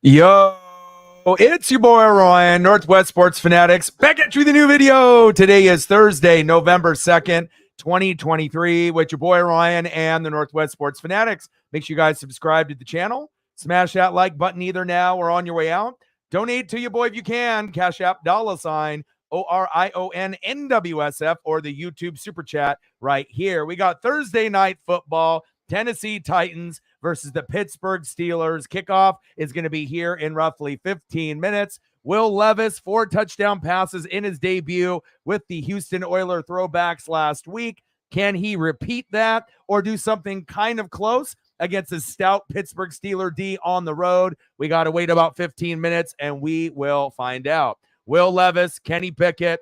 Yo, it's your boy Ryan, Northwest Sports Fanatics, back at you with a new video. Today is Thursday, November 2nd, 2023, with your boy Ryan and the Northwest Sports Fanatics. Make sure you guys subscribe to the channel. Smash that like button either now or on your way out. Donate to your boy if you can. Cash App $ORION NWSF or the YouTube Super Chat right here. We got Thursday night football. Tennessee Titans versus the Pittsburgh Steelers. Kickoff is going to be here in roughly 15 minutes. Will Levis, 4 touchdown passes in his debut with the Houston Oilers throwbacks last week. Can he repeat that or do something kind of close against a stout Pittsburgh Steeler D on the road? We got to wait about 15 minutes and we will find out. Will Levis, Kenny Pickett.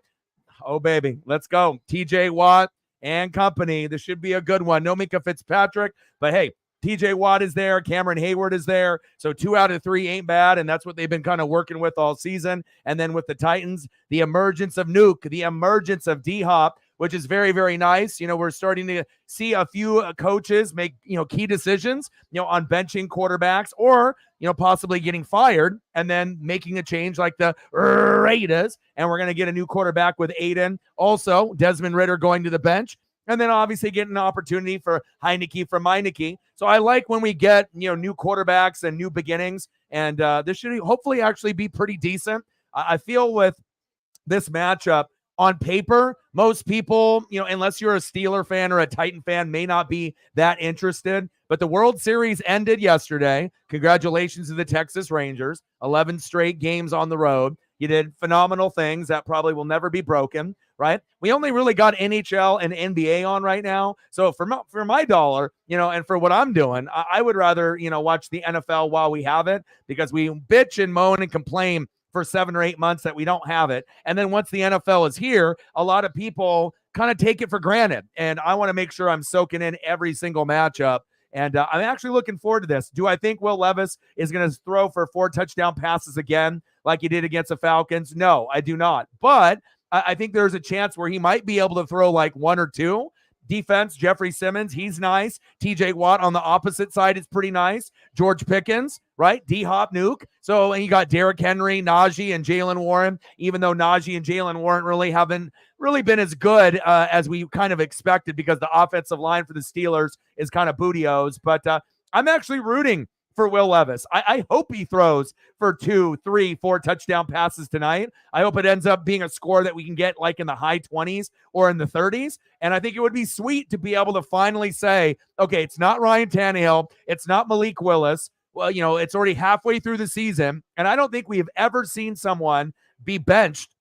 Oh, baby, let's go. TJ Watt and company. This should be a good one. No Minka Fitzpatrick, but hey, TJ Watt is there. Cameron Hayward is there. So 2 out of 3 ain't bad, and that's what they've been kind of working with all season. And then with the Titans, the emergence of Nuke, the emergence of D-Hop, which is very, very nice. You know, we're starting to see a few coaches make, key decisions, on benching quarterbacks or, possibly getting fired and then making a change like the Raiders. And we're going to get a new quarterback with Aiden. Also, Desmond Ridder going to the bench. And then obviously getting an opportunity for Heineke from Meineke. So I like when we get, new quarterbacks and new beginnings. And this should hopefully actually be pretty decent. I feel with this matchup, on paper, most people, unless you're a Steeler fan or a Titan fan, may not be that interested. But the World Series ended yesterday. Congratulations to the Texas Rangers. 11 straight games on the road. You did phenomenal things that probably will never be broken, right? We only really got NHL and NBA on right now. So for my dollar, and for what I'm doing, I would rather, watch the NFL while we have it, because we bitch and moan and complain for 7 or 8 months that we don't have it. And then once the NFL is here, a lot of people kind of take it for granted. And I want to make sure I'm soaking in every single matchup. And I'm actually looking forward to this. Do I think Will Levis is going to throw for 4 touchdown passes again like he did against the Falcons? No, I do not. But I think there's a chance where he might be able to throw like 1 or 2. Defense, Jeffrey Simmons, he's nice. TJ Watt on the opposite side is pretty nice. George Pickens, right? D-Hop, Nuke. So and you got Derrick Henry, Najee, and Jalen Warren, even though Najee and Jalen Warren haven't been as good as we kind of expected, because the offensive line for the Steelers is kind of booty-os. But I'm actually rooting for Will Levis. I hope he throws for 2, 3, 4 touchdown passes tonight. I hope it ends up being a score that we can get like in the high 20s or in the 30s. And I think it would be sweet to be able to finally say, okay, it's not Ryan Tannehill. It's not Malik Willis. Well, it's already halfway through the season. And I don't think we have ever seen someone be benched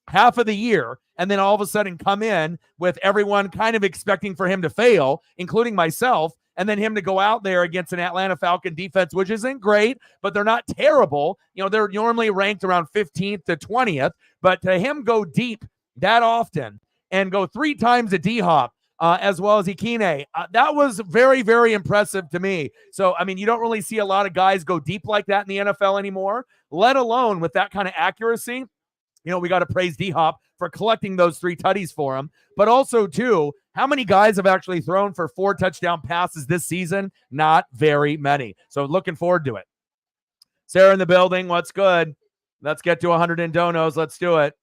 half of the year and then all of a sudden come in with everyone kind of expecting for him to fail, including myself, and then him to go out there against an Atlanta Falcon defense, which isn't great, but they're not terrible. They're normally ranked around 15th to 20th, but to him go deep that often and go 3 times a D-Hop, as well as Ikine, that was very, very impressive to me. So, you don't really see a lot of guys go deep like that in the NFL anymore, let alone with that kind of accuracy. We got to praise D-Hop for collecting those 3 tutties for him. But also, too, how many guys have actually thrown for 4 touchdown passes this season? Not very many. So looking forward to it. Sarah in the building. What's good? Let's get to 100 in donos. Let's do it.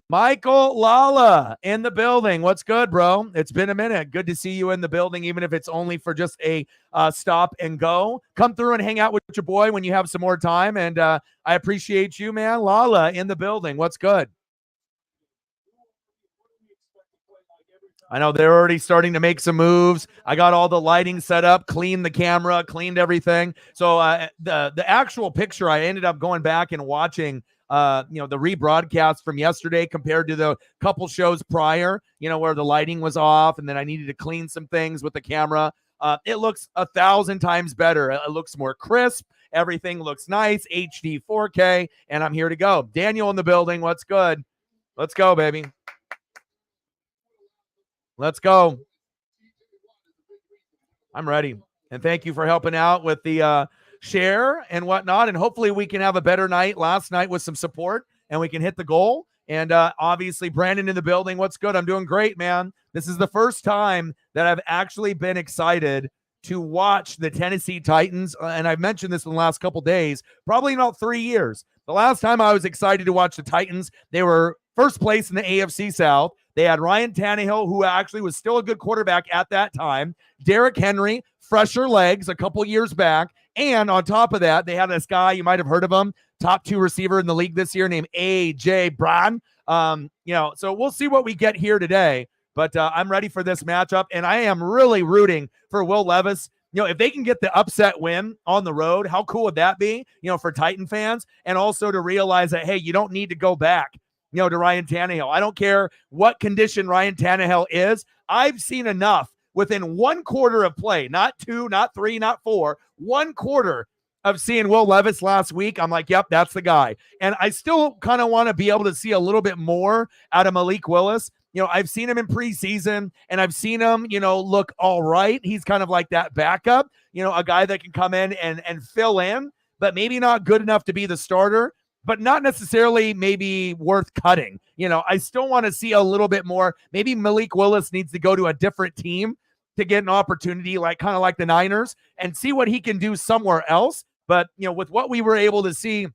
Michael Lala in the building. What's good, bro? It's been a minute. Good to see you in the building, even if it's only for just a stop and go. Come through and hang out with your boy when you have some more time. And I appreciate you, man. Lala in the building. What's good? I know they're already starting to make some moves. I got all the lighting set up, cleaned the camera, cleaned everything. So the actual picture, I ended up going back and watching the rebroadcast from yesterday compared to the couple shows prior, where the lighting was off and then I needed to clean some things with the camera. It looks 1,000 times better. It looks more crisp. Everything looks nice, HD 4K, and I'm here to go. Daniel in the building. What's good? Let's go, baby. Let's go. I'm ready. And thank you for helping out with the share and whatnot. And hopefully we can have a better night last night with some support and we can hit the goal. And obviously, Brandon in the building. What's good? I'm doing great, man. This is the first time that I've actually been excited to watch the Tennessee Titans, and I've mentioned this in the last couple days, probably not 3 years. The last time I was excited to watch the Titans, they were first place in the AFC South. They had Ryan Tannehill, who actually was still a good quarterback at that time. Derrick Henry, fresher legs a couple years back. And on top of that, they had this guy, you might have heard of him, top 2 receiver in the league this year named A.J. Brown. So we'll see what we get here today. But I'm ready for this matchup, and I am really rooting for Will Levis. If they can get the upset win on the road, how cool would that be, for Titan fans? And also to realize that, hey, you don't need to go back, to Ryan Tannehill. I don't care what condition Ryan Tannehill is. I've seen enough within 1 quarter of play, not 2, not 3, not 4, 1 quarter of seeing Will Levis last week. I'm like, yep, that's the guy. And I still kind of want to be able to see a little bit more out of Malik Willis. I've seen him in preseason, and I've seen him, look all right. He's kind of like that backup, a guy that can come in and fill in, but maybe not good enough to be the starter, but not necessarily maybe worth cutting. I still want to see a little bit more. Maybe Malik Willis needs to go to a different team to get an opportunity, kind of like the Niners, and see what he can do somewhere else. But, with what we were able to see,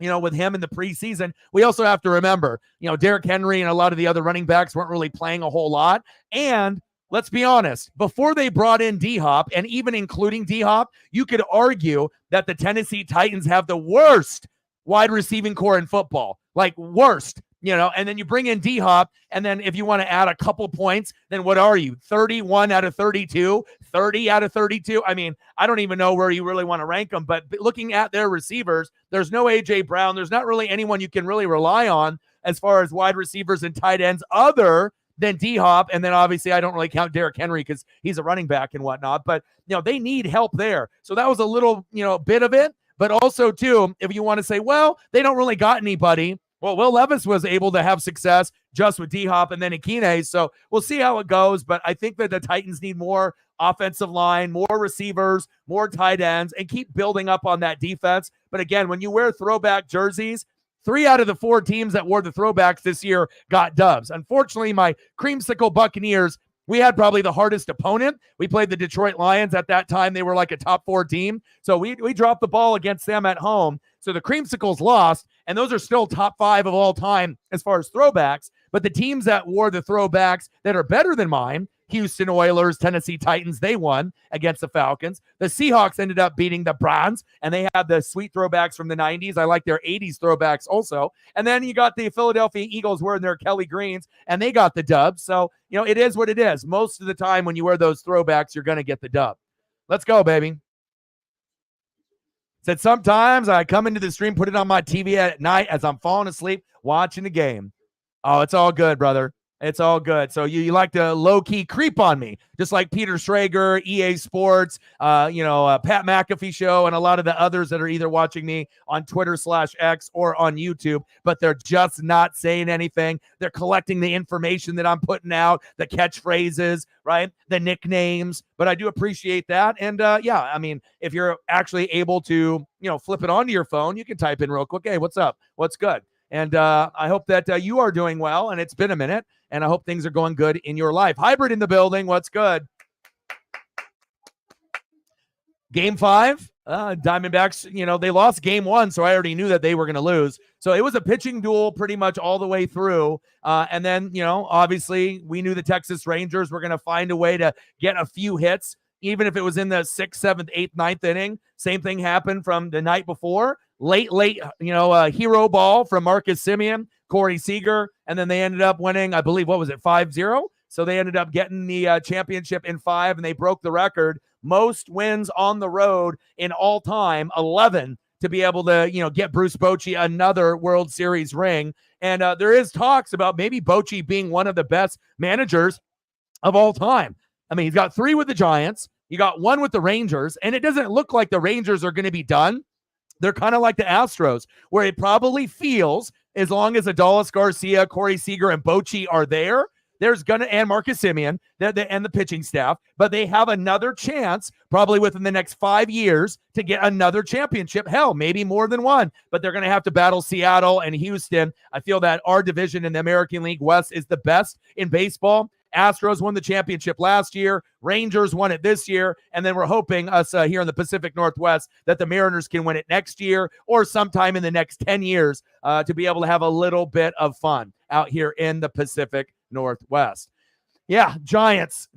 with him in the preseason, we also have to remember, Derrick Henry and a lot of the other running backs weren't really playing a whole lot. And let's be honest, before they brought in D-Hop, and even including D-Hop, you could argue that the Tennessee Titans have the worst wide receiving core in football, like worst. And then you bring in D-Hop, and then if you want to add a couple points, then what are you? 31 out of 32, 30 out of 32? I mean, I don't even know where you really want to rank them, but looking at their receivers, there's no A.J. Brown. There's not really anyone you can really rely on as far as wide receivers and tight ends other than D-Hop. And then obviously I don't really count Derrick Henry because he's a running back and whatnot, but they need help there. So that was a little, bit of it. But also too, if you want to say, well, they don't really got anybody. Well, Will Levis was able to have success just with D-Hop and then Akine. So we'll see how it goes. But I think that the Titans need more offensive line, more receivers, more tight ends, and keep building up on that defense. But again, when you wear throwback jerseys, 3 out of the 4 teams that wore the throwbacks this year got dubs. Unfortunately, my creamsicle Buccaneers, we had probably the hardest opponent. We played the Detroit Lions at that time. They were like a top 4 team. So we dropped the ball against them at home. So the creamsicles lost, and those are still top 5 of all time as far as throwbacks. But the teams that wore the throwbacks that are better than mine, Houston Oilers, Tennessee Titans, they won against the Falcons. The Seahawks ended up beating the Browns, and they had the sweet throwbacks from the 90s. I like their 80s throwbacks also. And then you got the Philadelphia Eagles wearing their Kelly Greens, and they got the dub. So, it is what it is. Most of the time when you wear those throwbacks, you're going to get the dub. Let's go, baby. Said sometimes I come into the stream, put it on my TV at night as I'm falling asleep watching the game. Oh, it's all good, brother. It's all good. So you like to low-key creep on me, just like Peter Schrager, EA Sports, Pat McAfee Show, and a lot of the others that are either watching me on Twitter/X or on YouTube, but they're just not saying anything. They're collecting the information that I'm putting out, the catchphrases, right, the nicknames, but I do appreciate that. And, if you're actually able to, flip it onto your phone, you can type in real quick, hey, what's up? What's good? And I hope that you are doing well, and it's been a minute, and I hope things are going good in your life. Hybrid in the building. What's good? Game 5, Diamondbacks, they lost game 1, so I already knew that they were going to lose. So it was a pitching duel pretty much all the way through. And then, obviously we knew the Texas Rangers were going to find a way to get a few hits, even if it was in the 6th, 7th, 8th, 9th inning. Same thing happened from the night before. Late, hero ball from Marcus Semien, Corey Seager, and then they ended up winning, I believe, 5-0? So they ended up getting the championship in 5, and they broke the record. Most wins on the road in all time, 11, to be able to, get Bruce Bochy another World Series ring. And there is talks about maybe Bochy being one of the best managers of all time. I mean, he's got 3 with the Giants. You got 1 with the Rangers, and it doesn't look like the Rangers are going to be done. They're kind of like the Astros, where it probably feels as long as Adolis Garcia, Corey Seager, and Bochy are there, there's going to, and Marcus Semien, and the pitching staff, but they have another chance probably within the next 5 years to get another championship. Hell, maybe more than one, but they're going to have to battle Seattle and Houston. I feel that our division in the American League West is the best in baseball. Astros won the championship last year. Rangers won it this year. And then we're hoping us here in the Pacific Northwest that the Mariners can win it next year or sometime in the next 10 years to be able to have a little bit of fun out here in the Pacific Northwest. Yeah, Giants,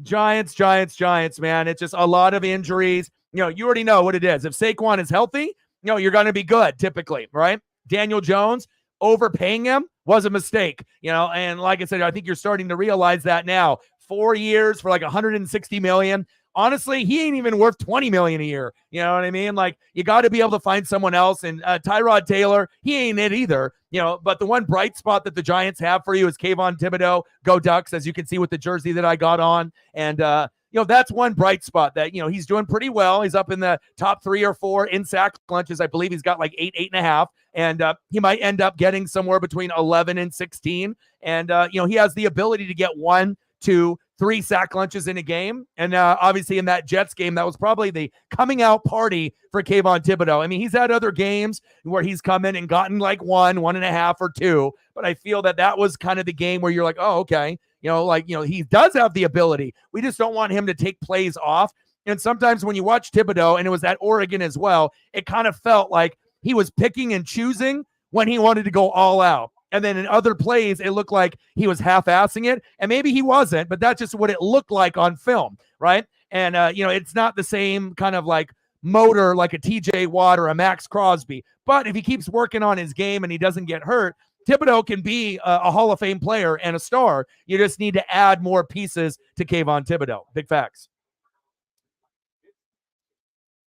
man. It's just a lot of injuries. You already know what it is. If Saquon is healthy, you're going to be good typically, right? Daniel Jones, overpaying him was a mistake, and like I said, I think you're starting to realize that now. 4 years for like $160 million. Honestly, he ain't even worth $20 million a year. You know what I mean? Like, you got to be able to find someone else. And Tyrod Taylor, he ain't it either. But the one bright spot that the Giants have for you is Kayvon Thibodeau. Go Ducks, as you can see with the jersey that I got on. And that's one bright spot that he's doing pretty well. He's up in the top 3 or 4 in sack lunches. I believe he's got like 8.5, and he might end up getting somewhere between 11 and 16. And he has the ability to get 1, 2, 3 sack lunches in a game. And obviously in that Jets game, that was probably the coming out party for Kayvon Thibodeau. I mean, he's had other games where he's come in and gotten like 1, 1.5, or 2. But I feel that was kind of the game where you're like, oh, okay. He does have the ability. We just don't want him to take plays off. And sometimes when you watch Thibodeau, and it was at Oregon as well, it kind of felt like he was picking and choosing when he wanted to go all out. And then in other plays, it looked like he was half-assing it. And maybe he wasn't, but that's just what it looked like on film, right? And, it's not the same kind of like motor like a TJ Watt or a Max Crosby. But if he keeps working on his game and he doesn't get hurt, Thibodeau can be a Hall of Fame player and a star. You just need to add more pieces to Kayvon Thibodeau. Big facts.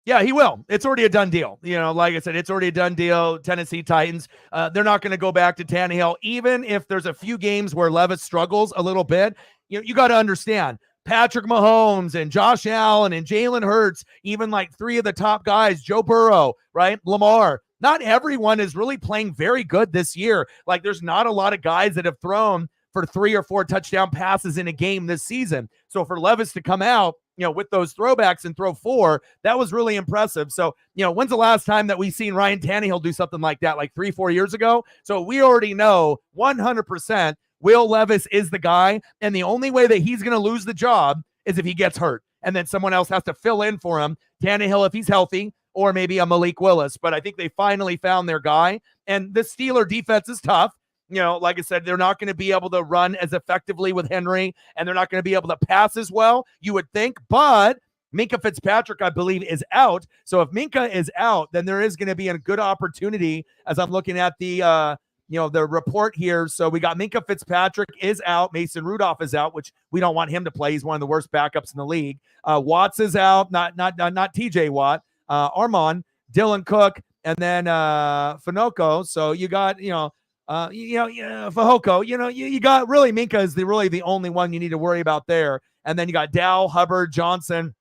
Yeah, he will. It's already a done deal. Like I said, it's already a done deal. Tennessee Titans, they're not going to go back to Tannehill, even if there's a few games where Levis struggles a little bit. You got to understand, Patrick Mahomes and Josh Allen and Jalen Hurts, even like 3 of the top guys, Joe Burrow, right? Lamar. Not everyone is really playing very good this year. Like, there's not a lot of guys that have thrown for 3 or 4 touchdown passes in a game this season. So for Levis to come out, with those throwbacks and throw 4, that was really impressive. So, when's the last time that we've seen Ryan Tannehill do something like that, like 3, 4 years ago? So we already know 100% Will Levis is the guy. And the only way that he's going to lose the job is if he gets hurt. And then someone else has to fill in for him. Tannehill, if he's healthy, or maybe a Malik Willis. But I think they finally found their guy. And the Steeler defense is tough. Like I said, they're not going to be able to run as effectively with Henry, and they're not going to be able to pass as well, you would think. But Minkah Fitzpatrick, I believe, is out. So if Minkah is out, then there is going to be a good opportunity as I'm looking at the report here. So we got Minkah Fitzpatrick is out. Mason Rudolph is out, which we don't want him to play. He's one of the worst backups in the league. Watts is out, not TJ Watt. Armon, Dylan Cook, and then Finoco. So you got, Fehoko, you got really Minkah is the only one you need to worry about there. And then you got Dow, Hubbard, Johnson,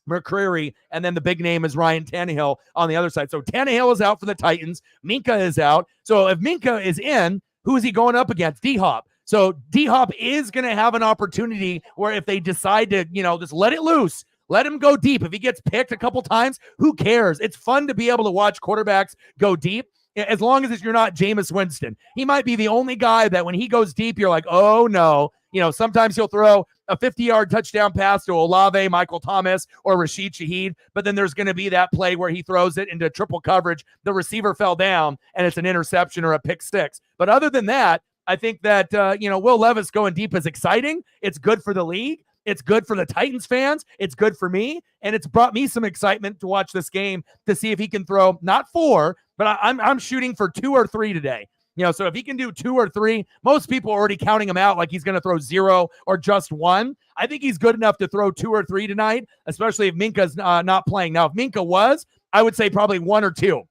McCreary, and then the big name is Ryan Tannehill on the other side. So Tannehill is out for the Titans. Minkah is out. So if Minkah is in, who is he going up against? D-Hop. So D-Hop is going to have an opportunity where if they decide to, just let it loose, let him go deep. If he gets picked a couple times, who cares? It's fun to be able to watch quarterbacks go deep. As long as you're not Jameis Winston. He might be the only guy that when he goes deep, you're like, oh, no. Sometimes he'll throw a 50-yard touchdown pass to Olave, Michael Thomas, or Rashid Shaheed, but then there's going to be that play where he throws it into triple coverage. The receiver fell down, and it's an interception or a pick six. But other than that, I think that, Will Levis going deep is exciting. It's good for the league. It's good for the Titans fans. It's good for me. And it's brought me some excitement to watch this game to see if he can throw not 4, but I'm shooting for 2 or 3 today. So if he can do 2 or 3, most people are already counting him out like he's going to throw 0 or just 1. I think he's good enough to throw 2 or 3 tonight, especially if Minkah's not playing. Now, if Minkah was, I would say probably 1 or 2.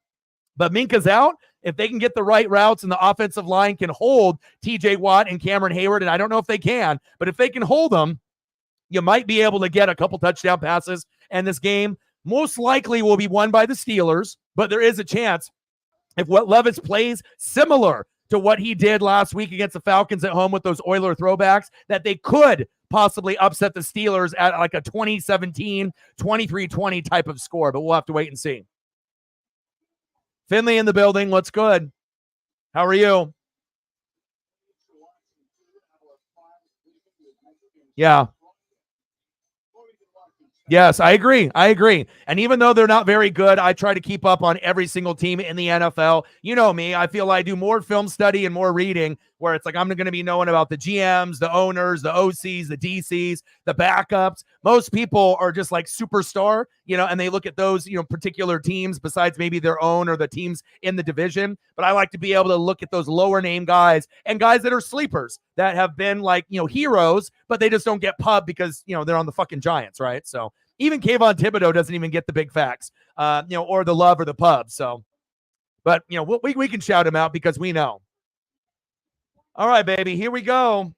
But Minkah's out. If they can get the right routes and the offensive line can hold TJ Watt and Cameron Hayward, and I don't know if they can, but if they can hold them, you might be able to get a couple touchdown passes. And this game most likely will be won by the Steelers, but there is a chance if what Levis plays similar to what he did last week against the Falcons at home with those Oiler throwbacks, that they could possibly upset the Steelers at like a 2017, 23-20 type of score, but we'll have to wait and see. Finley in the building. What's good? How are you? Yeah. Yes, I agree. I agree. And even though they're not very good, I try to keep up on every single team in the NFL. You know me. I feel I do more film study and more reading where it's like I'm going to be knowing about the GMs, the owners, the OCs, the DCs, the backups. Most people are just like superstar, and they look at those, particular teams besides maybe their own or the teams in the division. But I like to be able to look at those lower name guys and guys that are sleepers that have been like, heroes, but they just don't get pub because, they're on the fucking Giants, right? So even Kayvon Thibodeau doesn't even get the big facts, or the love or the pub. So, but, we can shout him out because we know. All right, baby, here we go.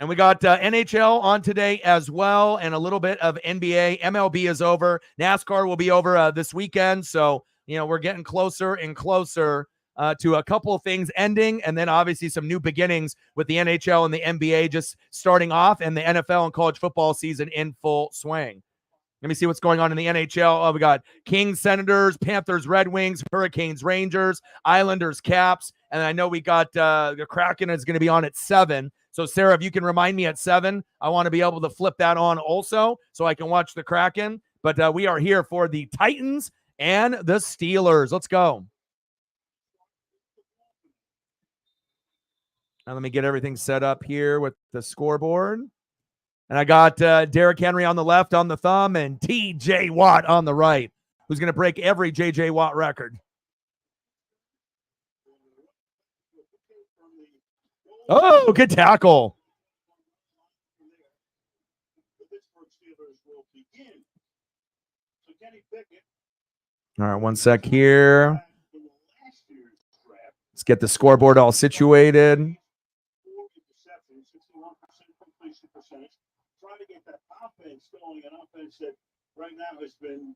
And we got NHL on today as well, and a little bit of NBA. MLB is over. NASCAR will be over this weekend. So, we're getting closer and closer to a couple of things ending, and then obviously some new beginnings with the NHL and the NBA just starting off, and the NFL and college football season in full swing. Let me see what's going on in the NHL. Oh, we got Kings, Senators, Panthers, Red Wings, Hurricanes, Rangers, Islanders, Caps, and I know we got the Kraken is going to be on at 7. So, Sarah, if you can remind me at 7, I want to be able to flip that on also so I can watch the Kraken. But we are here for the Titans and the Steelers. Let's go. Now let me get everything set up here with the scoreboard. And I got Derrick Henry on the left on the thumb and T.J. Watt on the right, who's going to break every J.J. Watt record. Oh, good tackle. All right, one sec here. Let's get the scoreboard all situated. Trying to get that offense going, an offense that right now has been.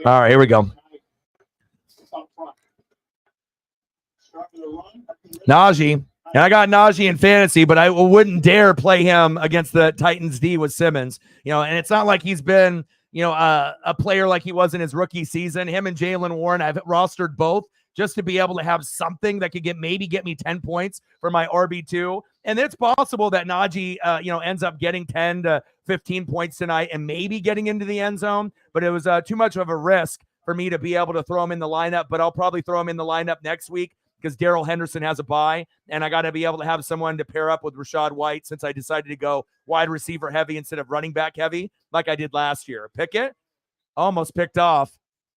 All right, here we go. Najee. And I got Najee in fantasy, but I wouldn't dare play him against the Titans D with Simmons. And it's not like he's been, a player like he was in his rookie season. Him and Jaylen Warren, I've rostered both just to be able to have something that could get me 10 points for my RB2. And it's possible that Najee, ends up getting 10 to 15 points tonight and maybe getting into the end zone. But it was too much of a risk for me to be able to throw him in the lineup. But I'll probably throw him in the lineup next week because Darrell Henderson has a bye, and I got to be able to have someone to pair up with Rachaad White since I decided to go wide receiver heavy instead of running back heavy like I did last year. Pickett almost picked off.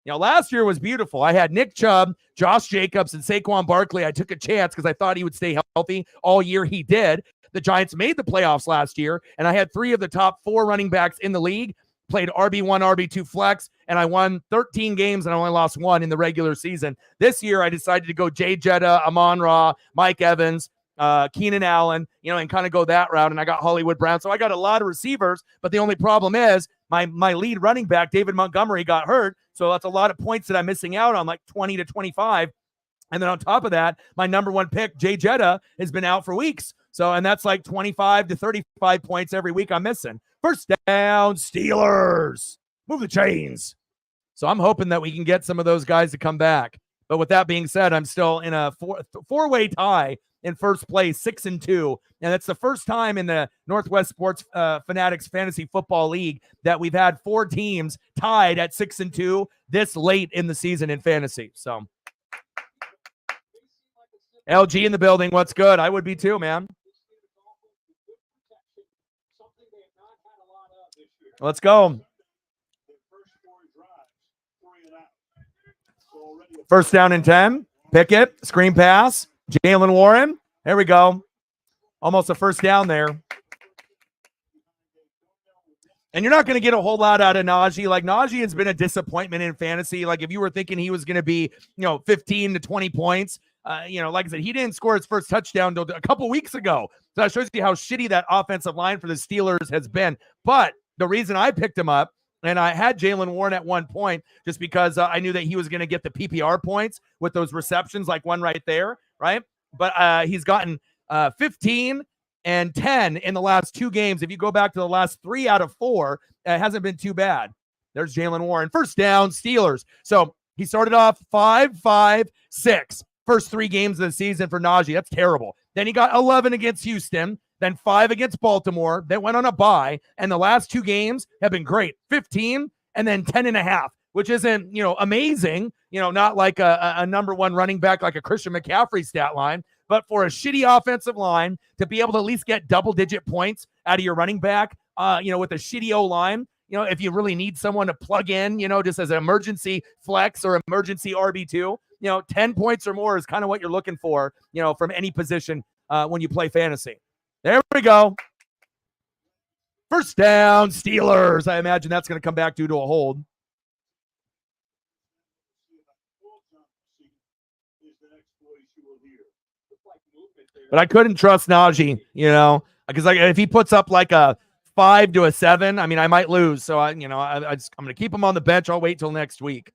Last year was beautiful. I had Nick Chubb, Josh Jacobs, and Saquon Barkley. I took a chance because I thought he would stay healthy all year. He did. The Giants made the playoffs last year, and I had 3 of the top 4 running backs in the league. Played RB1, RB2 flex, and I won 13 games and I only lost 1 in the regular season. This year, I decided to go Jay Jetta, Amon-Ra, Mike Evans, Keenan Allen, and kind of go that route, and I got Hollywood Brown. So I got a lot of receivers, but the only problem is my lead running back, David Montgomery, got hurt, so that's a lot of points that I'm missing out on, like 20 to 25. And then on top of that, my number 1 pick, Jay Jetta, has been out for weeks. So, and that's like 25 to 35 points every week I'm missing. First down, Steelers. Move the chains. So I'm hoping that we can get some of those guys to come back. But with that being said, I'm still in a four-way tie in first place, 6-2. And that's the first time in the Northwest Sports Fanatics Fantasy Football League that we've had 4 teams tied at 6-2 this late in the season in fantasy. So LG in the building. What's good? I would be too, man. Let's go. First down and 10. Pickett, screen pass. Jaylen Warren. There we go. Almost a first down there. And you're not going to get a whole lot out of Najee. Like, Najee has been a disappointment in fantasy. Like, if you were thinking he was going to be, 15 to 20 points, like I said, he didn't score his first touchdown until a couple weeks ago. So that shows you how shitty that offensive line for the Steelers has been. But the reason I picked him up, and I had Jaylen Warren at one point just because I knew that he was going to get the PPR points with those receptions, like one right there, right? But he's gotten 15 and 10 in the last 2 games. If you go back to the last 3 out of 4, it hasn't been too bad. There's Jalen Warren. First down, Steelers. So he started off 5-5-6. First 3 games of the season for Najee. That's terrible. Then he got 11 against Houston, then 5 against Baltimore, then went on a bye, and the last 2 games have been great. 15 and then 10.5, which isn't, amazing, not like a number 1 running back like a Christian McCaffrey stat line, but for a shitty offensive line to be able to at least get double-digit points out of your running back, with a shitty O-line, if you really need someone to plug in, just as an emergency flex or emergency RB2, 10 points or more is kind of what you're looking for, from any position when you play fantasy. There we go. First down, Steelers. I imagine that's going to come back due to a hold. But I couldn't trust Najee, because if he puts up like a 5 to a 7, I mean, I might lose. So I'm going to keep him on the bench. I'll wait till next week.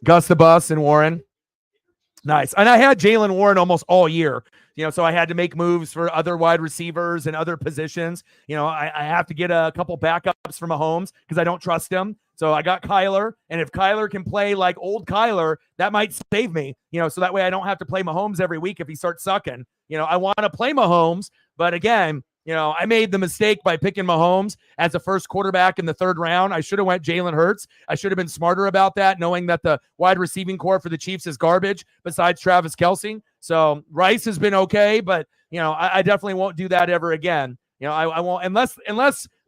Gus the Bus and Warren. Nice. And I had Jalen Warren almost all year, so I had to make moves for other wide receivers and other positions. I have to get a couple backups from Mahomes because I don't trust him. So I got Kyler, and if Kyler can play like old Kyler, that might save me, so that way I don't have to play Mahomes every week if he starts sucking. I want to play Mahomes, but again, I made the mistake by picking Mahomes as a first quarterback in the 3rd round. I should have went Jalen Hurts. I should have been smarter about that, knowing that the wide receiving core for the Chiefs is garbage besides Travis Kelce. So Rice has been okay, but, I definitely won't do that ever again. I won't unless,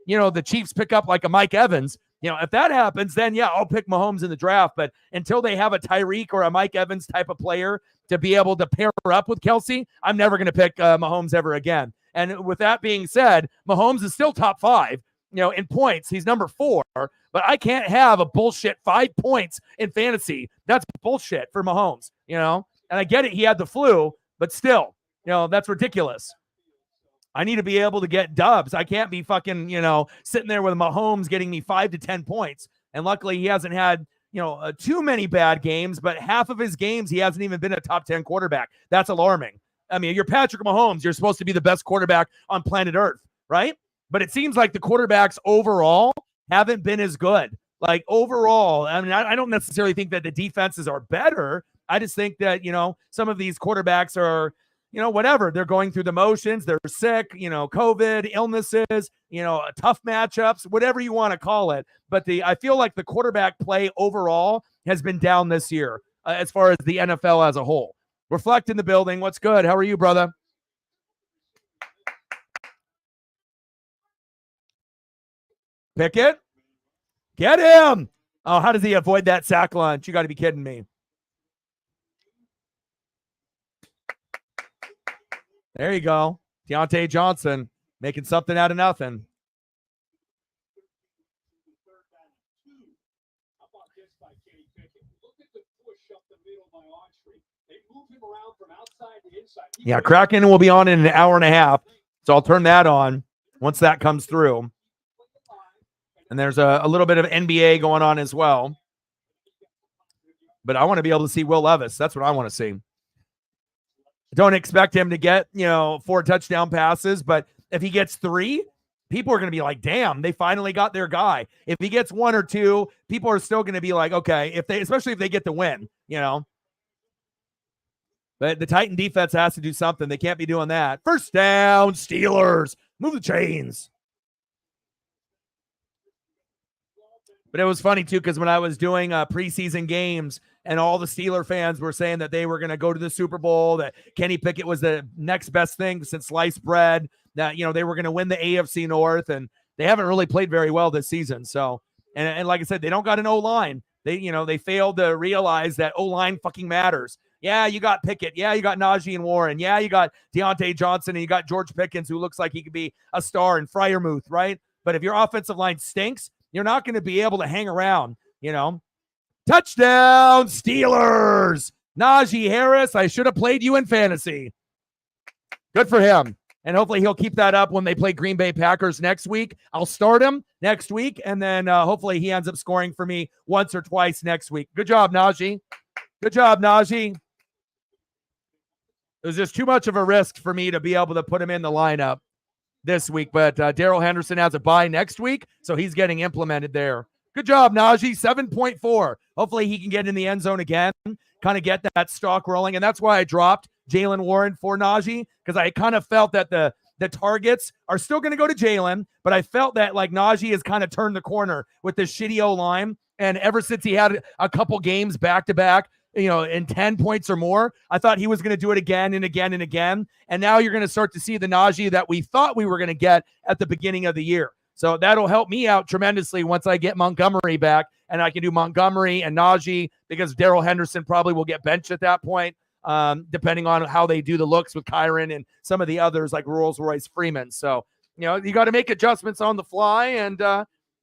the Chiefs pick up like a Mike Evans. If that happens, then, yeah, I'll pick Mahomes in the draft. But until they have a Tyreek or a Mike Evans type of player to be able to pair up with Kelce, I'm never going to pick Mahomes ever again. And with that being said, Mahomes is still top 5, in points. He's number 4, but I can't have a bullshit 5 points in fantasy. That's bullshit for Mahomes, And I get it. He had the flu, but still, that's ridiculous. I need to be able to get dubs. I can't be fucking, sitting there with Mahomes getting me 5 to 10 points. And luckily he hasn't had, too many bad games, but half of his games, he hasn't even been a top 10 quarterback. That's alarming. I mean, you're Patrick Mahomes. You're supposed to be the best quarterback on planet Earth, right? But it seems like the quarterbacks overall haven't been as good. Like overall, I mean, I don't necessarily think that the defenses are better. I just think that, some of these quarterbacks are, whatever. They're going through the motions. They're sick, COVID, illnesses, tough matchups, whatever you want to call it. But I feel like the quarterback play overall has been down this year as far as the NFL as a whole. Reflect in the building. What's good? How are you, brother? Pickett? Get him. Oh, how does he avoid that sack lunch? You got to be kidding me. There you go. Deontay Johnson making something out of nothing. Yeah, Kraken will be on in an hour and a half, so I'll turn that on once that comes through. And there's a little bit of NBA going on as well. But I want to be able to see Will Levis. That's what I want to see. Don't expect him to get, 4 touchdown passes, but if he gets 3, people are going to be like, damn, they finally got their guy. If he gets 1 or 2, people are still going to be like, okay, especially if they get the win, But the Titan defense has to do something. They can't be doing that. First down, Steelers. Move the chains. But it was funny, too, because when I was doing preseason games and all the Steeler fans were saying that they were going to go to the Super Bowl, that Kenny Pickett was the next best thing since sliced bread, that, they were going to win the AFC North, and they haven't really played very well this season. So, and like I said, they don't got an O-line. They failed to realize that O-line fucking matters. Yeah, you got Pickett. Yeah, you got Najee and Warren. Yeah, you got Deontay Johnson, and you got George Pickens, who looks like he could be a star, in Freiermuth, right? But if your offensive line stinks, you're not going to be able to hang around, Touchdown, Steelers. Najee Harris, I should have played you in fantasy. Good for him. And hopefully he'll keep that up when they play Green Bay Packers next week. I'll start him next week, and then hopefully he ends up scoring for me once or twice next week. Good job, Najee. Good job, Najee. It was just too much of a risk for me to be able to put him in the lineup this week. But Darrell Henderson has a bye next week, so he's getting implemented there. Good job, Najee. 7.4. Hopefully he can get in the end zone again, kind of get that stock rolling. And that's why I dropped Jalen Warren for Najee, because I kind of felt that the targets are still going to go to Jalen, but I felt that like Najee has kind of turned the corner with this shitty O-line. And ever since he had a couple games back-to-back, in 10 points or more, I thought he was going to do it again and again and again. And now you're going to start to see the Najee that we thought we were going to get at the beginning of the year. So that'll help me out tremendously once I get Montgomery back, and I can do Montgomery and Najee, because Darrell Henderson probably will get benched at that point, depending on how they do the looks with Kyron and some of the others like Rolls-Royce Freeman. So, you got to make adjustments on the fly, and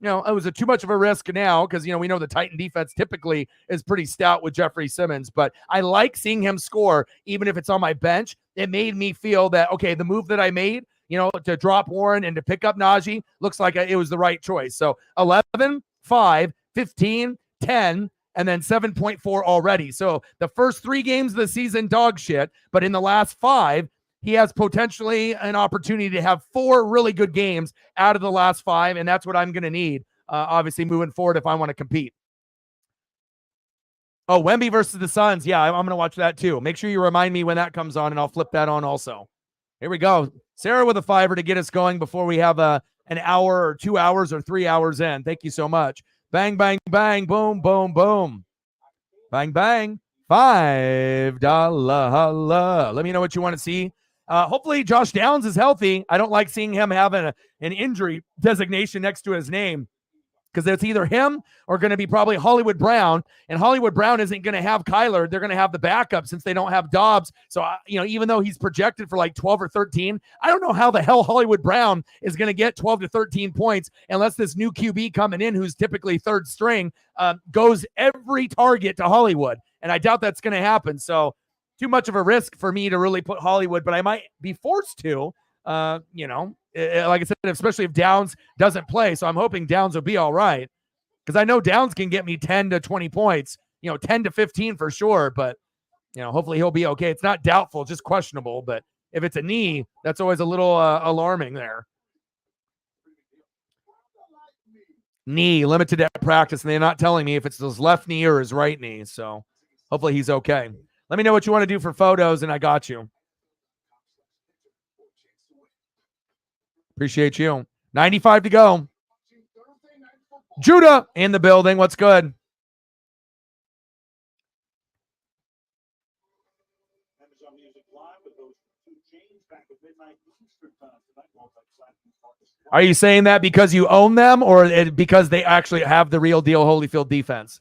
it was too much of a risk now because, we know the Titan defense typically is pretty stout with Jeffrey Simmons, but I like seeing him score, even if it's on my bench. It made me feel that, okay, the move that I made, to drop Warren and to pick up Najee looks like it was the right choice. So 11, 5, 15, 10, and then 7.4 already. So the first 3 games of the season, dog shit, but in the last 5, he has potentially an opportunity to have 4 really good games out of the last 5, and that's what I'm going to need, obviously, moving forward if I want to compete. Oh, Wemby versus the Suns. Yeah, I'm going to watch that too. Make sure you remind me when that comes on, and I'll flip that on also. Here we go. Sarah with a $5 to get us going before we have an hour or 2 hours or 3 hours in. Thank you so much. Bang, bang, bang, boom, boom, boom. Bang, bang. $5 holla. Let me know what you want to see. Hopefully Josh Downs is healthy. I don't like seeing him have an injury designation next to his name, because it's either him or going to be probably Hollywood Brown, and Hollywood Brown isn't going to have Kyler. They're going to have the backup since they don't have Dobbs. So, even though he's projected for like 12 or 13, I don't know how the hell Hollywood Brown is going to get 12 to 13 points unless this new QB coming in, who's typically third string, goes every target to Hollywood. And I doubt that's going to happen. So too much of a risk for me to really put Hollywood, but I might be forced to, like I said, especially if Downs doesn't play. So I'm hoping Downs will be all right, because I know Downs can get me 10 to 20 points, 10 to 15 for sure. But, hopefully he'll be okay. It's not doubtful, just questionable. But if it's a knee, that's always a little alarming there. Knee, limited at practice, and they're not telling me if it's his left knee or his right knee. So hopefully he's okay. Let me know what you want to do for photos, and I got you. Appreciate you. 95 to go. Judah in the building. What's good? Are you saying that because you own them, or because they actually have the real deal Holyfield defense?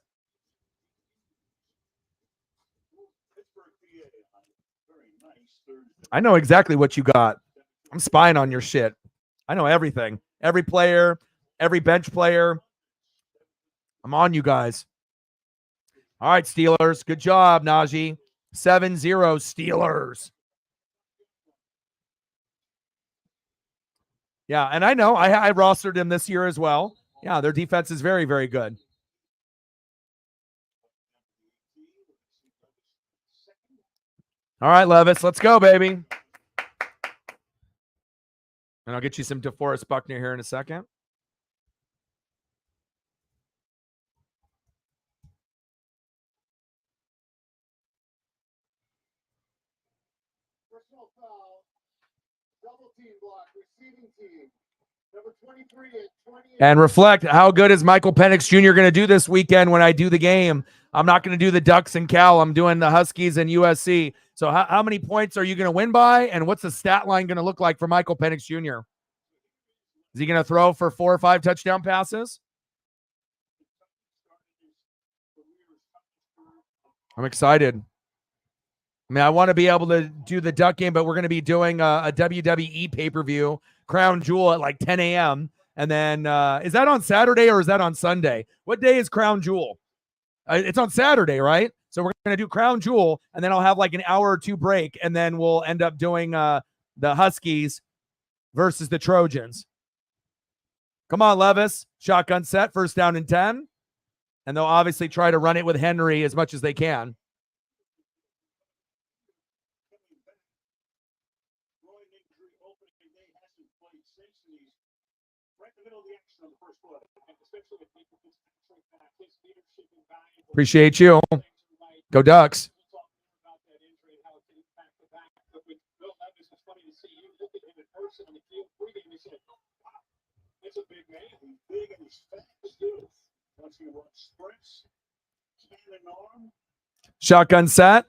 I know exactly what you got. I'm spying on your shit. I know everything. Every player, every bench player. I'm on you guys. All right, Steelers. Good job, Najee. 7-0 Steelers. Yeah, and I know. I rostered him this year as well. Yeah, their defense is very, very good. All right, Levis. Let's go, baby. And I'll get you some DeForest Buckner here in a second. Personal foul. Double team block. Receiving team. Number 23 and 28. And reflect, how good is Michael Penix Jr. going to do this weekend when I do the game? I'm not going to do the Ducks and Cal. I'm doing the Huskies and USC. So how many points are you going to win by? And what's the stat line going to look like for Michael Penix Jr.? Is he going to throw for 4 or 5 touchdown passes? I'm excited. I mean, I want to be able to do the Duck game, but we're going to be doing a WWE pay-per-view, Crown Jewel, at like 10 a.m. And then is that on Saturday or is that on Sunday? What day is Crown Jewel? It's on Saturday, right? So we're going to do Crown Jewel, and then I'll have like an hour or 2 break, and then we'll end up doing the Huskies versus the Trojans. Come on, Levis. Shotgun set, 1st down and 10. And they'll obviously try to run it with Henry as much as they can. Appreciate you. Go Ducks. Shotgun set.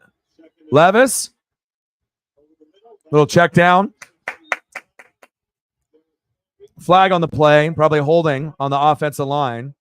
Levis. Little check down. Flag on the play, probably holding on the offensive line.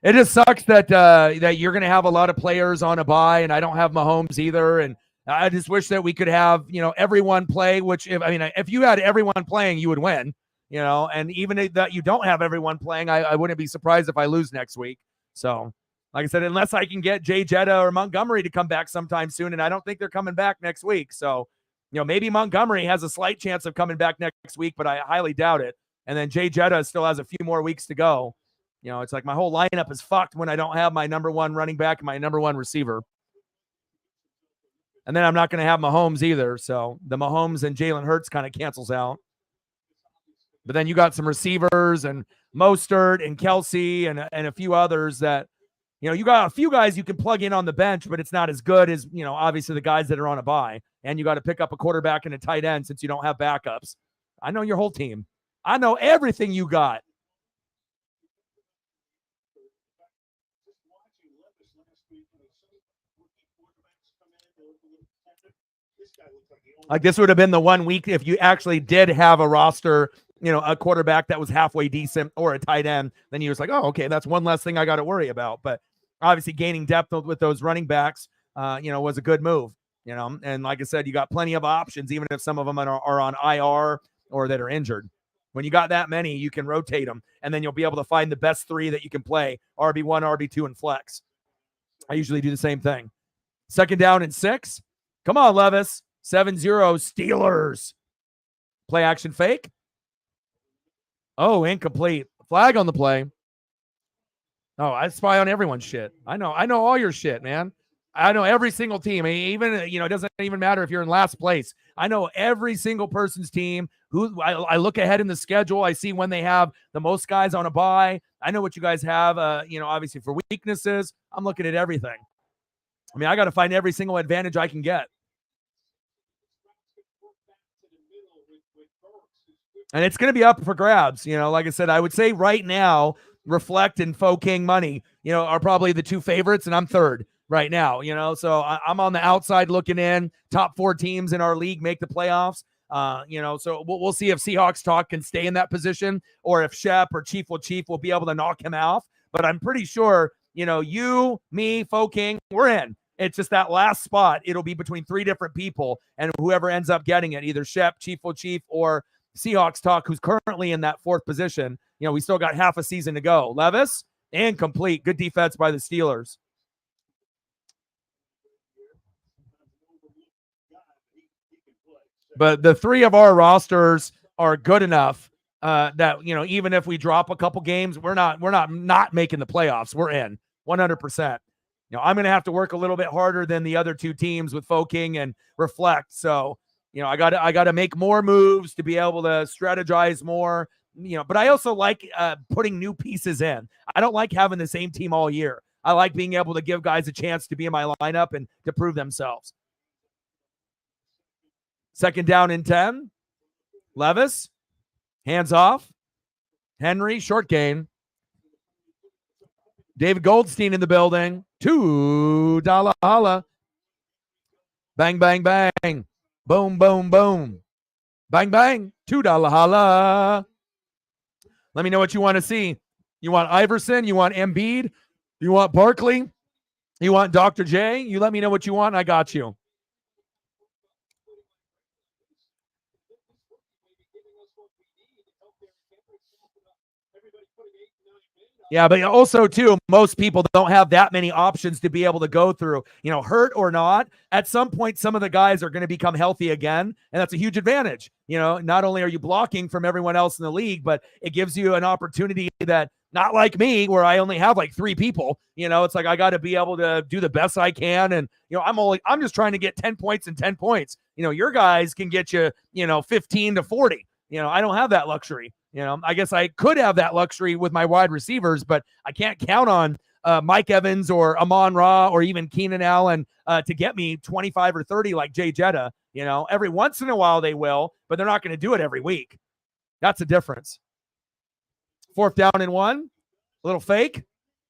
It just sucks that that you're going to have a lot of players on a bye, and I don't have Mahomes either. And I just wish that we could have, everyone play. Which, if you had everyone playing, you would win. And even that you don't have everyone playing, I wouldn't be surprised if I lose next week. So, like I said, unless I can get Jay Jetta or Montgomery to come back sometime soon, and I don't think they're coming back next week. So, maybe Montgomery has a slight chance of coming back next week, but I highly doubt it. And then Jay Jetta still has a few more weeks to go. It's like my whole lineup is fucked when I don't have my number one running back and my number one receiver. And then I'm not going to have Mahomes either. So the Mahomes and Jalen Hurts kind of cancels out. But then you got some receivers and Mostert and Kelsey and a few others that, you got a few guys you can plug in on the bench, but it's not as good as, obviously the guys that are on a bye. And you got to pick up a quarterback and a tight end since you don't have backups. I know your whole team. I know everything you got. Like this would have been the 1 week if you actually did have a roster, a quarterback that was halfway decent or a tight end, then you was like, oh, okay, that's one less thing I got to worry about. But obviously gaining depth with those running backs, was a good move, and like I said, you got plenty of options, even if some of them are on IR or that are injured. When you got that many, you can rotate them, and then you'll be able to find the best three that you can play, RB1, RB2, and flex. I usually do the same thing. 2nd down and 6. Come on, Levis. 7-0 Steelers. Play action fake. Oh, incomplete. Flag on the play. Oh, I spy on everyone's shit. I know all your shit, man. I know every single team. Even, it doesn't even matter if you're in last place. I know every single person's team. Who I look ahead in the schedule. I see when they have the most guys on a bye. I know what you guys have, obviously for weaknesses. I'm looking at everything. I got to find every single advantage I can get. And it's going to be up for grabs. Like I said, I would say right now, Reflect and Faux King Money, are probably the two favorites, and I'm third right now, so I'm on the outside looking in. Top 4 teams in our league make the playoffs. So we'll see if Seahawks Talk can stay in that position or if Shep or Chief will be able to knock him off. But I'm pretty sure, you, me, Faux King, we're in. It's just that last spot. It'll be between 3 different people, and whoever ends up getting it, either Shep, Chief, or Seahawks Talk, who's currently in that 4th position. We still got half a season to go. Levis, incomplete. Good defense by the Steelers. But the 3 of our rosters are good enough that, even if we drop a couple games, we're not making the playoffs. We're in 100%. I'm going to have to work a little bit harder than the other 2 teams with Faux King and Reflect. So, I got to make more moves to be able to strategize more, but I also like putting new pieces in. I don't like having the same team all year. I like being able to give guys a chance to be in my lineup and to prove themselves. 2nd down and 10. Levis, hands off. Henry, short gain. David Goldstein in the building. $2 holla. Bang, bang, bang. Boom, boom, boom. Bang, bang. $2 holla. Let me know what you want to see. You want Iverson? You want Embiid? You want Barkley? You want Dr. J? You let me know what you want, and I got you. Yeah, but also, too, most people don't have that many options to be able to go through. Hurt or not, at some point, some of the guys are going to become healthy again, and that's a huge advantage. Not only are you blocking from everyone else in the league, but it gives you an opportunity that, not like me, where I only have like 3 people. It's like I got to be able to do the best I can, and I'm just trying to get 10 points and 10 points. Your guys can get you 15 to 40. I don't have that luxury. I guess I could have that luxury with my wide receivers, but I can't count on Mike Evans or Amon-Ra or even Keenan Allen to get me 25 or 30 like Jay Jetta. Every once in a while they will, but they're not going to do it every week. That's the difference. 4th down and 1. Little fake.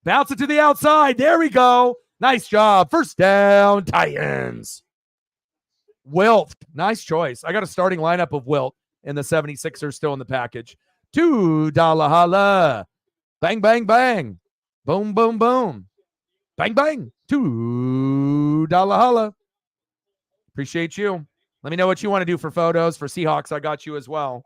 Bounce it to the outside. There we go. Nice job. 1st down, Titans. Wilt. Nice choice. I got a starting lineup of Wilt and the 76ers still in the package. $2 holla. Bang, bang, bang. Boom, boom, boom. Bang, bang. $2 holla. Appreciate you. Let me know what you want to do for photos. For Seahawks, I got you as well.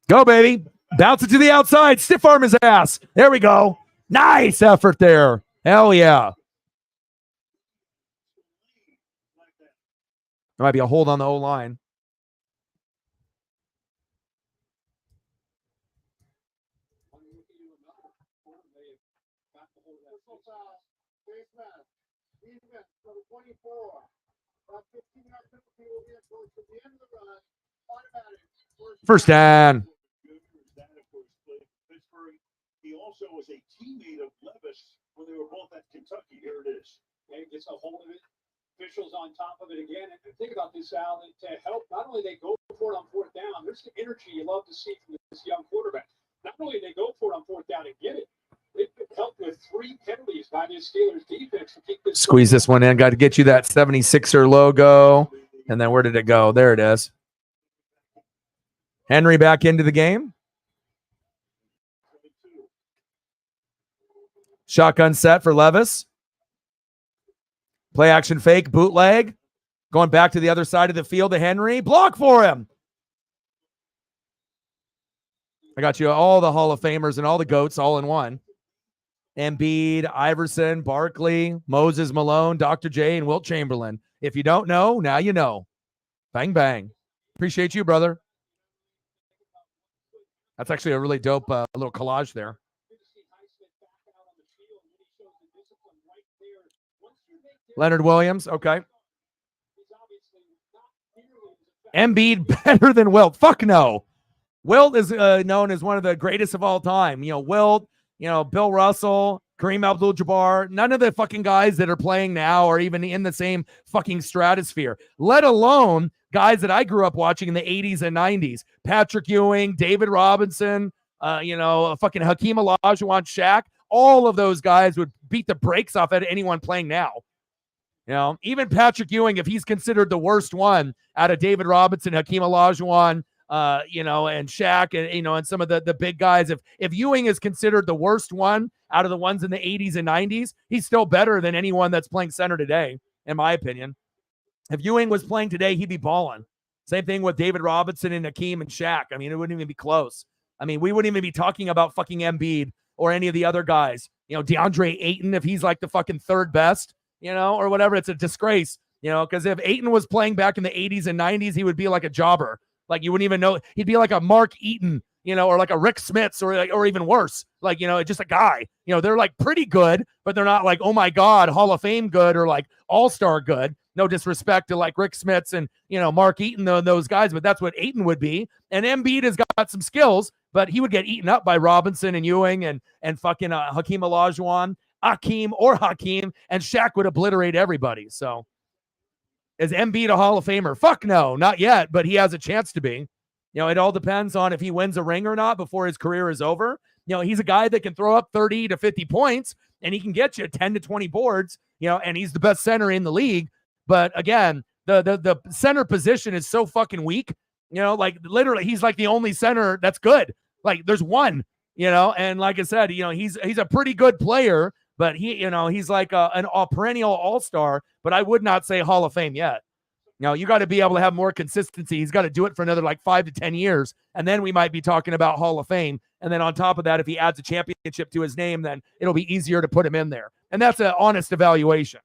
Go, baby. Bounce it to the outside. Stiff arm his ass. There we go. Nice effort there. Hell yeah. There might be a hold on the O-line. First down. He also was a teammate of Levis when they were both at Kentucky. Here it is. He gets a hold of it. Officials on top of it again. And think about this, Al, to help, not only they go for it on 4th down, there's the energy you love to see from this young quarterback. Not only they go for it on 4th down and get it, they've been helped with 3 penalties by the Steelers defense to keep this. Squeeze this one in. Got to get you that 76er logo. And then where did it go? There it is. Henry back into the game. Shotgun set for Levis. Play action fake, bootleg. Going back to the other side of the field to Henry. Block for him. I got you all the Hall of Famers and all the GOATs all in one. Embiid, Iverson, Barkley, Moses Malone, Dr. J, and Wilt Chamberlain. If you don't know, now you know. Bang, bang. Appreciate you, brother. That's actually a really dope little collage there. Leonard Williams, okay. Embiid better than Wilt. Fuck no. Wilt is known as one of the greatest of all time. Wilt, Bill Russell, Kareem Abdul-Jabbar, none of the fucking guys that are playing now are even in the same fucking stratosphere, let alone guys that I grew up watching in the 80s and 90s. Patrick Ewing, David Robinson, fucking Hakeem Olajuwon, Shaq. All of those guys would beat the brakes off at anyone playing now. Even Patrick Ewing, if he's considered the worst one out of David Robinson, Hakeem Olajuwon, and Shaq, and some of the big guys. If Ewing is considered the worst one out of the ones in the 80s and 90s, he's still better than anyone that's playing center today, in my opinion. If Ewing was playing today, he'd be balling. Same thing with David Robinson and Hakeem and Shaq. I mean, it wouldn't even be close. I mean, we wouldn't even be talking about fucking Embiid or any of the other guys. DeAndre Ayton, if he's like the fucking third best, or whatever, it's a disgrace, because if Ayton was playing back in the 80s and 90s, he would be like a jobber. Like, you wouldn't even know. He'd be like a Mark Eaton, or like a Rick Smits, or even worse. Like, just a guy. They're like pretty good, but they're not like, oh my God, Hall of Fame good or like all-star good. No disrespect to like Rick Smits and, Mark Eaton, those guys, but that's what Ayton would be. And Embiid has got some skills, but he would get eaten up by Robinson and Ewing and fucking Hakeem Olajuwon, Hakeem, and Shaq would obliterate everybody. So is Embiid a Hall of Famer? Fuck no, not yet, but he has a chance to be. It all depends on if he wins a ring or not before his career is over. He's a guy that can throw up 30 to 50 points and he can get you 10 to 20 boards, and he's the best center in the league. But again, the center position is so fucking weak. Like literally he's like the only center that's good. Like there's one, and like I said, he's a pretty good player, but he's like a perennial all-star, but I would not say Hall of Fame yet. You got to be able to have more consistency. He's got to do it for another like 5 to 10 years. And then we might be talking about Hall of Fame. And then on top of that, if he adds a championship to his name, then it'll be easier to put him in there. And that's an honest evaluation.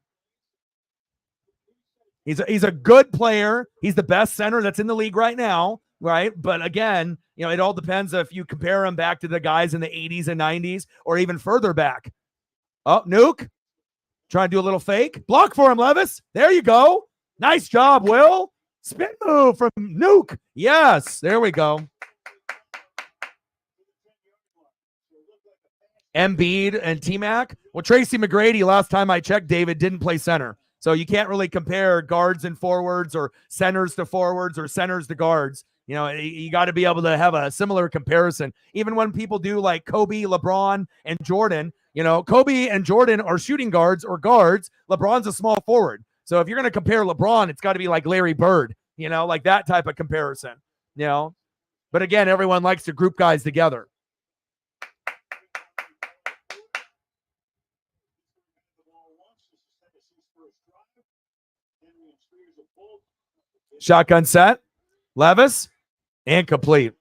He's a good player. He's the best center that's in the league right now. right? But again, it all depends if you compare them back to the guys in the 80s and 90s or even further back. Oh, Nuke. Trying to do a little fake. Block for him, Levis. There you go. Nice job, Will. Spin move from Nuke. Yes, there we go. Embiid and T-Mac. Well, Tracy McGrady, last time I checked, David, didn't play center. So you can't really compare guards and forwards or centers to forwards or centers to guards. You got to be able to have a similar comparison. Even when people do like Kobe, LeBron, and Jordan, Kobe and Jordan are shooting guards or guards. LeBron's a small forward. So if you're going to compare LeBron, it's got to be like Larry Bird, like that type of comparison, But again, everyone likes to group guys together. Shotgun set. Levis. And complete.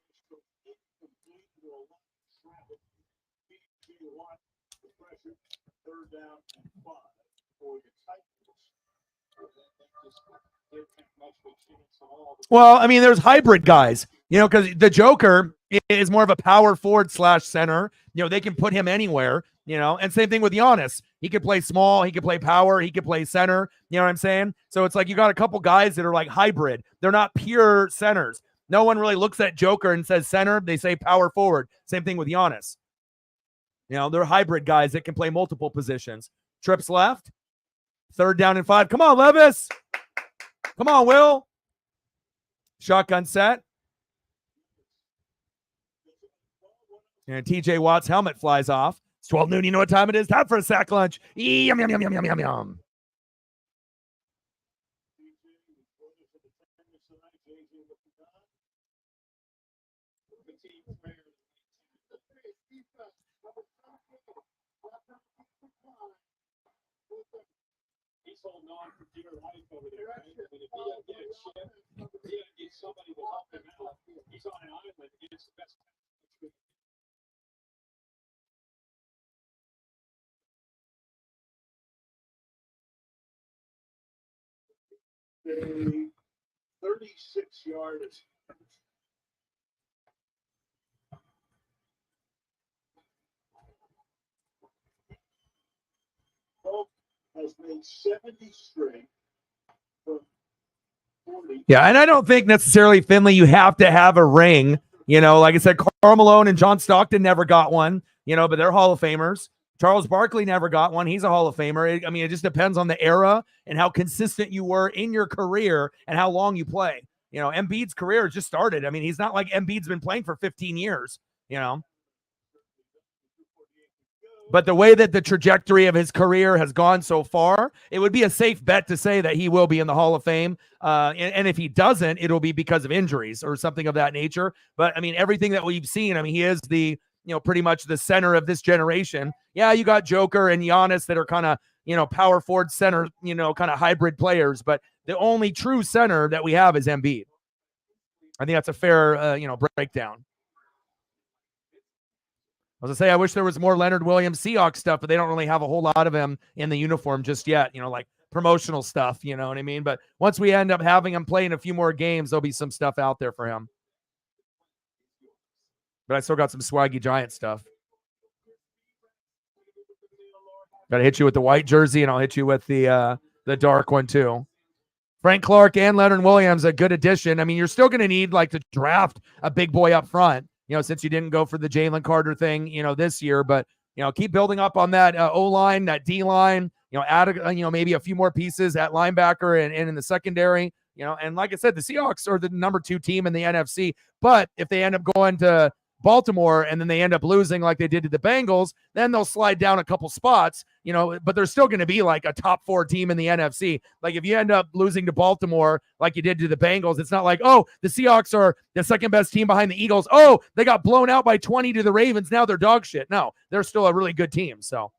Well, I mean, there's hybrid guys, because the Joker is more of a power forward / center. They can put him anywhere, and same thing with Giannis. He could play small, he could play power, he could play center. You know what I'm saying? So it's like you got a couple guys that are like hybrid. They're not pure centers. No one really looks at Joker and says center. They say power forward. Same thing with Giannis. They're hybrid guys that can play multiple positions. Trips left. 3rd down and 5. Come on, Levis. Come on, Will. Shotgun set. And TJ Watt's helmet flies off. It's 12 noon. You know what time it is? Time for a sack lunch. Yum, yum, yum, yum, yum, yum, yum. He's holding on for dear life over there. Right? If he doesn't get a chip, if he doesn't get somebody to help him out, he's on an island against the best. A 36-yard. Has made 70 straight from 40. Yeah, and I don't think necessarily, Finley, you have to have a ring. Like I said, Karl Malone and John Stockton never got one, but they're Hall of Famers. Charles Barkley never got one. He's a Hall of Famer. It just depends on the era and how consistent you were in your career and how long you play. Embiid's career just started. He's not like Embiid's been playing for 15 years, But the way that the trajectory of his career has gone so far, it would be a safe bet to say that he will be in the Hall of Fame. And if he doesn't, it'll be because of injuries or something of that nature. But everything that we've seen, he is the, pretty much the center of this generation. Yeah, you got Joker and Giannis that are kind of, power forward center, kind of hybrid players. But the only true center that we have is Embiid. I think that's a fair, breakdown. I was going to say, I wish there was more Leonard Williams Seahawks stuff, but they don't really have a whole lot of him in the uniform just yet, like promotional stuff, you know what I mean? But once we end up having him playing a few more games, there'll be some stuff out there for him. But I still got some swaggy Giant stuff. Got to hit you with the white jersey, and I'll hit you with the dark one too. Frank Clark and Leonard Williams, a good addition. You're still going to need to draft a big boy up front. Since you didn't go for the Jalen Carter thing, this year, but, keep building up on that O-line, that D-line, add, maybe a few more pieces at linebacker and in the secondary, and like I said, the Seahawks are the number 2 team in the NFC, but if they end up going to Baltimore and then they end up losing like they did to the Bengals, then they'll slide down a couple spots, but they're still going to be like a top 4 team in the NFC. Like if you end up losing to Baltimore like you did to the Bengals, it's not like, oh, the Seahawks are the second best team behind the Eagles. Oh, they got blown out by 20 to the Ravens. Now they're dog shit. No, they're still a really good team. So.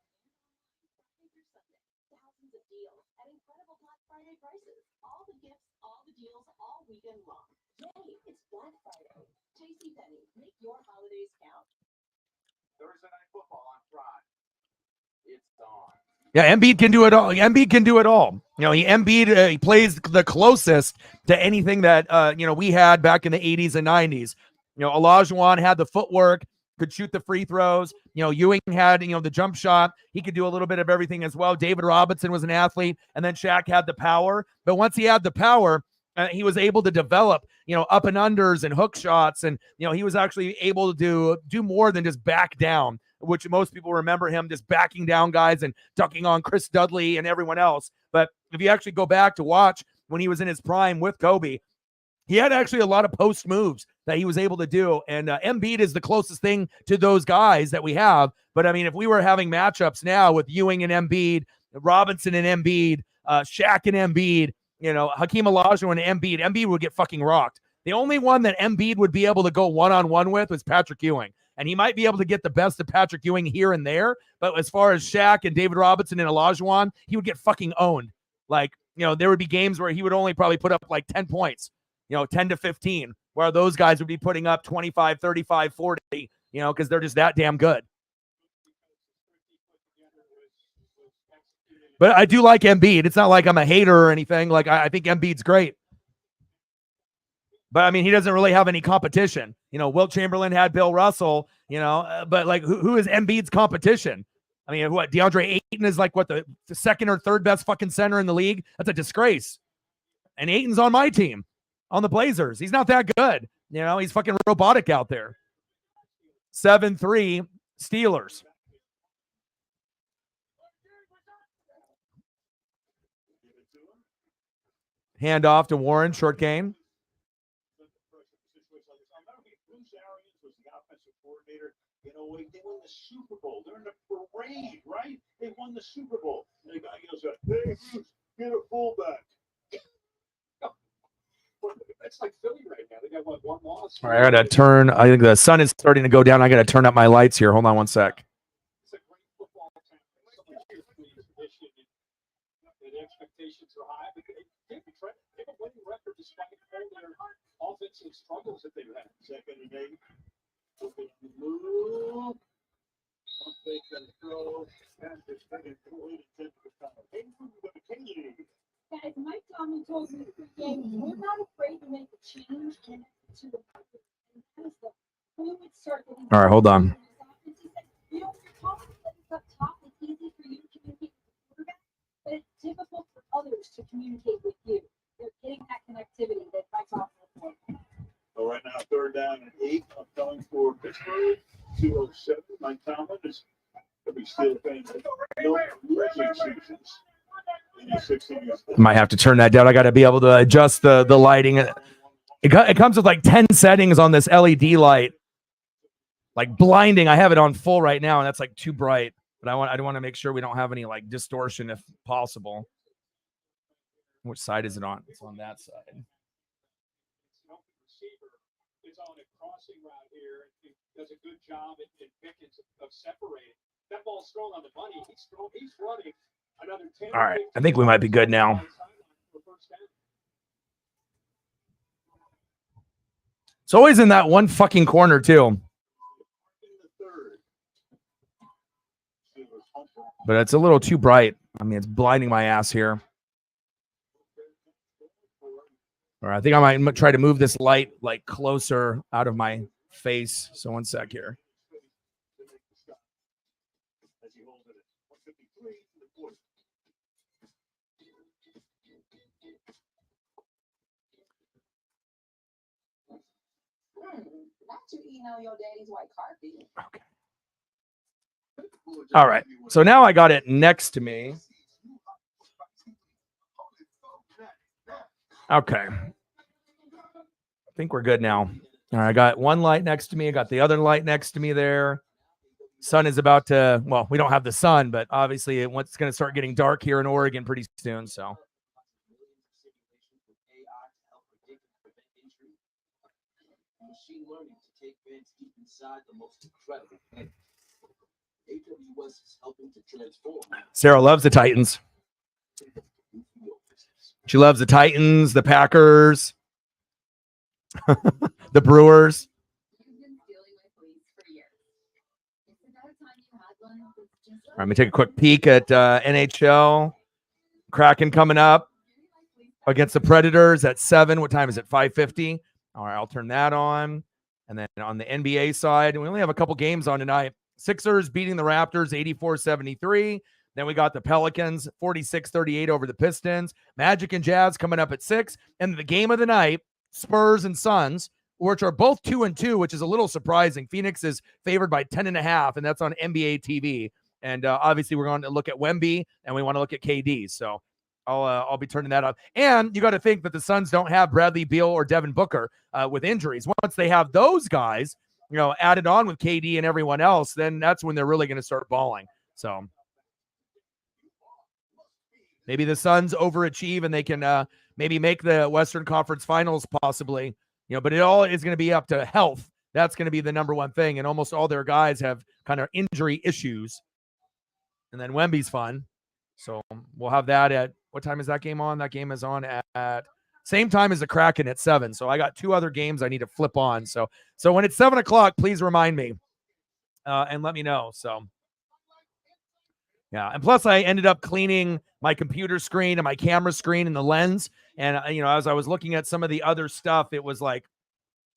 Make your holidays count. Thursday Night Football on Prime. It's on. Yeah, Embiid can do it all. Embiid can do it all. Embiid he plays the closest to anything that we had back in the 80s and 90s. Olajuwon had the footwork, could shoot the free throws. Ewing had the jump shot. He could do a little bit of everything as well. David Robinson was an athlete, and then Shaq had the power. But once he had the power, he was able to develop up and unders and hook shots, and he was actually able to do more than just back down, which most people remember him just backing down guys and ducking on Chris Dudley and everyone else. But if you actually go back to watch when he was in his prime with Kobe, he had actually a lot of post moves that he was able to do. And Embiid is the closest thing to those guys that we have. But I mean, if we were having matchups now with Ewing and Embiid, Robinson and Embiid, Shaq and Embiid, Hakeem Olajuwon and Embiid would get fucking rocked. The only one that Embiid would be able to go one-on-one with was Patrick Ewing. And he might be able to get the best of Patrick Ewing here and there. But as far as Shaq and David Robinson and Olajuwon, he would get fucking owned. Like, there would be games where he would only probably put up like 10 points, 10 to 15, where those guys would be putting up 25, 35, 40, because they're just that damn good. But I do like Embiid. It's not like I'm a hater or anything. Like, I think Embiid's great. But I mean, he doesn't really have any competition. Wilt Chamberlain had Bill Russell, but like, who is Embiid's competition? I mean, what, DeAndre Ayton is like what, the second or third best fucking center in the league? That's a disgrace. And Ayton's on my team, on the Blazers. He's not that good. He's fucking robotic out there. 7-3 Steelers. Hand off to Warren, short gain. They won the Super Bowl. They're in the parade, right? They won the Super Bowl. And the guy goes, "Hey, Bruce, get a fullback." That's like Philly right now. They got one loss. All right, I got to turn. I think the sun is starting to go down. I got to turn up my lights here. Hold on one sec. It's a great football town. The expectations are high, but they have a winning record despite all their offensive struggles that they've had. Second and 8. Move. They can throw. Guys, Mike Tomlin told me pregame, we're not afraid to make a change and to the fluid circle. All right, hold on. You're talking up top. It's easy for you to communicate with the quarterback, but it's difficult for others to communicate with you. They're getting that connectivity that Mike Tomlin reported. So right now, 3rd down and 8. I'm coming for Pittsburgh. 2:07. Mike Tomlin is going to be still paying no losing seasons. Might have to turn that down. I got to be able to adjust the lighting. It comes with like 10 settings on this LED light, like blinding. I have it on full right now, and that's like too bright. But I want to make sure we don't have any like distortion if possible. Which side is it on? It's on that side. Is on a crossing route here. He does a good job in Pickens of separating. That ball's thrown on the money. He's running another 10. All right, I think we might be good now. It's always in that one fucking corner too. But it's a little too bright. I mean, it's blinding my ass here. All right, I think I might try to move this light like closer out of my face. So one sec here. Not to email your daddy's white coffee. Okay. All right. So now I got it next to me. Okay. I think we're good now. All right, I got one light next to me. I got the other light next to me there. Sun is about to, well, we don't have the sun, but obviously it's going to start getting dark here in Oregon pretty soon. So. Machine learning to take fans deep inside the most incredible thing. AWS is helping to transform. Sarah loves the Titans. She loves the Titans, the Packers, the Brewers. You've been stealing my fleece for years. Is that a time you had one that's just right, let me take a quick peek at NHL. Kraken coming up against the Predators at 7. What time is it? 5:50. All right, I'll turn that on. And then on the NBA side, we only have a couple games on tonight. Sixers beating the Raptors 84-73. Then we got the Pelicans 46-38 over the Pistons. Magic and Jazz coming up at 6. And the game of the night, Spurs and Suns, which are both 2-2, which is a little surprising. Phoenix is favored by 10.5, and that's on NBA TV. And obviously, we're going to look at Wemby, and we want to look at KD. So I'll be turning that up. And you got to think that the Suns don't have Bradley Beal or Devin Booker with injuries. Once they have those guys, added on with KD and everyone else, then that's when they're really going to start balling. So maybe the Suns overachieve and they can maybe make the Western Conference Finals possibly. But it all is going to be up to health. That's going to be the number one thing. And almost all their guys have kind of injury issues. And then Wemby's fun. So we'll have that at, what time is that game on? That game is on at same time as the Kraken at 7. So I got 2 other games I need to flip on. So when it's 7 o'clock, please remind me and let me know. So yeah. And plus I ended up cleaning my computer screen and my camera screen and the lens. And, as I was looking at some of the other stuff, it was like,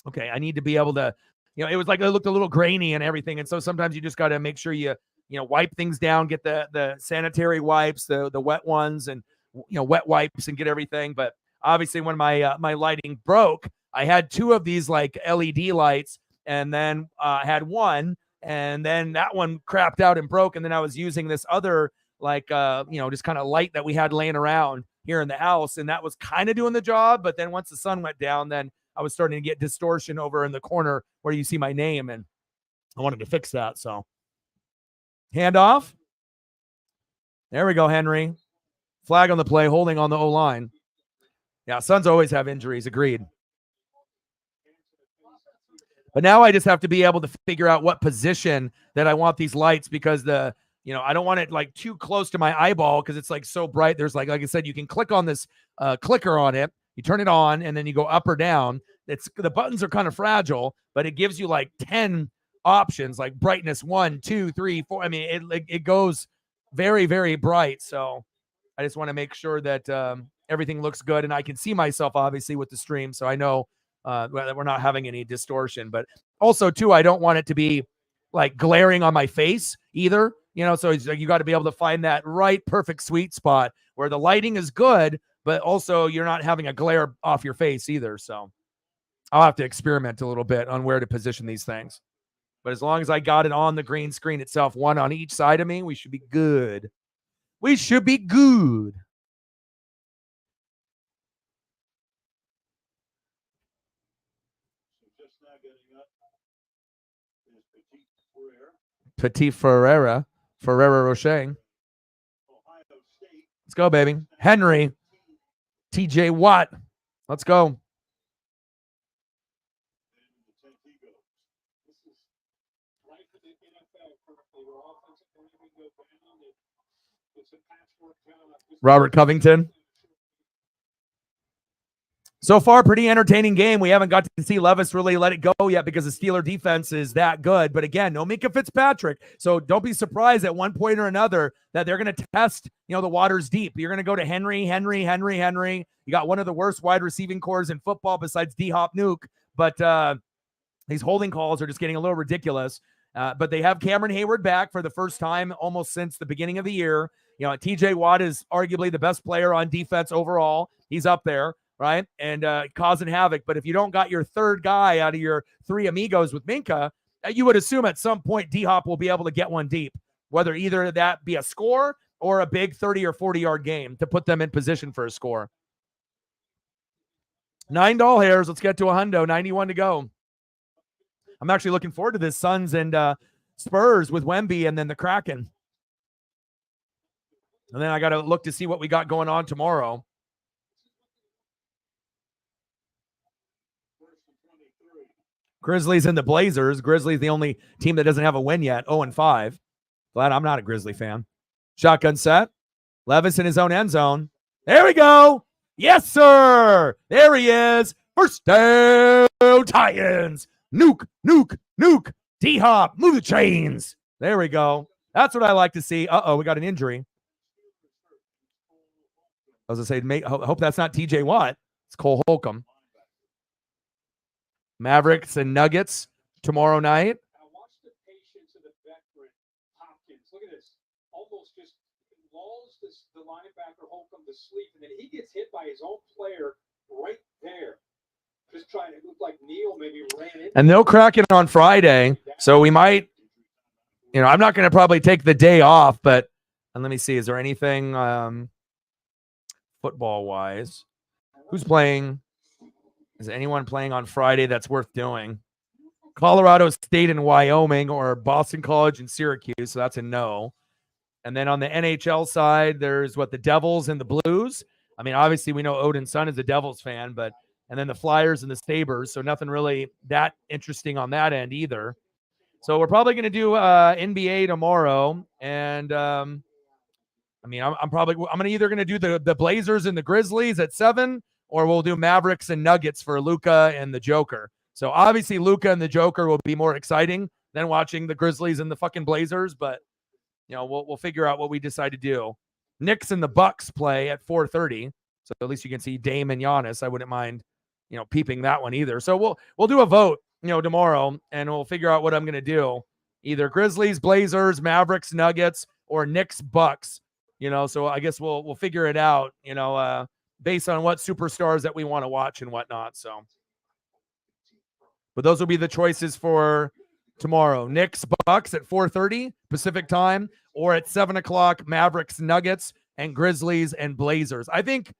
okay, I need to be able to, it was like it looked a little grainy and everything. And so sometimes you just got to make sure you wipe things down, get the sanitary wipes, the wet ones and, wet wipes and get everything. But obviously when my lighting broke, I had 2 of these like LED lights and then had one and then that one crapped out and broke. And then I was using this other like, just kind of light that we had laying around here in the house. And that was kind of doing the job. But then once the sun went down, then I was starting to get distortion over in the corner where you see my name. And I wanted to fix that. So hand off. There we go, Henry. Flag on the play, holding on the O-line. Yeah, Suns always have injuries. Agreed. But now I just have to be able to figure out what position that I want these lights because I don't want it like too close to my eyeball because it's like so bright. There's like I said, you can click on this clicker on it. You turn it on and then you go up or down. The buttons are kind of fragile, but it gives you like 10 options like brightness 1, 2, 3, 4. I mean, it goes very, very bright. So I just want to make sure that everything looks good and I can see myself obviously with the stream. So I know that we're not having any distortion, but also too, I don't want it to be like glaring on my face either. So it's like you got to be able to find that right, perfect sweet spot where the lighting is good, but also you're not having a glare off your face either. So I'll have to experiment a little bit on where to position these things. But as long as I got it on the green screen itself, one on each side of me, we should be good. We should be good. So just now getting up is Petit Ferreira Rocher. Let's go, baby. Henry. TJ Watt. Let's go. Robert Covington. So far, pretty entertaining game. We haven't got to see Levis really let it go yet because the Steeler defense is that good. But again, no Minka Fitzpatrick. So don't be surprised at one point or another that they're going to test, the waters deep. You're going to go to Henry. You got one of the worst wide receiving cores in football besides D-Hop Nuke. But these holding calls are just getting a little ridiculous. But they have Cameron Hayward back for the first time almost since the beginning of the year. TJ Watt is arguably the best player on defense overall. He's up there. Right? And causing havoc. But if you don't got your third guy out of your 3 amigos with Minka, you would assume at some point D-Hop will be able to get one deep, whether either that be a score or a big 30 or 40-yard game to put them in position for a score. 9 doll hairs. Let's get to a hundo. 91 to go. I'm actually looking forward to this Suns and Spurs with Wemby and then the Kraken. And then I got to look to see what we got going on tomorrow. Grizzlies and the Blazers. Grizzlies the only team that doesn't have a win yet, 0-5. Glad I'm not a Grizzly fan. Shotgun set. Levis in his own end zone. There we go. Yes, sir. There he is. First down, Titans. Nuke. D-Hop. Move the chains. There we go. That's what I like to see. We got an injury. I was going to say, hope that's not TJ Watt. It's Cole Holcomb. Mavericks and Nuggets tomorrow night. Now watch the patience of the veteran Hopkins. Look at this. Almost just lulls the linebacker Holcomb to sleep, and then he gets hit by his own player right there. Just trying to look like Neal maybe ran in. And they'll crack it on Friday, so we might, I'm not going to probably take the day off, but and let me see, is there anything football-wise? Who's playing? Is anyone playing on Friday that's worth doing? Colorado State and Wyoming, or Boston College and Syracuse, so that's a no. And then on the NHL side, there's the Devils and the Blues. I mean, obviously we know Odin's son is a Devils fan, and then the Flyers and the Sabres, so nothing really that interesting on that end either. So we're probably going to do NBA tomorrow, and I'm either going to do the Blazers and the Grizzlies at 7, or we'll do Mavericks and Nuggets for Luka and the Joker. So obviously Luka and the Joker will be more exciting than watching the Grizzlies and the fucking Blazers, but we'll figure out what we decide to do. Knicks and the Bucks play at 4:30, so at least you can see Dame and Giannis. I wouldn't mind, peeping that one either. So we'll do a vote, tomorrow, and we'll figure out what I'm going to do. Either Grizzlies, Blazers, Mavericks, Nuggets, or Knicks, Bucks. So I guess we'll figure it out, based on what superstars that we want to watch and whatnot. So, but those will be the choices for tomorrow. Knicks, Bucks at 4:30 Pacific time, or at 7 o'clock, Mavericks, Nuggets, and Grizzlies and Blazers. I think,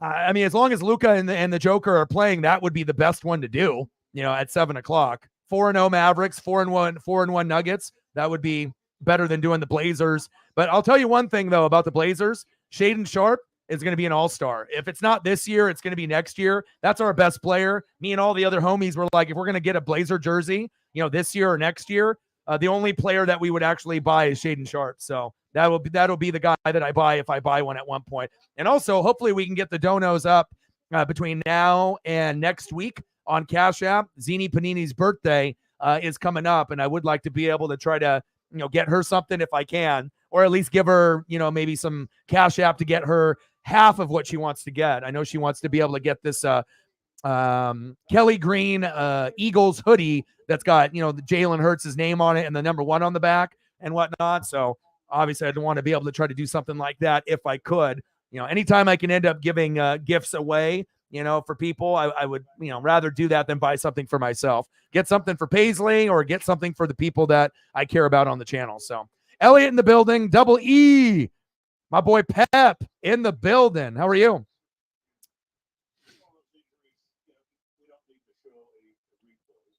as long as Luka and the Joker are playing, that would be the best one to do, at 7 o'clock. 4-0 Mavericks, 4-1 Nuggets. That would be better than doing the Blazers. But I'll tell you one thing, though, about the Blazers. Shaedon Sharpe is going to be an all-star. If it's not this year, it's going to be next year. That's our best player. Me and all the other homies were like, if we're going to get a Blazer jersey, this year or next year, the only player that we would actually buy is Shaedon Sharpe. So that'll be the guy that I buy if I buy one at one point. And also, hopefully we can get the donos up between now and next week on Cash App. Zini Panini's birthday is coming up, and I would like to be able to try to, get her something if I can, or at least give her, maybe some Cash App to get her half of what she wants to get. I know she wants to be able to get this Kelly Green Eagles hoodie that's got, the Jalen Hurts' name on it and the number 1 on the back and whatnot. So obviously I'd want to be able to try to do something like that if I could. Anytime I can end up giving gifts away, for people, I would, rather do that than buy something for myself. Get something for Paisley or get something for the people that I care about on the channel. So Elliot in the building, Double E, my boy Pep in the building. How are you?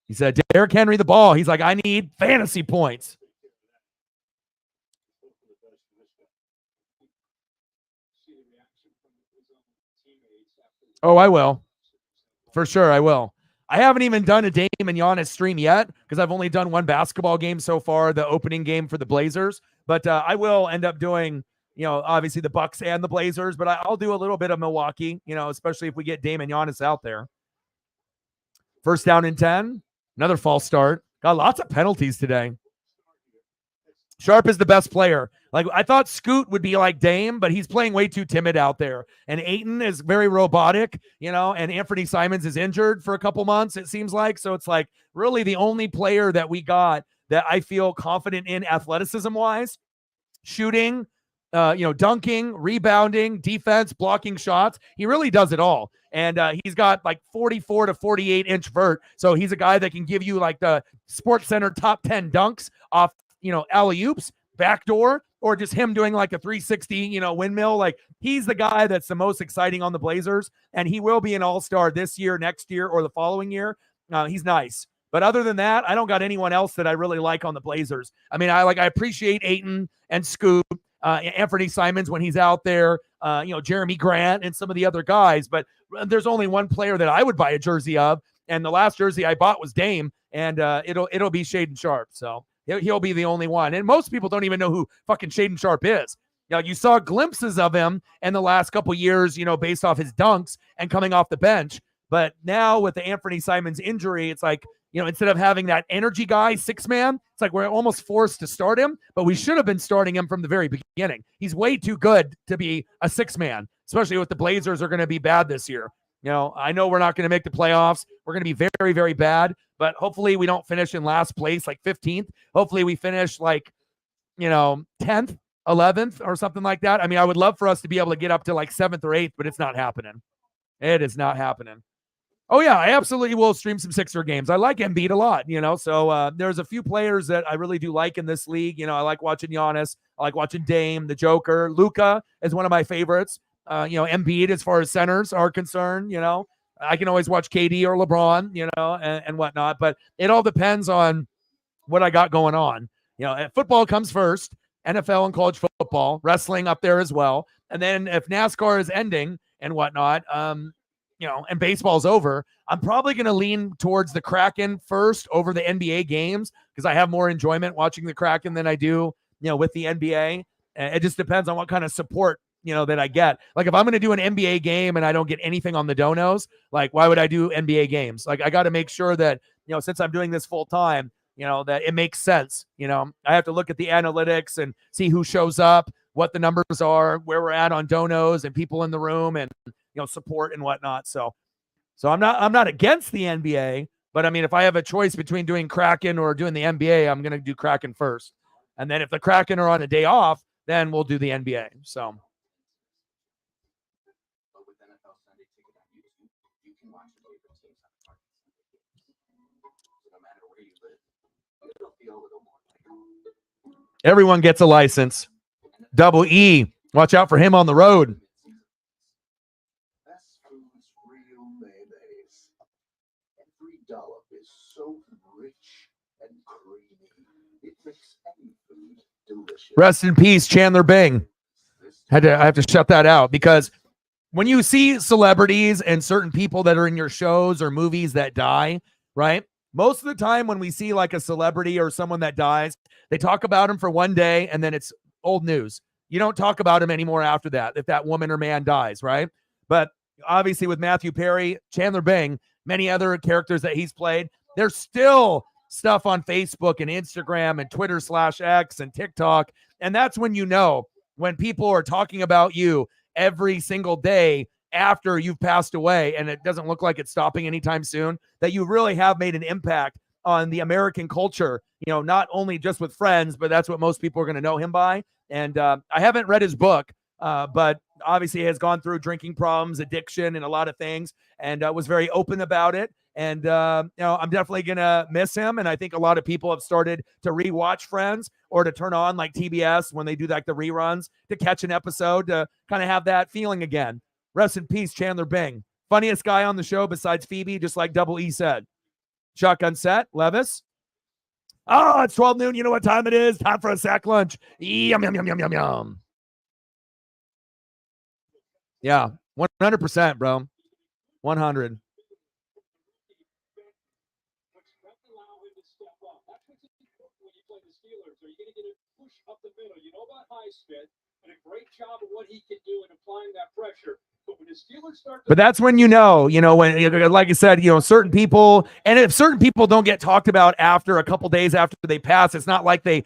He said, Derrick Henry the ball. He's like, I need fantasy points. Oh, I will. For sure, I will. I haven't even done a Dame and Giannis stream yet because I've only done one basketball game so far, the opening game for the Blazers. But I will end up doing, obviously the Bucks and the Blazers. But I'll do a little bit of Milwaukee, especially if we get Dame and Giannis out there. First down and 10. Another false start. Got lots of penalties today. Sharpe is the best player. Like, I thought Scoot would be like Dame, but he's playing way too timid out there. And Ayton is very robotic, and Anthony Simons is injured for a couple months, it seems like. So it's like really the only player that we got that I feel confident in athleticism-wise, shooting, dunking, rebounding, defense, blocking shots. He really does it all. And he's got like 44 to 48 inch vert. So he's a guy that can give you like the Sports Center top 10 dunks off, alley-oops, backdoor, or just him doing like a 360, windmill. Like, he's the guy that's the most exciting on the Blazers, and he will be an all-star this year, next year, or the following year. He's nice. But other than that, I don't got anyone else that I really like on the Blazers. I mean, I appreciate Ayton and Scoot, Anthony Simons when he's out there, Jeremy Grant and some of the other guys. But there's only one player that I would buy a jersey of, and the last jersey I bought was Dame, and it'll be Shaedon Sharpe. So he'll be the only one. And most people don't even know who fucking Shaedon Sharpe is. You saw glimpses of him in the last couple years, based off his dunks and coming off the bench. But now with the Anthony Simons injury, it's like, instead of having that energy guy, 6-man, it's like we're almost forced to start him, but we should have been starting him from the very beginning. He's way too good to be a 6-man, especially with the Blazers are going to be bad this year. I know we're not going to make the playoffs. We're going to be very, very bad, but hopefully we don't finish in last place, like 15th. Hopefully we finish like, 10th, 11th or something like that. I mean, I would love for us to be able to get up to like 7th or 8th, but it's not happening. It is not happening. Oh, yeah, I absolutely will stream some Sixer games. I like Embiid a lot, so there's a few players that I really do like in this league. I like watching Giannis. I like watching Dame, the Joker. Luka is one of my favorites. Embiid, as far as centers are concerned, I can always watch KD or LeBron, and whatnot, but it all depends on what I got going on. Football comes first, NFL and college football, wrestling up there as well. And then if NASCAR is ending and whatnot, and baseball's over, I'm probably going to lean towards the Kraken first over the NBA games because I have more enjoyment watching the Kraken than I do, with the NBA. It just depends on what kind of support, that I get. Like if I'm going to do an NBA game and I don't get anything on the donos, like why would I do NBA games? Like I got to make sure that, since I'm doing this full time, that it makes sense. I have to look at the analytics and see who shows up, what the numbers are, where we're at on donos and people in the room and, support and whatnot. So I'm not against the NBA, but I mean, if I have a choice between doing Kraken or doing the NBA, I'm going to do Kraken first. And then if the Kraken are on a day off, then we'll do the NBA. So. But with NFL Sunday Ticket on YouTube, you can watch your favorite teams on the market. No matter where you live, it'll feel a little more. Everyone gets a license. Double E. Watch out for him on the road. Fast food's real mayonnaise. Every dollop is so rich and creamy. It makes any food delicious. Rest in peace, Chandler Bing. I have to shut that out because when you see celebrities and certain people that are in your shows or movies that die, right? Most of the time when we see like a celebrity or someone that dies, they talk about him for one day and then it's old news. You don't talk about him anymore after that, if that woman or man dies, right? But obviously with Matthew Perry, Chandler Bing, many other characters that he's played, there's still stuff on Facebook and Instagram and Twitter/X and TikTok. And that's when when people are talking about you every single day after you've passed away, and it doesn't look like it's stopping anytime soon, that you really have made an impact on the American culture, not only just with Friends, but that's what most people are going to know him by. And I haven't read his book, but obviously he has gone through drinking problems, addiction, and a lot of things, and was very open about it. And, I'm definitely going to miss him. And I think a lot of people have started to rewatch Friends or to turn on like TBS when they do like the reruns to catch an episode to kind of have that feeling again. Rest in peace, Chandler Bing. Funniest guy on the show besides Phoebe, just like Double E said. Shotgun set, Levis. Oh, it's 12 noon. You know what time it is? Time for a sack lunch. Yum, yum, yum, yum, yum, yum. Yeah, 100%, bro. 100. And a great job of what he can do in applying that pressure. But when the Steelers start, but that's when when, like I said, certain people, and if certain people don't get talked about after a couple days after they pass, it's not like they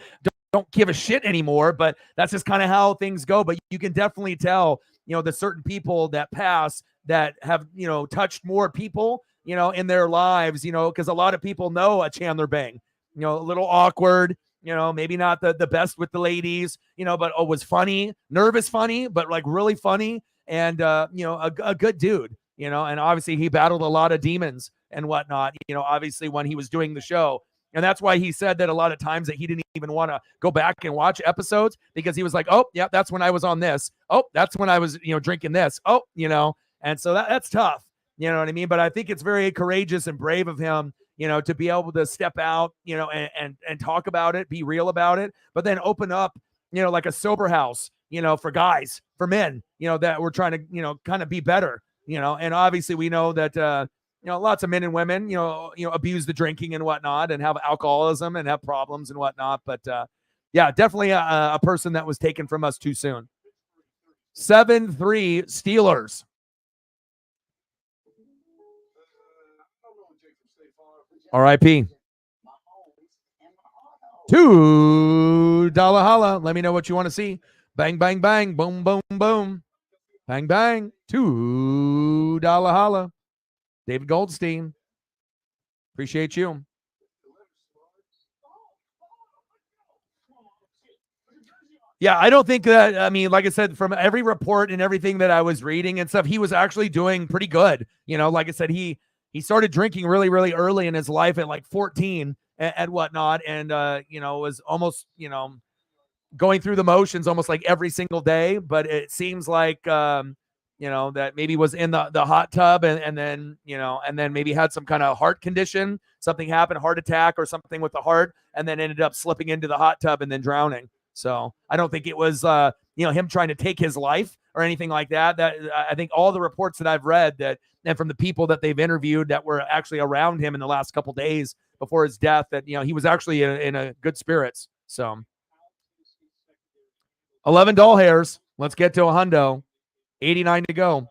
don't give a shit anymore. But that's just kind of how things go. But you can definitely tell, the certain people that pass that have, touched more people, in their lives, because a lot of people know a Chandler Bing, a little awkward. Maybe not the best with the ladies, but was funny, nervous funny, but like really funny. And, a good dude, and obviously he battled a lot of demons and whatnot, obviously when he was doing the show. And that's why he said that a lot of times that he didn't even want to go back and watch episodes because he was like, oh, yeah, that's when I was on this. Oh, that's when I was, drinking this. Oh, and so that's tough. You know what I mean? But I think it's very courageous and brave of him, to be able to step out, and talk about it, be real about it, but then open up, like a sober house, for guys, for men, that we're trying to, kind of be better, and obviously we know that, lots of men and women, abuse the drinking and whatnot and have alcoholism and have problems and whatnot. But yeah, definitely a person that was taken from us too soon. 7-3 Steelers. R.I.P. $2 holla. Let me know what you want to see. Bang, bang, bang. Boom, boom, boom. Bang, bang. $2 holla. David Goldstein. Appreciate you. Yeah, I don't think that, I mean, like I said, from every report and everything that I was reading and stuff, he was actually doing pretty good. You know, like I said, he started drinking really, really early in his life at like 14 and whatnot. And, was almost, going through the motions almost like every single day. But it seems like, that maybe was in the hot tub and then, and then maybe had some kind of heart condition. Something happened, heart attack or something with the heart, and then ended up slipping into the hot tub and then drowning. So I don't think it was, him trying to take his life or anything like that. That I think all the reports that I've read and from the people that they've interviewed that were actually around him in the last couple days before his death, that, he was actually in a good spirits. So 11 doll hairs. Let's get to a hundo. 89 to go.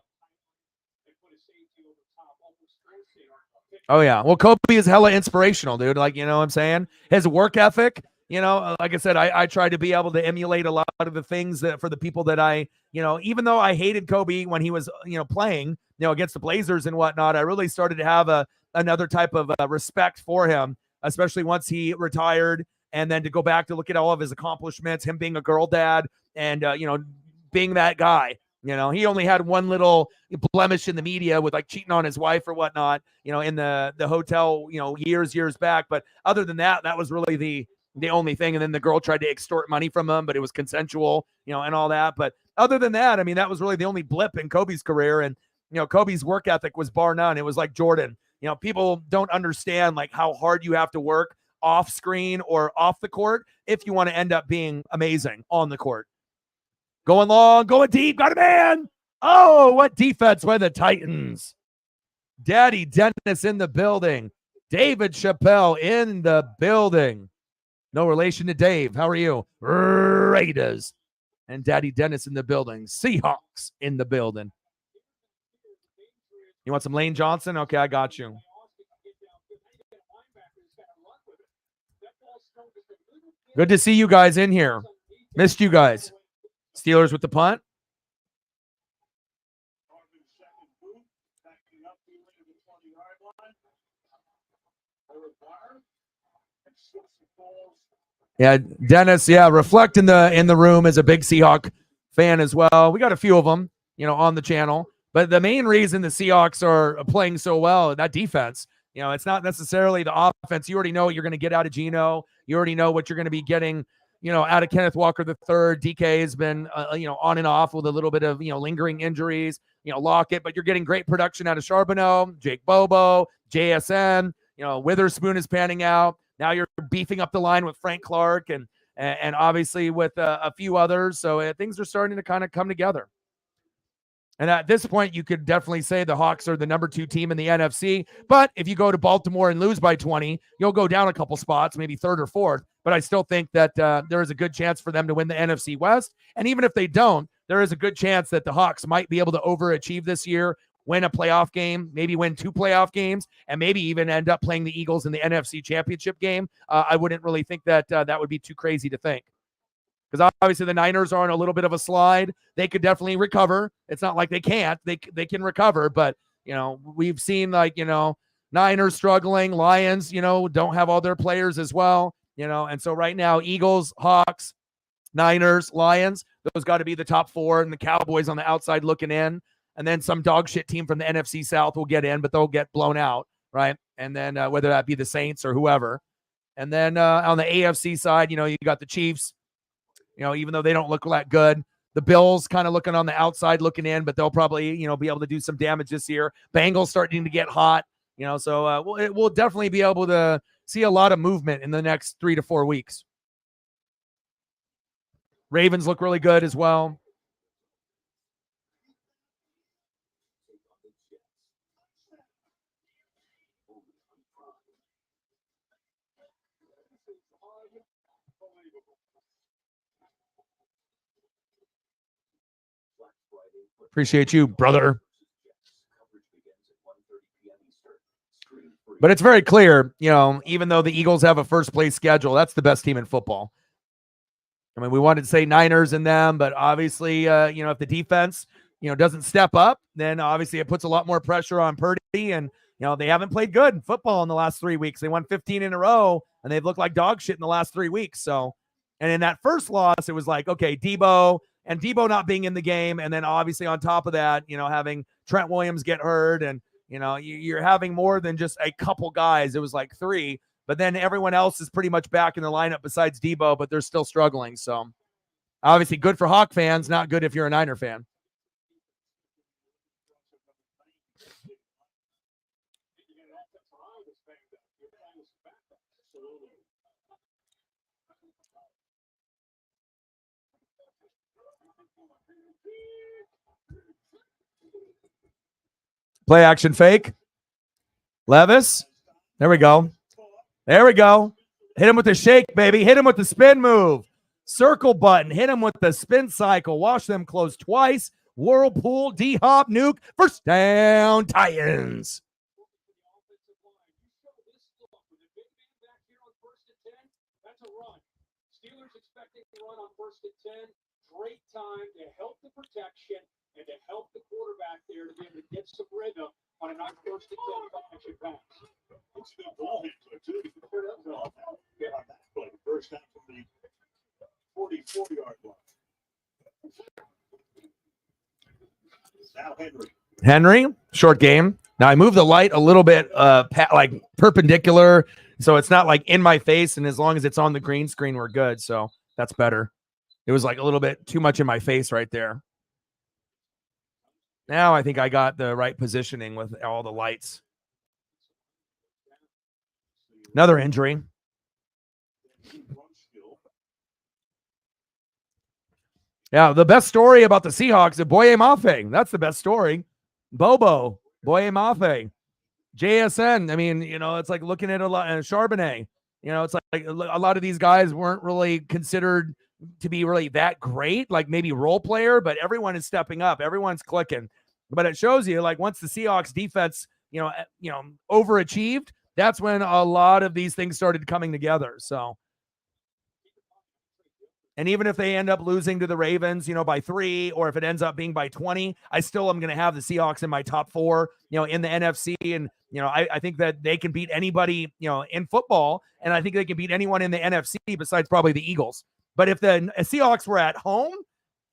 Oh, yeah. Well, Kobe is hella inspirational, dude. Like, you know what I'm saying? His work ethic, like I said, I try to be able to emulate a lot of the things that for the people that I, even though I hated Kobe when he was, playing, against the Blazers and whatnot, I really started to have another type of respect for him, especially once he retired. And then to go back to look at all of his accomplishments, him being a girl dad and, being that guy. He only had one little blemish in the media with like cheating on his wife or whatnot, in the hotel, years back. But other than that, that was really the only thing. And then the girl tried to extort money from him, but it was consensual, and all that. But other than that, I mean, that was really the only blip in Kobe's career. And, Kobe's work ethic was bar none. It was like Jordan. People don't understand like how hard you have to work off screen or off the court if you want to end up being amazing on the court. Going long, going deep, got a man. Oh, what defense by the Titans. Daddy Dennis in the building. David Chappelle in the building. No relation to Dave. How are you? Raiders. And Daddy Dennis in the building. Seahawks in the building. You want some Lane Johnson? Okay, I got you. Good to see you guys in here. Missed you guys. Steelers with the punt. Yeah, Dennis, reflect in the room as a big Seahawk fan as well. We got a few of them, on the channel. But the main reason the Seahawks are playing so well, that defense, it's not necessarily the offense. You already know what you're going to get out of Geno. You already know what you're going to be getting, out of Kenneth Walker III. DK has been, on and off with a little bit of, lingering injuries, Lockett. But you're getting great production out of Charbonneau, Jake Bobo, JSN. Witherspoon is panning out. Now you're beefing up the line with Frank Clark and obviously with a few others. So things are starting to kind of come together. And at this point, you could definitely say the Hawks are the number 2 team in the NFC. But if you go to Baltimore and lose by 20, you'll go down a couple spots, maybe 3rd or 4th. But I still think that there is a good chance for them to win the NFC West. And even if they don't, there is a good chance that the Hawks might be able to overachieve this year, win a playoff game, maybe win 2 playoff games, and maybe even end up playing the Eagles in the NFC Championship game. I wouldn't really think that that would be too crazy to think. Because obviously the Niners are on a little bit of a slide. They could definitely recover. It's not like they can't. They can recover. But, we've seen Niners struggling. Lions, don't have all their players as well. And so right now, Eagles, Hawks, Niners, Lions, those got to be the top 4. And the Cowboys on the outside looking in. And then some dog shit team from the NFC South will get in, but they'll get blown out, right? And then whether that be the Saints or whoever. And then on the AFC side, you got the Chiefs. Even though they don't look that good, the Bills kind of looking on the outside looking in, but they'll probably, be able to do some damage this year. Bengals starting to get hot, so we'll definitely be able to see a lot of movement in the next 3 to 4 weeks. Ravens look really good as well. Appreciate you, brother. But it's very clear, even though the Eagles have a first-place schedule, that's the best team in football. I mean, we wanted to say Niners and them, but obviously, if the defense, doesn't step up, then obviously it puts a lot more pressure on Purdy. And, they haven't played good in football in the last 3 weeks. They won 15 in a row, and they've looked like dog shit in the last 3 weeks. So, and in that first loss, it was like, okay, Debo not being in the game. And then obviously on top of that, having Trent Williams get hurt, and, you're having more than just a couple guys. It was like 3. But then everyone else is pretty much back in the lineup besides Debo, but they're still struggling. So obviously good for Hawk fans, not good if you're a Niner fan. Play action fake. Levis. There we go. There we go. Hit him with the shake, baby. Hit him with the spin move. Circle button. Hit him with the spin cycle. Wash them close twice. Whirlpool, D-hop, nuke. First down, Titans. That's a run. Steelers expecting to run on 1st and 10. Great time to help the protection and to help the quarterback there to be able to get some rhythm on a nice 1st and 10 action pass. It's a good ball handler, too. Get on that play. First down from the 44-yard line. Now Henry, short game. Now I move the light a little bit like perpendicular, so it's not like in my face, and as long as it's on the green screen, we're good. So that's better. It was like a little bit too much in my face right there. Now I think I got the right positioning with all the lights. Another injury. Yeah, the best story about the Seahawks is Boye Mafe. That's the best story. Bobo, Boye Mafe, JSN. I mean, it's like looking at a lot, Charbonnet. It's like a lot of these guys weren't really considered to be really that great, like maybe role player, but everyone is stepping up. Everyone's clicking. But it shows you, like, once the Seahawks defense, overachieved, that's when a lot of these things started coming together. So, and even if they end up losing to the Ravens, by 3, or if it ends up being by 20, I still am going to have the Seahawks in my top 4, in the NFC. And, I think that they can beat anybody, in football. And I think they can beat anyone in the NFC besides probably the Eagles. But if the Seahawks were at home,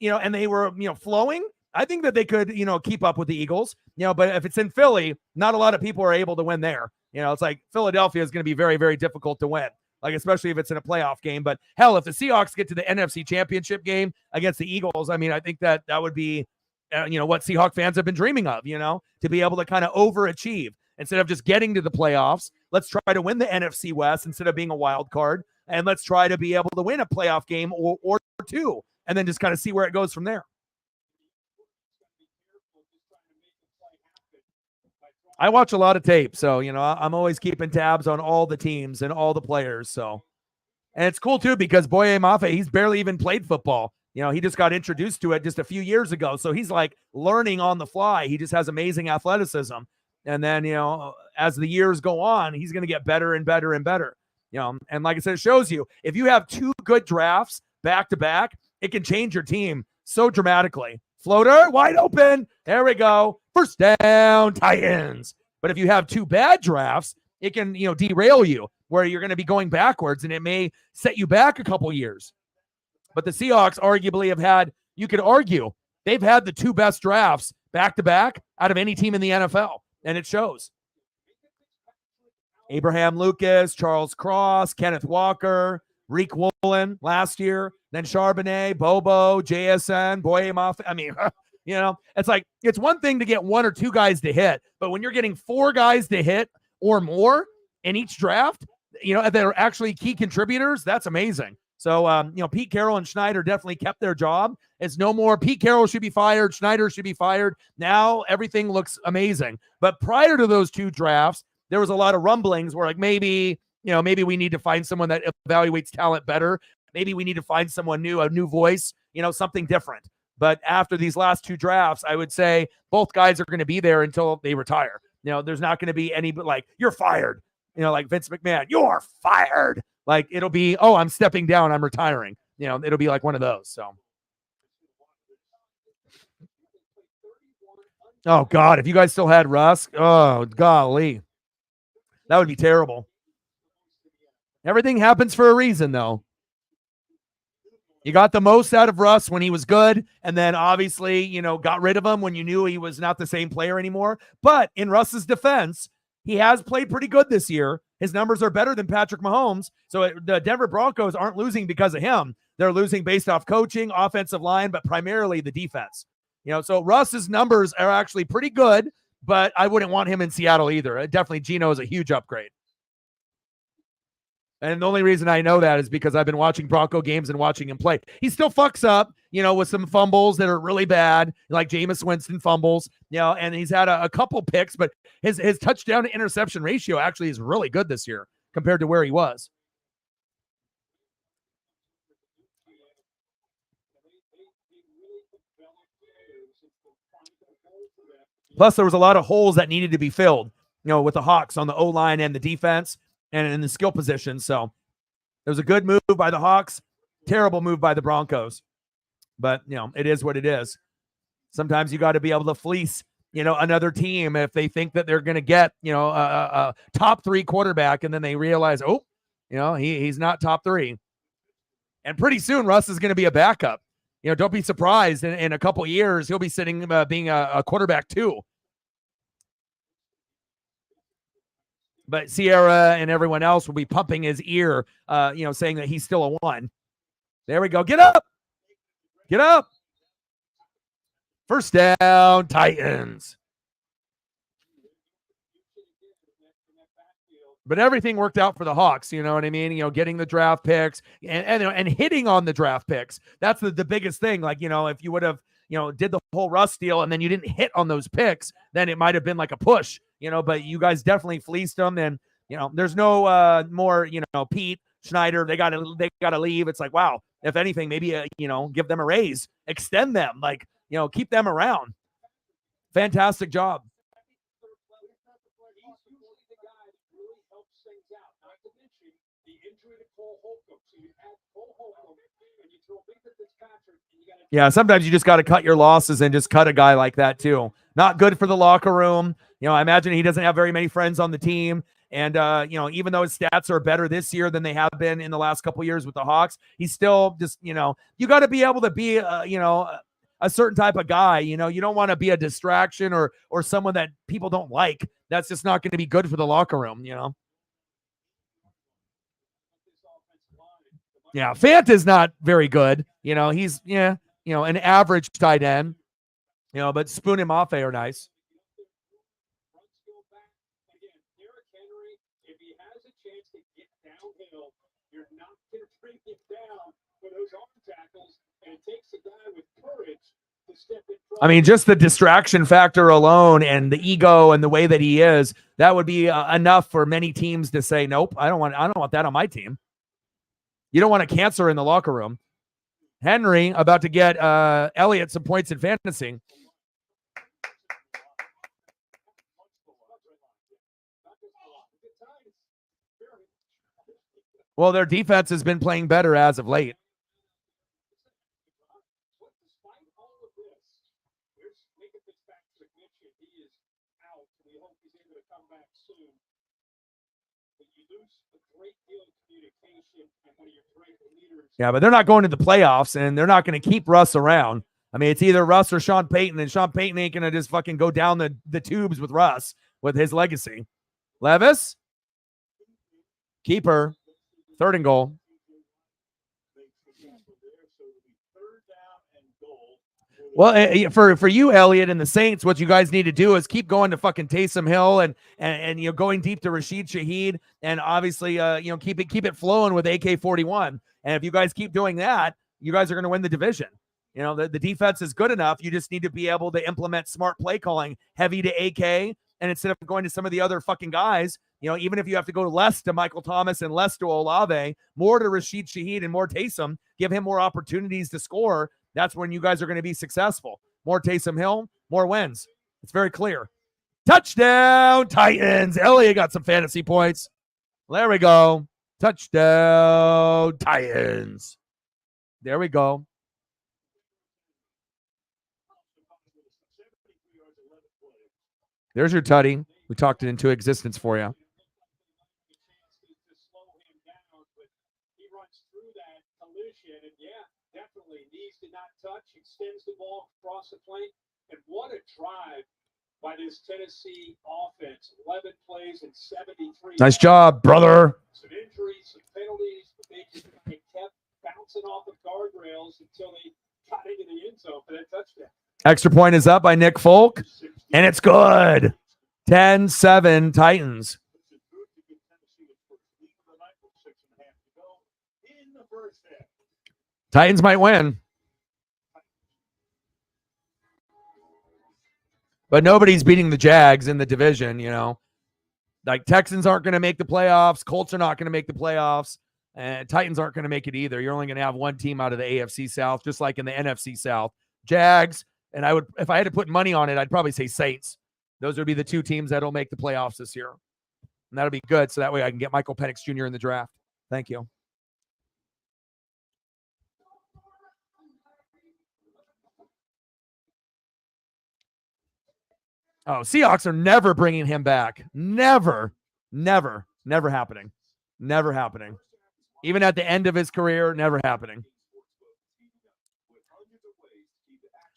and they were, flowing, I think that they could, keep up with the Eagles, but if it's in Philly, not a lot of people are able to win there. It's like Philadelphia is going to be very, very difficult to win, like, especially if it's in a playoff game. But hell, if the Seahawks get to the NFC Championship game against the Eagles, I mean, I think that would be, what Seahawk fans have been dreaming of, to be able to kind of overachieve instead of just getting to the playoffs. Let's try to win the NFC West instead of being a wild card. And let's try to be able to win a playoff game or 2, and then just kind of see where it goes from there. I watch a lot of tape, so, I'm always keeping tabs on all the teams and all the players. So, and it's cool too, because Boye Mafe, he's barely even played football. He just got introduced to it just a few years ago. So he's like learning on the fly. He just has amazing athleticism. And then, as the years go on, he's going to get better and better and better. And like I said, it shows you, if you have 2 good drafts back to back, it can change your team so dramatically. Floater, wide open. There we go. First down, Titans. But if you have 2 bad drafts, it can, derail you, where you're going to be going backwards, and it may set you back a couple years. But the Seahawks arguably have had, you could argue, they've had the 2 best drafts back to back out of any team in the NFL, and it shows. Abraham Lucas, Charles Cross, Kenneth Walker, Reek Woolen last year, then Charbonnet, Bobo, JSN, Boye Mafe. I mean, it's like, it's one thing to get 1 or 2 guys to hit, but when you're getting 4 guys to hit or more in each draft, that are actually key contributors, that's amazing. So, Pete Carroll and Schneider definitely kept their job. It's no more Pete Carroll should be fired, Schneider should be fired. Now everything looks amazing. But prior to those 2 drafts, there was a lot of rumblings where, like, maybe we need to find someone that evaluates talent better. Maybe we need to find someone new, a new voice, something different. But after these last 2 drafts, I would say both guys are going to be there until they retire. There's not going to be any, but like, you're fired. Like Vince McMahon, you're fired. Like, it'll be, oh, I'm stepping down, I'm retiring. It'll be like one of those. So, oh God, if you guys still had Russ, oh golly, that would be terrible. Everything happens for a reason, though. You got the most out of Russ when he was good, and then obviously, got rid of him when you knew he was not the same player anymore. But in Russ's defense, he has played pretty good this year. His numbers are better than Patrick Mahomes. So the Denver Broncos aren't losing because of him. They're losing based off coaching, offensive line, but primarily the defense. So Russ's numbers are actually pretty good, but I wouldn't want him in Seattle either. Definitely Geno is a huge upgrade. And the only reason I know that is because I've been watching Bronco games and watching him play. He still fucks up, with some fumbles that are really bad, like Jameis Winston fumbles, and he's had a couple picks, but his touchdown to interception ratio actually is really good this year compared to where he was. Plus, there was a lot of holes that needed to be filled, with the Hawks on the O-line and the defense and in the skill position. So it was a good move by the Hawks, terrible move by the Broncos. But, it is what it is. Sometimes you got to be able to fleece, another team if they think that they're going to get, a top 3 quarterback, and then they realize, he's not top 3. And pretty soon Russ is going to be a backup. Don't be surprised in a couple years he'll be sitting being a quarterback too. But Sierra and everyone else will be pumping his ear, saying that he's still a 1. There we go. Get up. Get up. First down, Titans. But everything worked out for the Hawks, you know what I mean? Getting the draft picks and hitting on the draft picks. That's the biggest thing. Like, if you would have, did the whole Russ deal and then you didn't hit on those picks, then it might have been like a push, but you guys definitely fleeced them. And, there's no more, Pete Schneider, they gotta leave. It's like, wow, if anything, maybe, give them a raise, extend them, like, keep them around. Fantastic job. Yeah, sometimes you just got to cut your losses and just cut a guy like that too. Not good for the locker room. I imagine he doesn't have very many friends on the team. And, even though his stats are better this year than they have been in the last couple of years with the Hawks, he's still just, you got to be able to be, a certain type of guy. You don't want to be a distraction or someone that people don't like. That's just not going to be good for the locker room, Yeah, Fanta's not very good. He's, an average tight end, but Spoon and Mafe are nice. I mean, just the distraction factor alone and the ego and the way that he is, that would be enough for many teams to say, nope, I don't want that on my team. You don't want a cancer in the locker room. Henry about to get Elliott some points in fantasy. Well, their defense has been playing better as of late. Yeah, but they're not going to the playoffs, and they're not going to keep Russ around. I mean, it's either Russ or Sean Payton, and Sean Payton ain't going to just fucking go down the tubes with Russ with his legacy. Levis, keeper, 3rd and goal. Well, for you, Elliott, and the Saints, what you guys need to do is keep going to fucking Taysom Hill and going deep to Rashid Shaheed, and obviously keep it flowing with AK-41. And if you guys keep doing that, you guys are going to win the division. The defense is good enough. You just need to be able to implement smart play calling, heavy to AK, and instead of going to some of the other fucking guys, even if you have to go less to Michael Thomas and less to Olave, more to Rashid Shaheed and more Taysom, give him more opportunities to score. That's when you guys are going to be successful. More Taysom Hill, more wins. It's very clear. Touchdown, Titans. Elliott got some fantasy points. There we go. Touchdown, Titans. There we go. There's your tutty. We talked it into existence for you. Touch, extends the ball across the plate, and what a drive by this Tennessee offense. 11 plays and 73. Nice job, brother. Some injuries, some penalties, but they kept bouncing off the guardrails until they got into the end zone for that touchdown. Extra point is up by Nick Folk, and it's good. 10-7 Titans. Titans might win. But nobody's beating the Jags in the division, you know. Like, Texans aren't going to make the playoffs. Colts are not going to make the playoffs. And Titans aren't going to make it either. You're only going to have one team out of the AFC South, just like in the NFC South. Jags, and I would, if I had to put money on it, I'd probably say Saints. Those would be the two teams that'll make the playoffs this year. And that'll be good, so that way I can get Michael Penix Jr. in the draft. Thank you. Oh, Seahawks are never bringing him back. Never happening. Never happening. Even at the end of his career, never happening.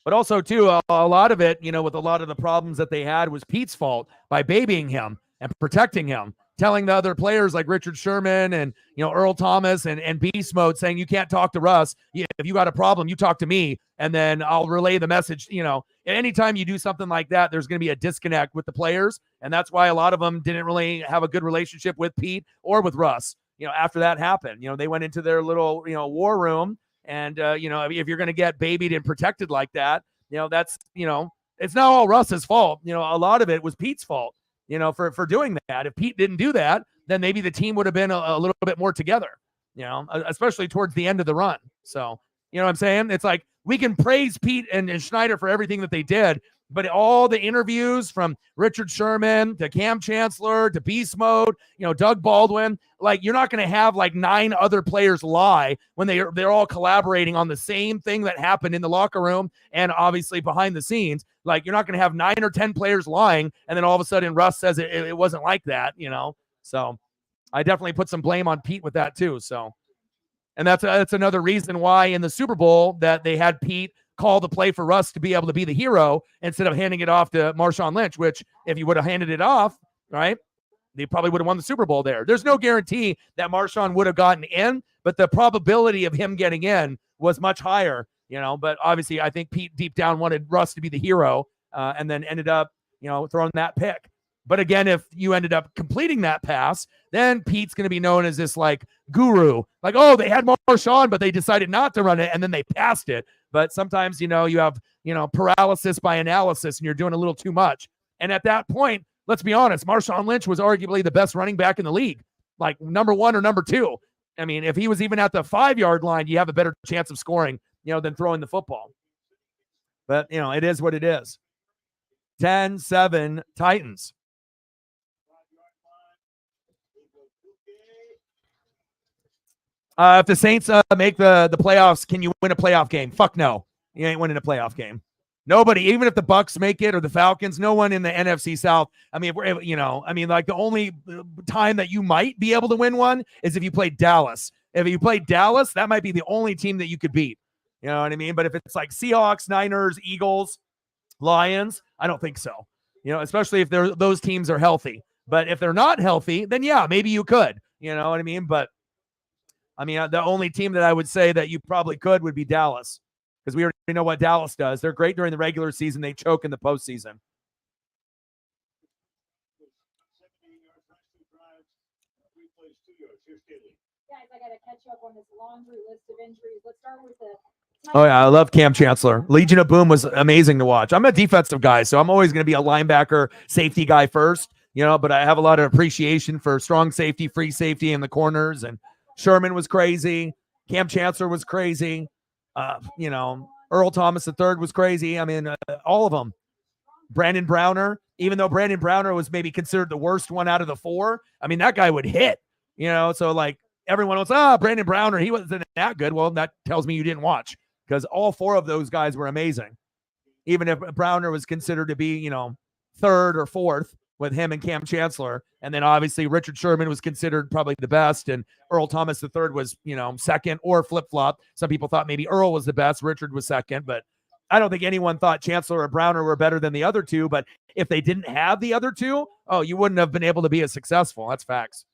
But also, too, a lot of it, you know, with a lot of the problems that they had was Pete's fault by babying him and protecting him, telling the other players like Richard Sherman and, you know, Earl Thomas and Beast Mode saying, you can't talk to Russ. If you got a problem, you talk to me, and then I'll relay the message. You know, anytime you do something like that, there's going to be a disconnect with the players. And that's why a lot of them didn't really have a good relationship with Pete or with Russ. You know, after that happened, you know, they went into their little, you know, war room. And, you know, if you're going to get babied and protected like that, you know, that's, you know, it's not all Russ's fault. You know, a lot of it was Pete's fault, you know, for doing that. If Pete didn't do that, then maybe the team would have been a little bit more together, you know, especially towards the end of the run. So, you know what I'm saying? It's like we can praise Pete and Schneider for everything that they did, but all the interviews from Richard Sherman to Cam Chancellor to Beast Mode, you know, Doug Baldwin, like you're not going to have like 9 other players lie when they're all collaborating on the same thing that happened in the locker room and obviously behind the scenes. Like you're not going to have 9 or 10 players lying, and then all of a sudden Russ says it wasn't like that, you know. So I definitely put some blame on Pete with that too. So, and that's another reason why in the Super Bowl that they had Pete call the play for Russ to be able to be the hero instead of handing it off to Marshawn Lynch, which if you would have handed it off, right, they probably would have won the Super Bowl there. There's no guarantee that Marshawn would have gotten in, but the probability of him getting in was much higher, you know. But obviously I think Pete deep down wanted Russ to be the hero and then ended up, you know, throwing that pick. But again, if you ended up completing that pass, then Pete's going to be known as this like guru, like, oh, they had Marshawn, but they decided not to run it, and then they passed it. But sometimes, you know, you have, you know, paralysis by analysis, and you're doing a little too much. And at that point, let's be honest, Marshawn Lynch was arguably the best running back in the league, like number 1 or number 2. I mean, if he was even at the 5-yard line, you have a better chance of scoring, you know, than throwing the football. But, you know, it is what it is. 10-7 Titans. If the Saints make the playoffs, can you win a playoff game? Fuck no. You ain't winning a playoff game. Nobody, even if the Bucks make it or the Falcons, no one in the NFC South. I mean, if we're, you know, I mean, like the only time that you might be able to win one is if you play Dallas. If you play Dallas, that might be the only team that you could beat. You know what I mean? But if it's like Seahawks, Niners, Eagles, Lions, I don't think so. You know, especially if those teams are healthy. But if they're not healthy, then yeah, maybe you could. You know what I mean? But I mean, the only team that I would say that you probably could would be Dallas, because we already know what Dallas does. They're great during the regular season. They choke in the postseason. Guys, I got to catch up on this laundry list of injuries. Let's start with the... Oh, yeah, I love Cam Chancellor. Legion of Boom was amazing to watch. I'm a defensive guy, so I'm always going to be a linebacker, safety guy first, you know, but I have a lot of appreciation for strong safety, free safety in the corners, and Sherman was crazy. Cam Chancellor was crazy. You know, Earl Thomas III was crazy. I mean, all of them. Brandon Browner. even though Brandon Browner was maybe considered the worst one out of the four. I mean, that guy would hit, so like everyone was, Brandon Browner, he wasn't that good. Well, that tells me you didn't watch, because all four of those guys were amazing. Even if Browner was considered to be, third or fourth with him and Cam Chancellor. And then obviously Richard Sherman was considered probably the best. And Earl Thomas III was, second or flip-flop. Some people thought maybe Earl was the best. Richard was second. But I don't think anyone thought Chancellor or Browner were better than the other two. But if they didn't have the other two, you wouldn't have been able to be as successful. That's facts.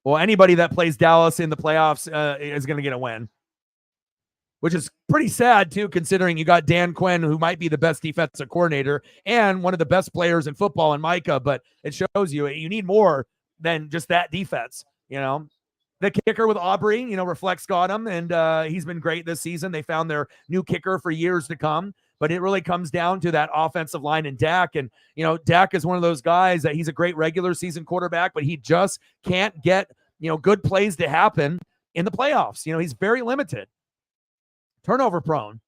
Well, anybody that plays Dallas in the playoffs is going to get a win, which is pretty sad, too, considering you got Dan Quinn, who might be the best defensive coordinator and one of the best players in football in Micah, but it shows you need more than just that defense. The kicker with Aubrey, Reflex got him, and he's been great this season. They found their new kicker for years to come, but it really comes down to that offensive line and Dak. And, Dak is one of those guys that he's a great regular season quarterback, but he just can't get, good plays to happen in the playoffs. He's very limited. Turnover prone.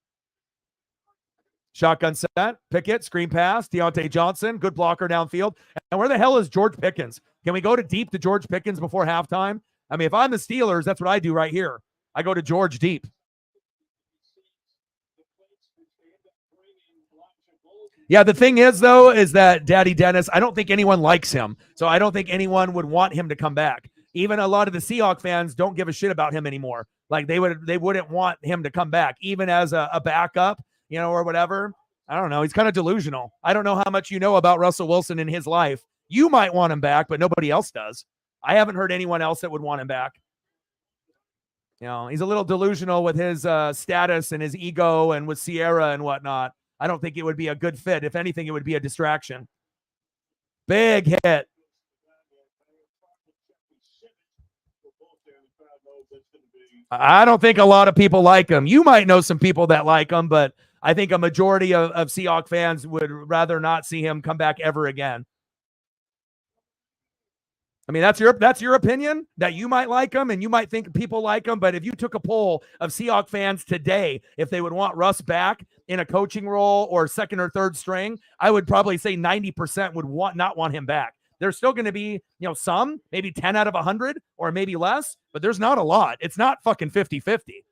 Shotgun set. Pickett, screen pass. Deontay Johnson, good blocker downfield. And where the hell is George Pickens? Can we go to deep to George Pickens before halftime? I mean, if I'm the Steelers, that's what I do right here. I go to George deep. Yeah, the thing is, though, is that Daddy Dennis, I don't think anyone likes him. So I don't think anyone would want him to come back. Even a lot of the Seahawks fans don't give a shit about him anymore. Like they wouldn't want him to come back, even as a backup, or whatever. I don't know. He's kind of delusional. I don't know how much you know about Russell Wilson in his life. You might want him back, but nobody else does. I haven't heard anyone else that would want him back. He's a little delusional with his status and his ego and with Sierra and whatnot. I don't think it would be a good fit. If anything, it would be a distraction. Big hit. I don't think a lot of people like him. You might know some people that like him, but I think a majority of Seahawks fans would rather not see him come back ever again. I mean, that's your opinion, that you might like him and you might think people like him. But if you took a poll of Seahawks fans today, if they would want Russ back in a coaching role or second or third string, I would probably say 90% would not want him back. There's still going to be, some, maybe 10 out of 100 or maybe less, but there's not a lot. It's not fucking 50-50.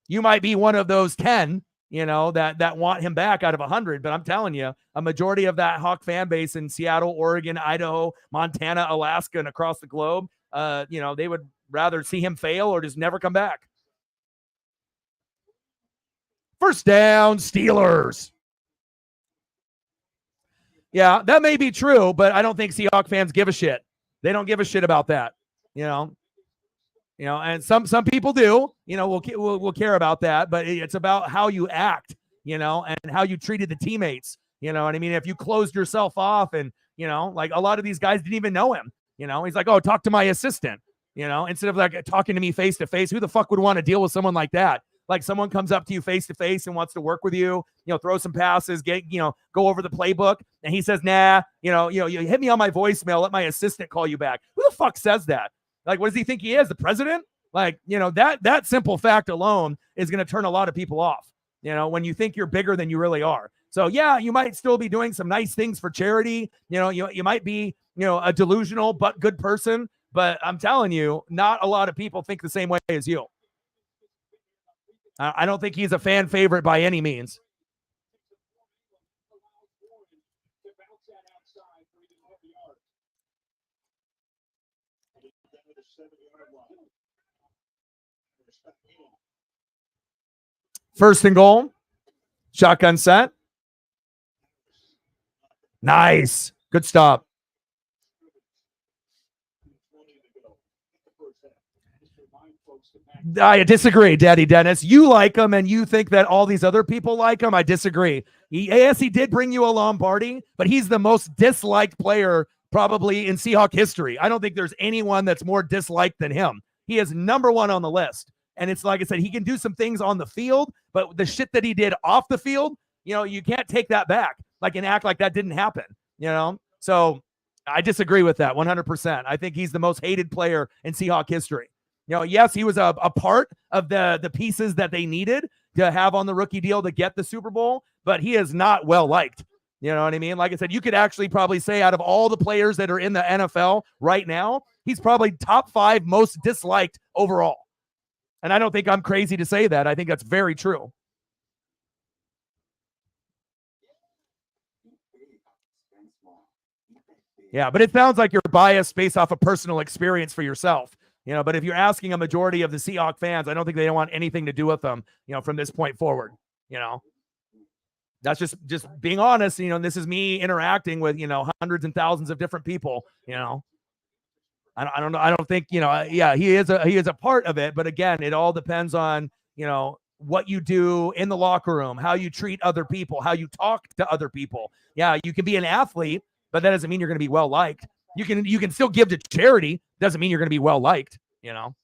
You might be one of those 10, that want him back out of 100. But I'm telling you, a majority of that Hawk fan base in Seattle, Oregon, Idaho, Montana, Alaska, and across the globe, they would rather see him fail or just never come back. First down, Steelers. Yeah, that may be true, but I don't think Seahawks fans give a shit. They don't give a shit about that, and some people do, will care about that, but it's about how you act, and how you treated the teammates, what I mean? If you closed yourself off and, like a lot of these guys didn't even know him, he's like, oh, talk to my assistant, instead of like talking to me face to face. Who the fuck would want to deal with someone like that? Like someone comes up to you face to face and wants to work with you, throw some passes, go over the playbook. And he says, nah, you hit me on my voicemail. Let my assistant call you back. Who the fuck says that? Like, what does he think he is? The president? Like, that simple fact alone is going to turn a lot of people off, when you think you're bigger than you really are. So yeah, you might still be doing some nice things for charity. You might be, a delusional, but good person, but I'm telling you, not a lot of people think the same way as you. I don't think he's a fan favorite by any means. First and goal. Shotgun set. Nice. Good stop. I disagree, Daddy Dennis. You like him and you think that all these other people like him. I disagree. Yes, he did bring you a Lombardi, but he's the most disliked player probably in Seahawk history. I don't think there's anyone that's more disliked than him. He is number one on the list. And it's like I said, he can do some things on the field, but the shit that he did off the field, you can't take that back, like, and act like that didn't happen, So I disagree with that 100%. I think he's the most hated player in Seahawk history. You know, yes, he was a part of the pieces that they needed to have on the rookie deal to get the Super Bowl, but he is not well liked. You know what I mean? Like I said, you could actually probably say out of all the players that are in the NFL right now, he's probably top 5 most disliked overall. And I don't think I'm crazy to say that. I think that's very true. Yeah, but it sounds like you're biased based off of personal experience for yourself. You know, but if you're asking a majority of the Seahawks fans, I don't think they want anything to do with them, you know, from this point forward. You know, that's just being honest. You know, and this is me interacting with, you know, hundreds and thousands of different people. You know, I don't know. I don't think, you know, yeah, he is a part of it. But again, it all depends on, you know, what you do in the locker room, how you treat other people, how you talk to other people. Yeah, you can be an athlete, but that doesn't mean you're going to be well liked. You can still give to charity. Doesn't mean you're going to be well liked, you know.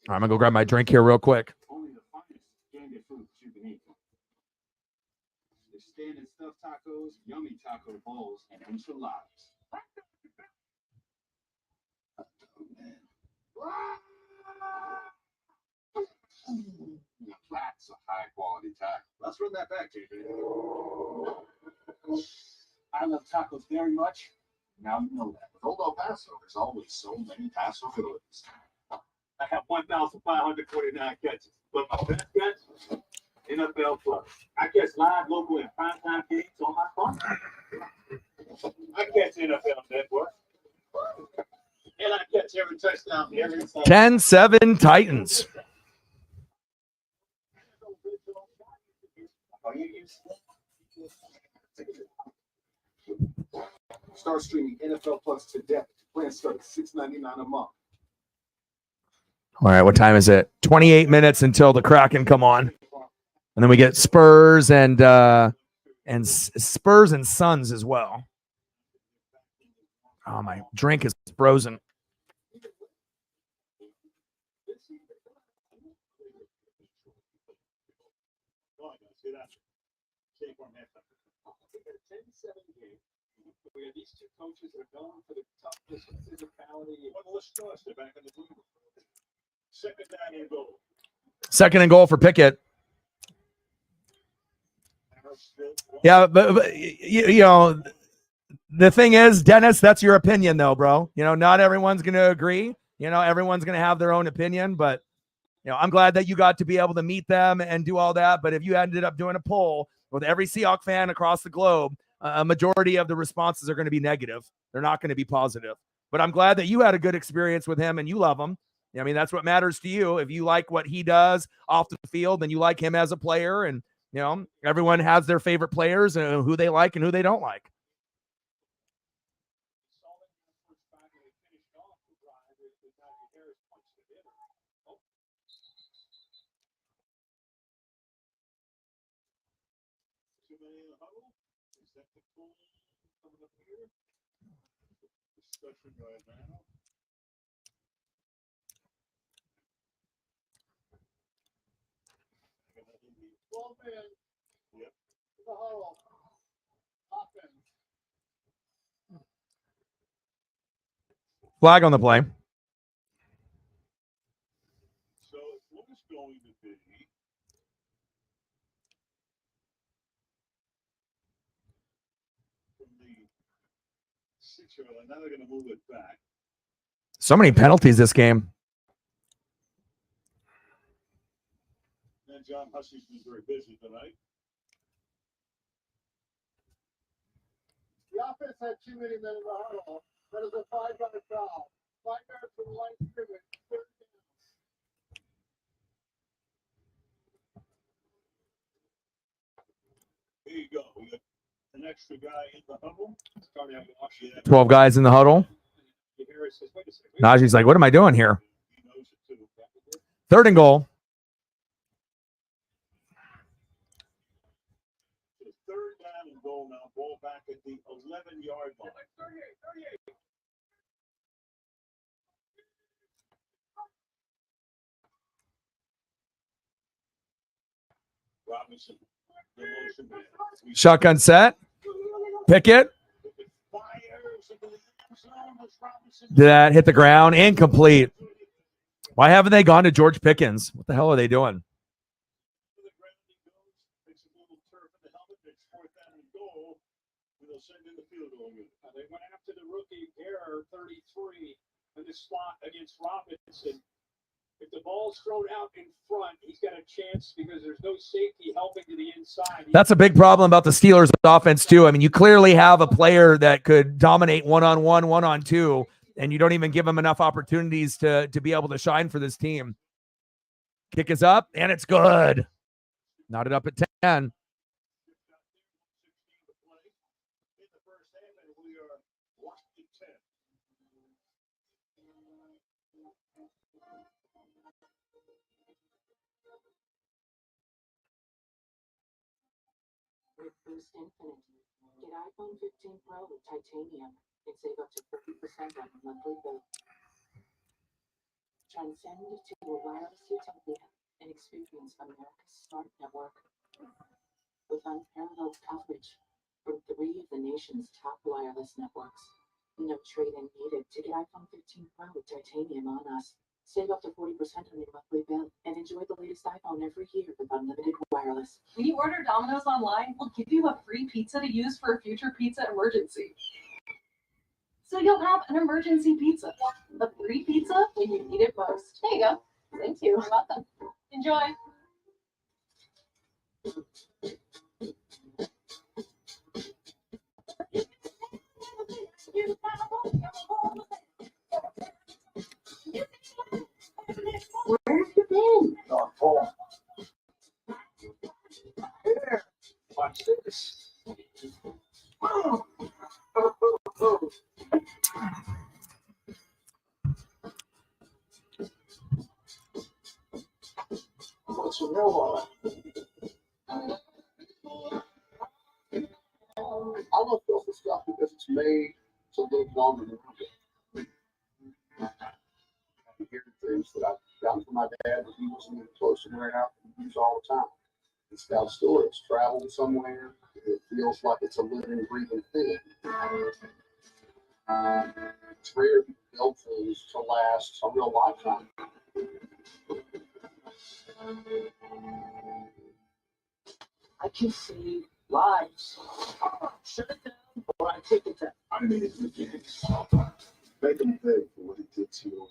All right, I'm going to go grab my drink here real quick. Only the finest standard foods you can eat. The standard stuffed tacos, yummy taco bowls, and enchiladas. That's a high quality taco. Let's run that back, JJ. I love tacos very much. Now you know that. With Old El Paso, there's always so many Paso fillets. I have 1,549 catches, but my best catch, NFL Plus. I catch live, local, and primetime games on my phone. I catch NFL Network. And I catch every touchdown every Sunday. 10-7 Titans. Start streaming NFL Plus today. Plan starts $6.99 a month. All right, what time is it? 28 minutes until the Kraken come on. And then we get Spurs and Spurs and Suns as well. Oh, my drink is frozen. Where these two coaches are going for the toughness and physicality. They're back in the room. Second and goal for Pickett. Yeah, but you know, the thing is, Dennis, that's your opinion though, bro. You know, not everyone's going to agree. You know, everyone's going to have their own opinion, but you know, I'm glad that you got to be able to meet them and do all that. But if you ended up doing a poll with every Seahawks fan across the globe, a majority of the responses are going to be negative. They're not going to be positive. But I'm glad that you had a good experience with him and you love him. I mean, that's what matters to you. If you like what he does off the field, then you like him as a player. And, you know, everyone has their favorite players and who they like and who they don't like. Flag on the play. So what is going to be from the 6-yard line? Now they're going to move it back. So many penalties this game. And John Hussey's been very busy tonight. The offense had too many men in the huddle. That is a 5-yard foul. 5 yards from the line of scrimmage. Third down. Here you go. We got an extra guy in the huddle. 12 guys in the huddle. Najee's like, what am I doing here? Third and goal. Third down and goal now. Ball back at the 11-yard line. 38. Robinson Shotgun set. Pickett. Did that hit the ground? Incomplete. Why haven't they gone to George Pickens? What the hell are they doing? They went after the rookie error 33 in the slot against Robinson. If the ball's thrown out in front, he's got a chance because there's no safety helping to the inside. That's a big problem about the Steelers' offense, too. I mean, you clearly have a player that could dominate one-on-one, one-on-two, and you don't even give him enough opportunities to be able to shine for this team. Kick is up, and it's good. Knotted up at 10. With Boost Infinite, get iPhone 15 Pro with titanium and save up to 30% on a monthly bill. Transcend to a wireless utopia and experience America's smart network. With unparalleled coverage from 3 of the nation's top wireless networks. No trade-in needed to get iPhone 15 Pro with titanium on us. Save up to 40% on your monthly bill and enjoy the latest iPhone every year with unlimited wireless. When you order Domino's online, we'll give you a free pizza to use for a future pizza emergency. So you'll have an emergency pizza. A free pizza when you need it most. There you go. Thank you. You're welcome. Enjoy. Where have you been? Oh, Paul. Here, watch this. Oh. What's the real one? I love filthy stuff because it's made to live longer than we do. I'm hearing things that I've gotten from my dad that he wasn't even close to wearing out and use all the time. It's got a story. It's traveled somewhere. It feels like it's a living, breathing thing. It's rare to build things to last a real lifetime. I can save lives. Shut it down or I take it down. I made it to the beginning. Make him pay for what he did to your work.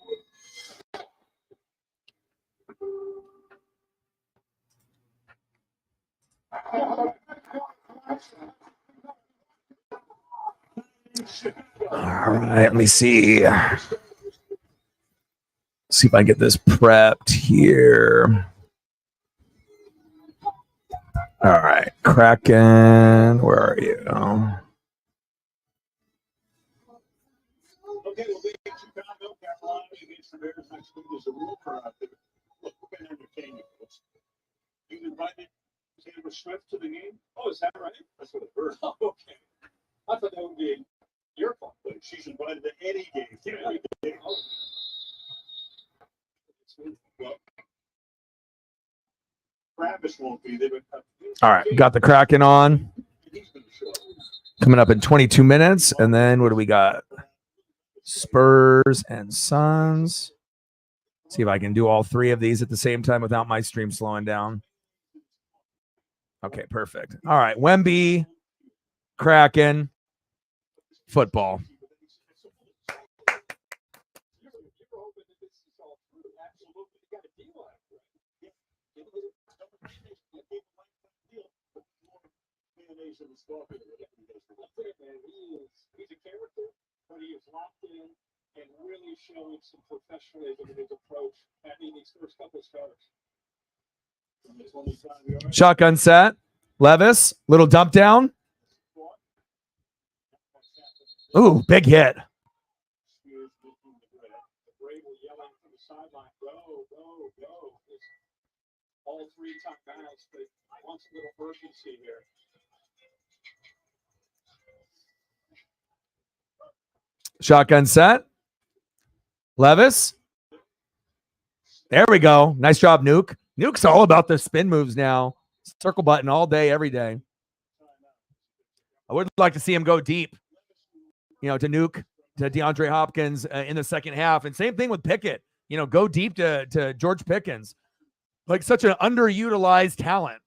All right, let me see. See if I get this prepped here. All right, Kraken, where are you? Okay, we'll be in Chicago, Carolina against the Bears next week. There's a real crowd there. Look, we're going to entertain you. You invited Taylor Swift to the game? Oh, is that right? That's what I've heard. Oh, okay. I thought that would be your fault, but she's invited to any game. Any game. Oh. Well, Travis won't be there, but All right, got the Kraken on. he's going to show up. Coming up in 22 minutes. And then what do we got? Spurs and Suns. See if I can do all 3 of these at the same time without my stream slowing down. Okay, perfect. All right, Wemby, Kraken, football. He's a character, but he is locked in and really showing some professionalism in his approach having these first couple starts. Shotgun set. Levis, little dump down. Ooh, big hit. All 3 top guys, but wants a little urgency here. Shotgun set. Levis. There we go. Nice job, Nuke. Nuke's all about the spin moves now. Circle button all day, every day. I would like to see him go deep, to nuke to DeAndre Hopkins in the second half. And same thing with Pickett, go deep to George Pickens. Like such an underutilized talent.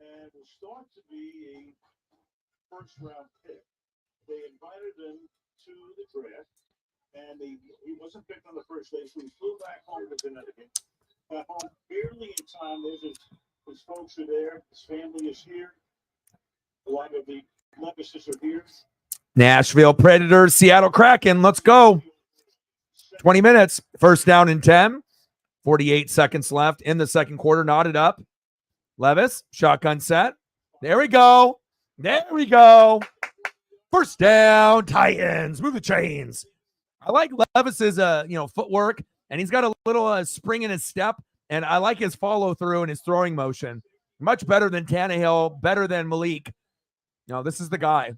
And will start to be a first-round pick. They invited him to the draft, and he wasn't picked on the first day, so he flew back home to Connecticut. Got home barely in time. His folks are there. His family is here. A lot of the Levises are here. Nashville Predators, Seattle Kraken. Let's go. 20 minutes. First down and 10. 48 seconds left in the second quarter. Knotted up. Levis, shotgun set. There we go. There we go. First down, Titans. Move the chains. I like Levis's footwork, and he's got a little spring in his step, and I like his follow through and his throwing motion. Much better than Tannehill, better than Malik. This is the guy.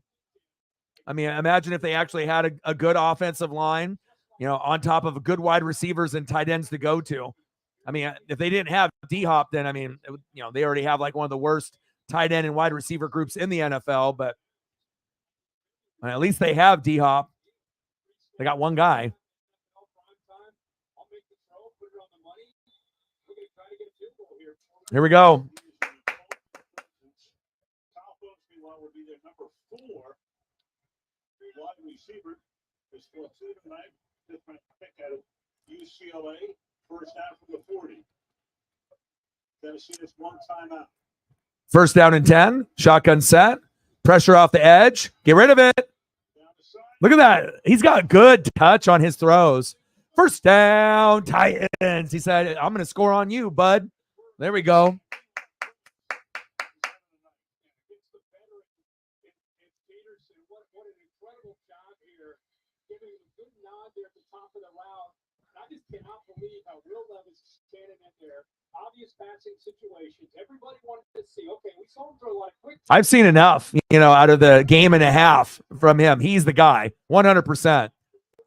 I mean, imagine if they actually had a good offensive line, on top of good wide receivers and tight ends to go to. I mean, if they didn't have D-Hop, then, they already have like one of the worst tight end and wide receiver groups in the NFL, but at least they have D-Hop. They got one guy. Here we go. Receiver is still tonight. Different pick out of UCLA. First down from the 40. Tennessee has one timeout. First down and 10. Shotgun set. Pressure off the edge. Get rid of it. Look at that. He's got good touch on his throws. First down, Titans. He said, I'm going to score on you, bud. There we go. Cannot believe how Will Levis is standing in there. Obvious passing situations. Everybody wanted to see, okay, we saw him throw a lot of quick. I've seen enough, out of the game and a half from him. He's the guy, 100%.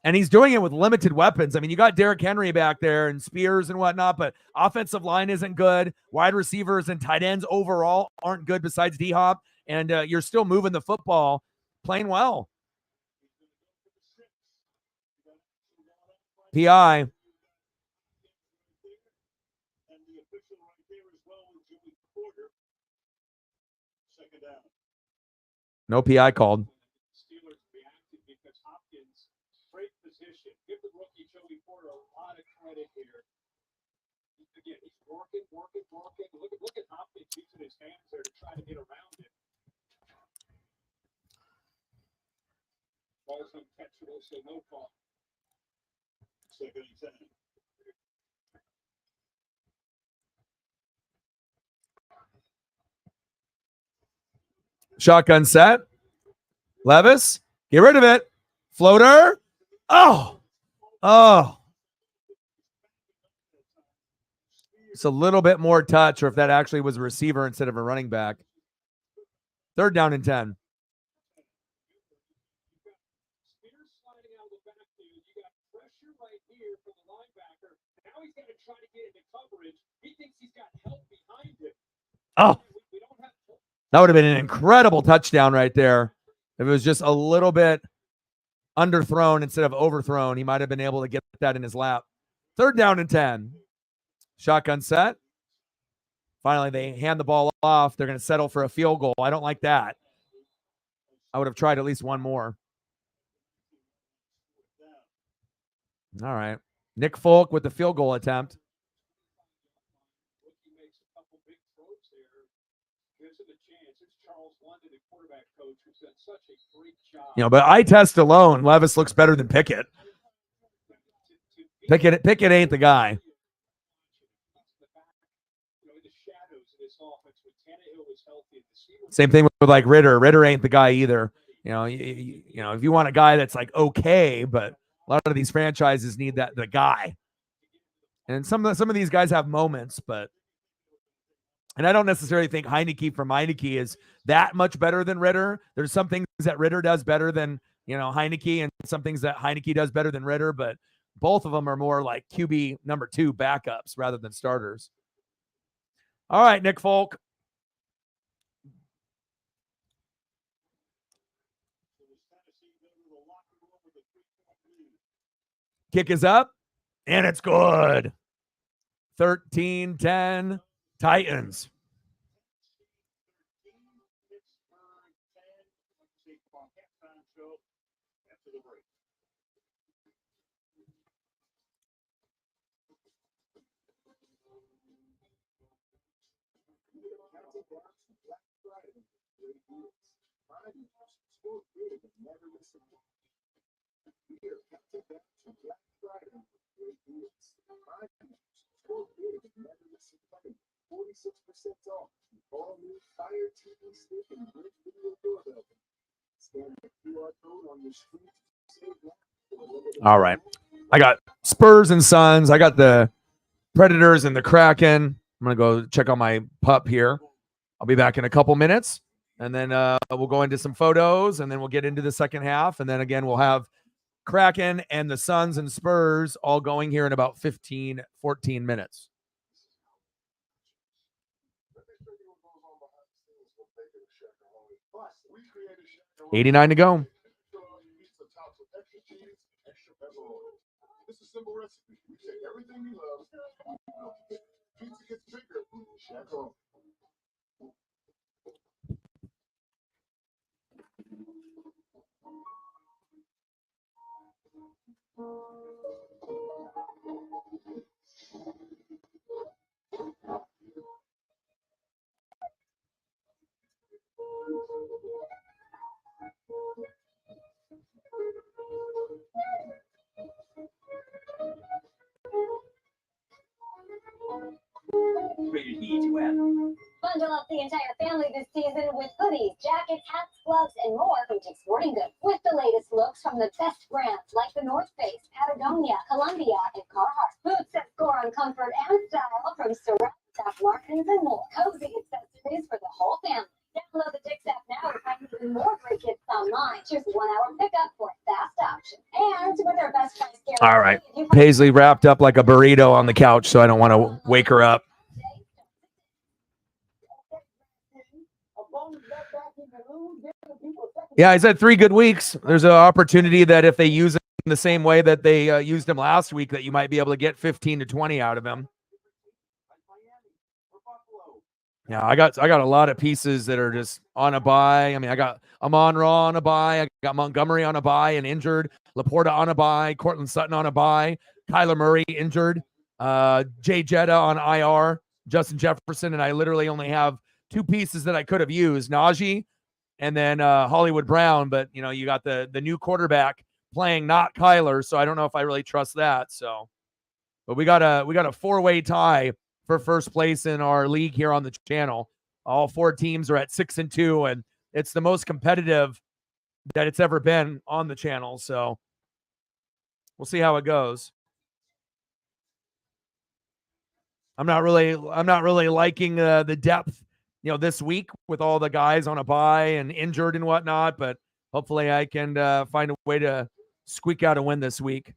And he's doing it with limited weapons. I mean, you got Derrick Henry back there and Spears and whatnot, but offensive line isn't good. Wide receivers and tight ends overall aren't good besides D-Hop. And you're still moving the football, playing well. PI. No PI called. Steelers reacted because Hopkins, great position. Give the rookie Joey Porter a lot of credit here. Again, he's working. Look at Hopkins using his hands there to try to get around it. Ball's uncatchable, so no call. Second and 10. Shotgun set. Levis, get rid of it. Floater. Oh. It's a little bit more touch, or if that actually was a receiver instead of a running back. Third down and 10. Spears sliding out of the backfield. You got pressure right here from the linebacker. Now he's got to try to get into coverage. He thinks he's got help behind him. Oh. That would have been an incredible touchdown right there. If it was just a little bit underthrown instead of overthrown, he might have been able to get that in his lap. Third down and 10. Shotgun set. Finally, they hand the ball off. They're going to settle for a field goal. I don't like that. I would have tried at least one more. All right. Nick Folk with the field goal attempt. But eye test alone, Levis looks better than Pickett. Pickett ain't the guy. Same thing with like Ritter. Ritter ain't the guy either. If you want a guy that's like okay, but a lot of these franchises need the guy. And some of these guys have moments, and I don't necessarily think Heineke from Heineke is that much better than Ritter. There's some things that Ritter does better than, Heineke, and some things that Heineke does better than Ritter. But both of them are more like QB number 2 backups rather than starters. All right, Nick Folk. Kick is up, and it's good. 13-10 Titans. All right. I got Spurs and Suns. I got the Predators and the Kraken. I'm going to go check on my pup here. I'll be back in a couple minutes, and then we'll go into some photos, and then we'll get into the second half. And then again, we'll have Kraken and the Suns and Spurs all going here in about 14 minutes. $89 to go. It's a simple recipe. We take everything we love. Pizza gets bigger. Shack-O. Bundle up the entire family this season with hoodies, jackets, hats, gloves, and more from Dick's Sporting Goods. With the latest looks from the best brands like the North Face, Patagonia, Columbia, and Carhartt. Boots that score on comfort and style from Surround, Martins, and more. Cozy accessories for the whole family. Download the Dick's app now to find even more great gifts online. Choose 1 hour pickup for a fast option. And with our best price guarantee. All right. Paisley wrapped up like a burrito on the couch, so I don't want to wake her up. Yeah, he's had 3 good weeks. There's an opportunity that if they use him the same way that they used him last week, that you might be able to get 15 to 20 out of him. Yeah, I got a lot of pieces that are just on a bye. I mean, I got Amon-Ra on a bye. I got Montgomery on a bye and injured. Laporta on a bye. Cortland Sutton on a bye. Kyler Murray injured. Jay Jetta on IR. Justin Jefferson, and I literally only have 2 pieces that I could have used. Najee and then Hollywood Brown, but you got the new quarterback playing, not Kyler, so I don't know if I really trust that. So, but we got a 4-way tie for first place in our league here on the channel. All 4 teams are at 6-2, and it's the most competitive that it's ever been on the channel. So we'll see how it goes. I'm not really liking the depth, this week with all the guys on a bye and injured and whatnot, but hopefully I can find a way to squeak out a win this week.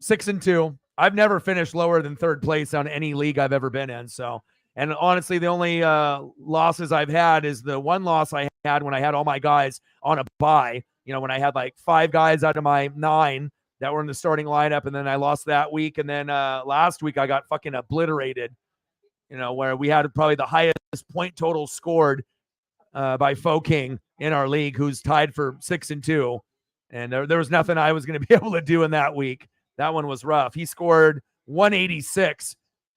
6-2. I've never finished lower than 3rd place on any league I've ever been in. So, and honestly, the only losses I've had is the one loss I had when I had all my guys on a bye, when I had like 5 guys out of my 9 that were in the starting lineup, and then I lost that week. And then last week I got fucking obliterated, where we had probably the highest point total scored by Fo King in our league, who's tied for 6-2. And there was nothing I was going to be able to do in that week. That one was rough. He scored 186,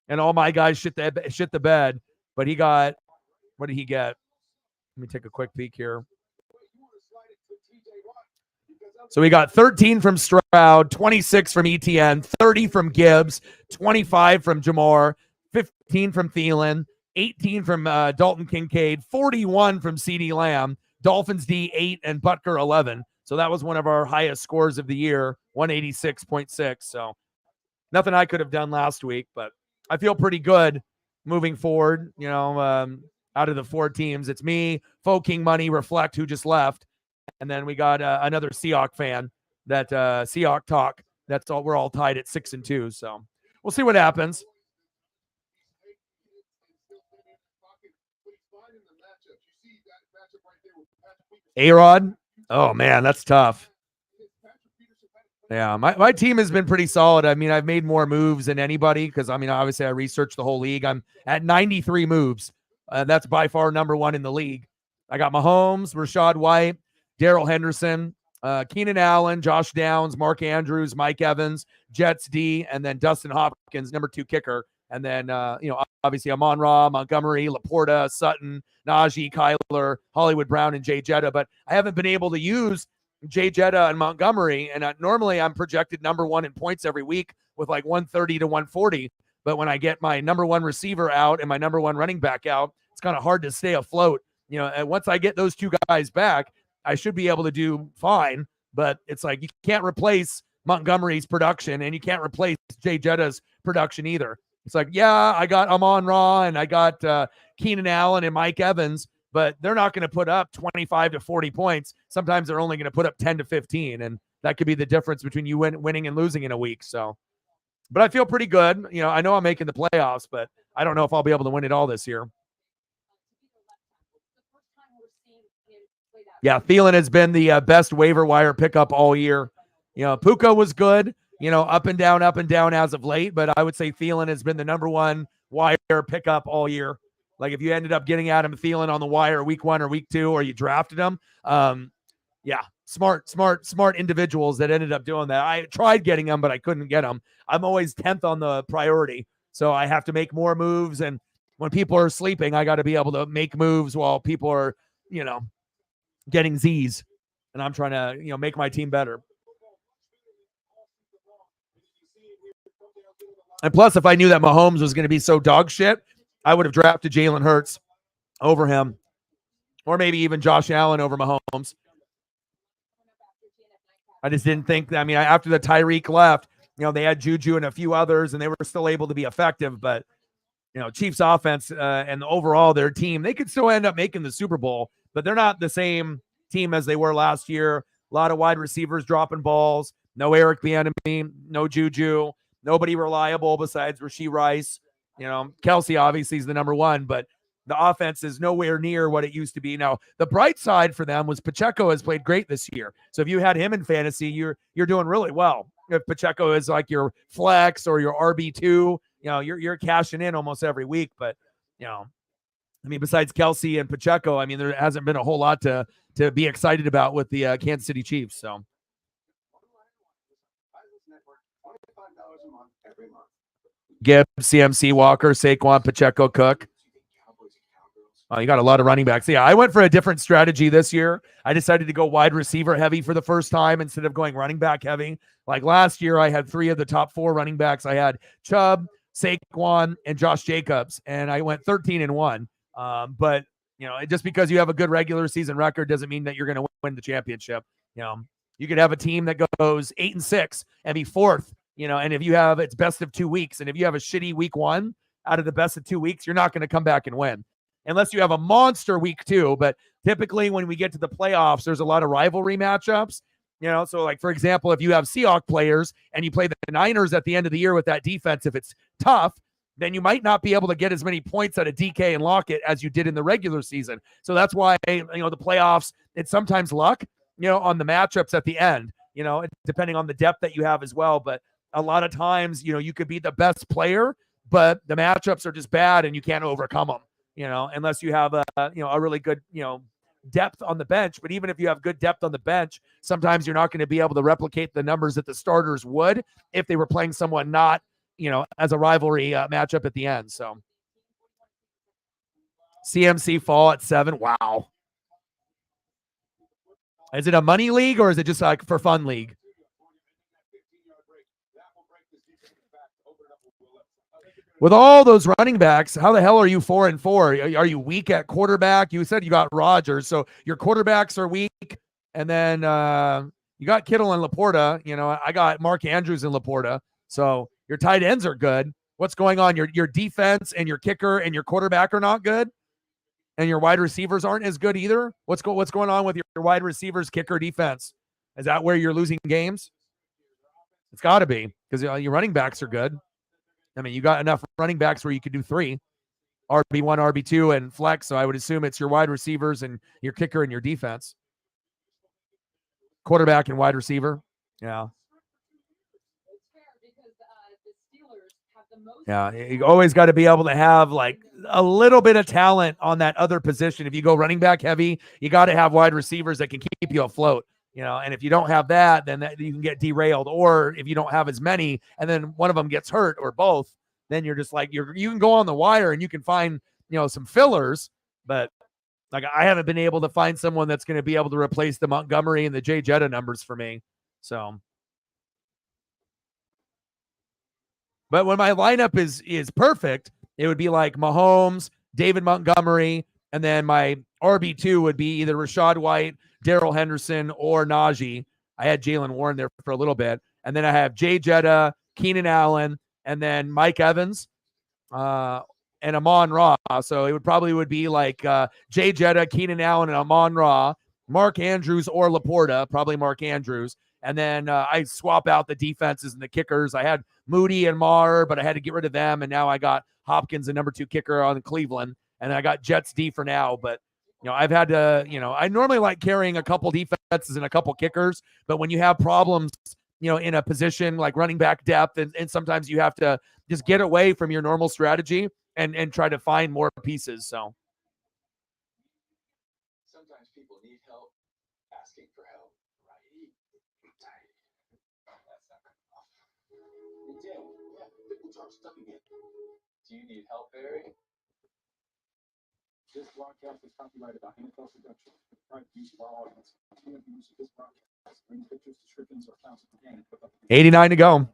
and all my guys shit the bed. But he got, what did he get? Let me take a quick peek here. So we got 13 from Stroud, 26 from ETN, 30 from Gibbs, 25 from Jamar, 15 from Thielen, 18 from Dalton Kincaid, 41 from CeeDee Lamb, Dolphins D 8, and Butker 11. So that was one of our highest scores of the year, 186.6. So nothing I could have done last week, but I feel pretty good moving forward. Out of the 4 teams, it's me, Fo King Money, Reflect, who just left. And then we got another Seahawk fan that Seahawk talk. That's all. We're all tied at 6-2. So we'll see what happens. A-Rod. Oh man, that's tough. Yeah, my team has been pretty solid. I mean, I've made more moves than anybody because, I mean, obviously I researched the whole league. I'm at 93 moves. That's by far number one in the league. I got Mahomes, Rashad White, Darrell Henderson, Keenan Allen, Josh Downs, Mark Andrews, Mike Evans, Jets D, and then Dustin Hopkins, number 2 kicker. And then, obviously Amon-Ra, Montgomery, Laporta, Sutton, Najee, Kyler, Hollywood Brown, and Jay Jetta. But I haven't been able to use Jay Jetta and Montgomery, and normally I'm projected number 1 in points every week with like 130 to 140. But when I get my number 1 receiver out and my number 1 running back out, it's kind of hard to stay afloat. And once I get those 2 guys back, I should be able to do fine. But it's like you can't replace Montgomery's production, and you can't replace Jay Jetta's production either. It's like, yeah, I got Amon-Ra and I got Keenan Allen and Mike Evans, but they're not going to put up 25 to 40 points. Sometimes they're only going to put up 10 to 15, and that could be the difference between you winning and losing in a week. So, but I feel pretty good. I know I'm making the playoffs, but I don't know if I'll be able to win it all this year. Yeah, Thielen has been the best waiver wire pickup all year. Puka was good, up and down as of late, but I would say Thielen has been the number 1 wire pickup all year. Like if you ended up getting Adam Thielen on the wire week 1 or week 2, or you drafted him, smart individuals that ended up doing that. I tried getting them, but I couldn't get them. I'm always 10th on the priority, so I have to make more moves. And when people are sleeping, I got to be able to make moves while people are, getting Z's, and I'm trying to, make my team better. And plus, if I knew that Mahomes was going to be so dog shit, I would have drafted Jalen Hurts over him, or maybe even Josh Allen over Mahomes. I just didn't think. After the Tyreek left, they had Juju and a few others, and they were still able to be effective. But Chiefs offense and overall their team, they could still end up making the Super Bowl, but they're not the same team as they were last year. A lot of wide receivers dropping balls. No Eric Bieniemy, no Juju. Nobody reliable besides Rashee Rice. Kelsey obviously is the number 1, but the offense is nowhere near what it used to be. Now, the bright side for them was Pacheco has played great this year. So if you had him in fantasy, you're doing really well. If Pacheco is like your flex or your RB2, you're cashing in almost every week. But, besides Kelsey and Pacheco, there hasn't been a whole lot to be excited about with the Kansas City Chiefs. So. Gibbs, CMC, Walker, Saquon, Pacheco, Cook. Oh, you got a lot of running backs. Yeah, I went for a different strategy this year. I decided to go wide receiver heavy for the first time instead of going running back heavy. Like last year, I had 3 of the top 4 running backs. I had Chubb, Saquon, and Josh Jacobs, and I went 13-1. But just because you have a good regular season record doesn't mean that you're going to win the championship. You could have a team that goes 8-6 and be 4th. And if you have it's best of 2 weeks, and if you have a shitty week 1 out of the best of 2 weeks, you're not going to come back and win unless you have a monster week 2. But typically when we get to the playoffs, there's a lot of rivalry matchups. So like, for example, if you have Seahawks players and you play the Niners at the end of the year with that defense, if it's tough, then you might not be able to get as many points out of DK and Lockett as you did in the regular season. So that's why, the playoffs, it's sometimes luck, on the matchups at the end, depending on the depth that you have as well. But a lot of times, you could be the best player, but the matchups are just bad and you can't overcome them, unless you have a really good, depth on the bench. But even if you have good depth on the bench, sometimes you're not going to be able to replicate the numbers that the starters would if they were playing someone not, as a rivalry matchup at the end. So CMC fall at 7. Wow. Is it a money league or is it just like for fun league? With all those running backs, how the hell are you 4-4? Are you weak at quarterback? You said you got Rodgers, so your quarterbacks are weak. And then you got Kittle and Laporta. I got Mark Andrews and Laporta. So your tight ends are good. What's going on? Your defense and your kicker and your quarterback are not good, and your wide receivers aren't as good either. What's going on with your wide receivers, kicker, defense? Is that where you're losing games? It's got to be, because your running backs are good. I mean, you got enough running backs where you could do 3, RB1, RB2, and flex. So I would assume it's your wide receivers and your kicker and your defense. Quarterback and wide receiver. Yeah. Yeah, you always got to be able to have like a little bit of talent on that other position. If you go running back heavy, you got to have wide receivers that can keep you afloat. And if you don't have that, then you can get derailed. Or if you don't have as many, and then one of them gets hurt or both, then you're just like you can go on the wire and you can find some fillers, but like I haven't been able to find someone that's going to be able to replace the Montgomery and the Jay Jetta numbers for me. So. But when my lineup is perfect, it would be like Mahomes, David Montgomery, and then my RB2 would be either Rachaad White, Darrell Henderson, or Najee. I had Jalen Warren there for a little bit. And then I have Jay Jetta, Keenan Allen, and then Mike Evans, and Amon-Ra. So it would be like Jay Jetta, Keenan Allen, and Amon-Ra, Mark Andrews or Laporta, probably Mark Andrews. And then I swap out the defenses and the kickers. I had Moody and Maher, but I had to get rid of them. And now I got Hopkins, the number 2 kicker on Cleveland. And I got Jets D for now. But, I've had to, I normally like carrying a couple defenses and a couple kickers. But when you have problems, in a position like running back depth, and sometimes you have to just get away from your normal strategy and try to find more pieces. So. Sometimes people need help asking for help. Do you need help, Barry? This broadcast is copyrighted by NFL Production. Right use of our audience. Any use of this broadcast, any pictures, descriptions, or counts of the game. 89 to go.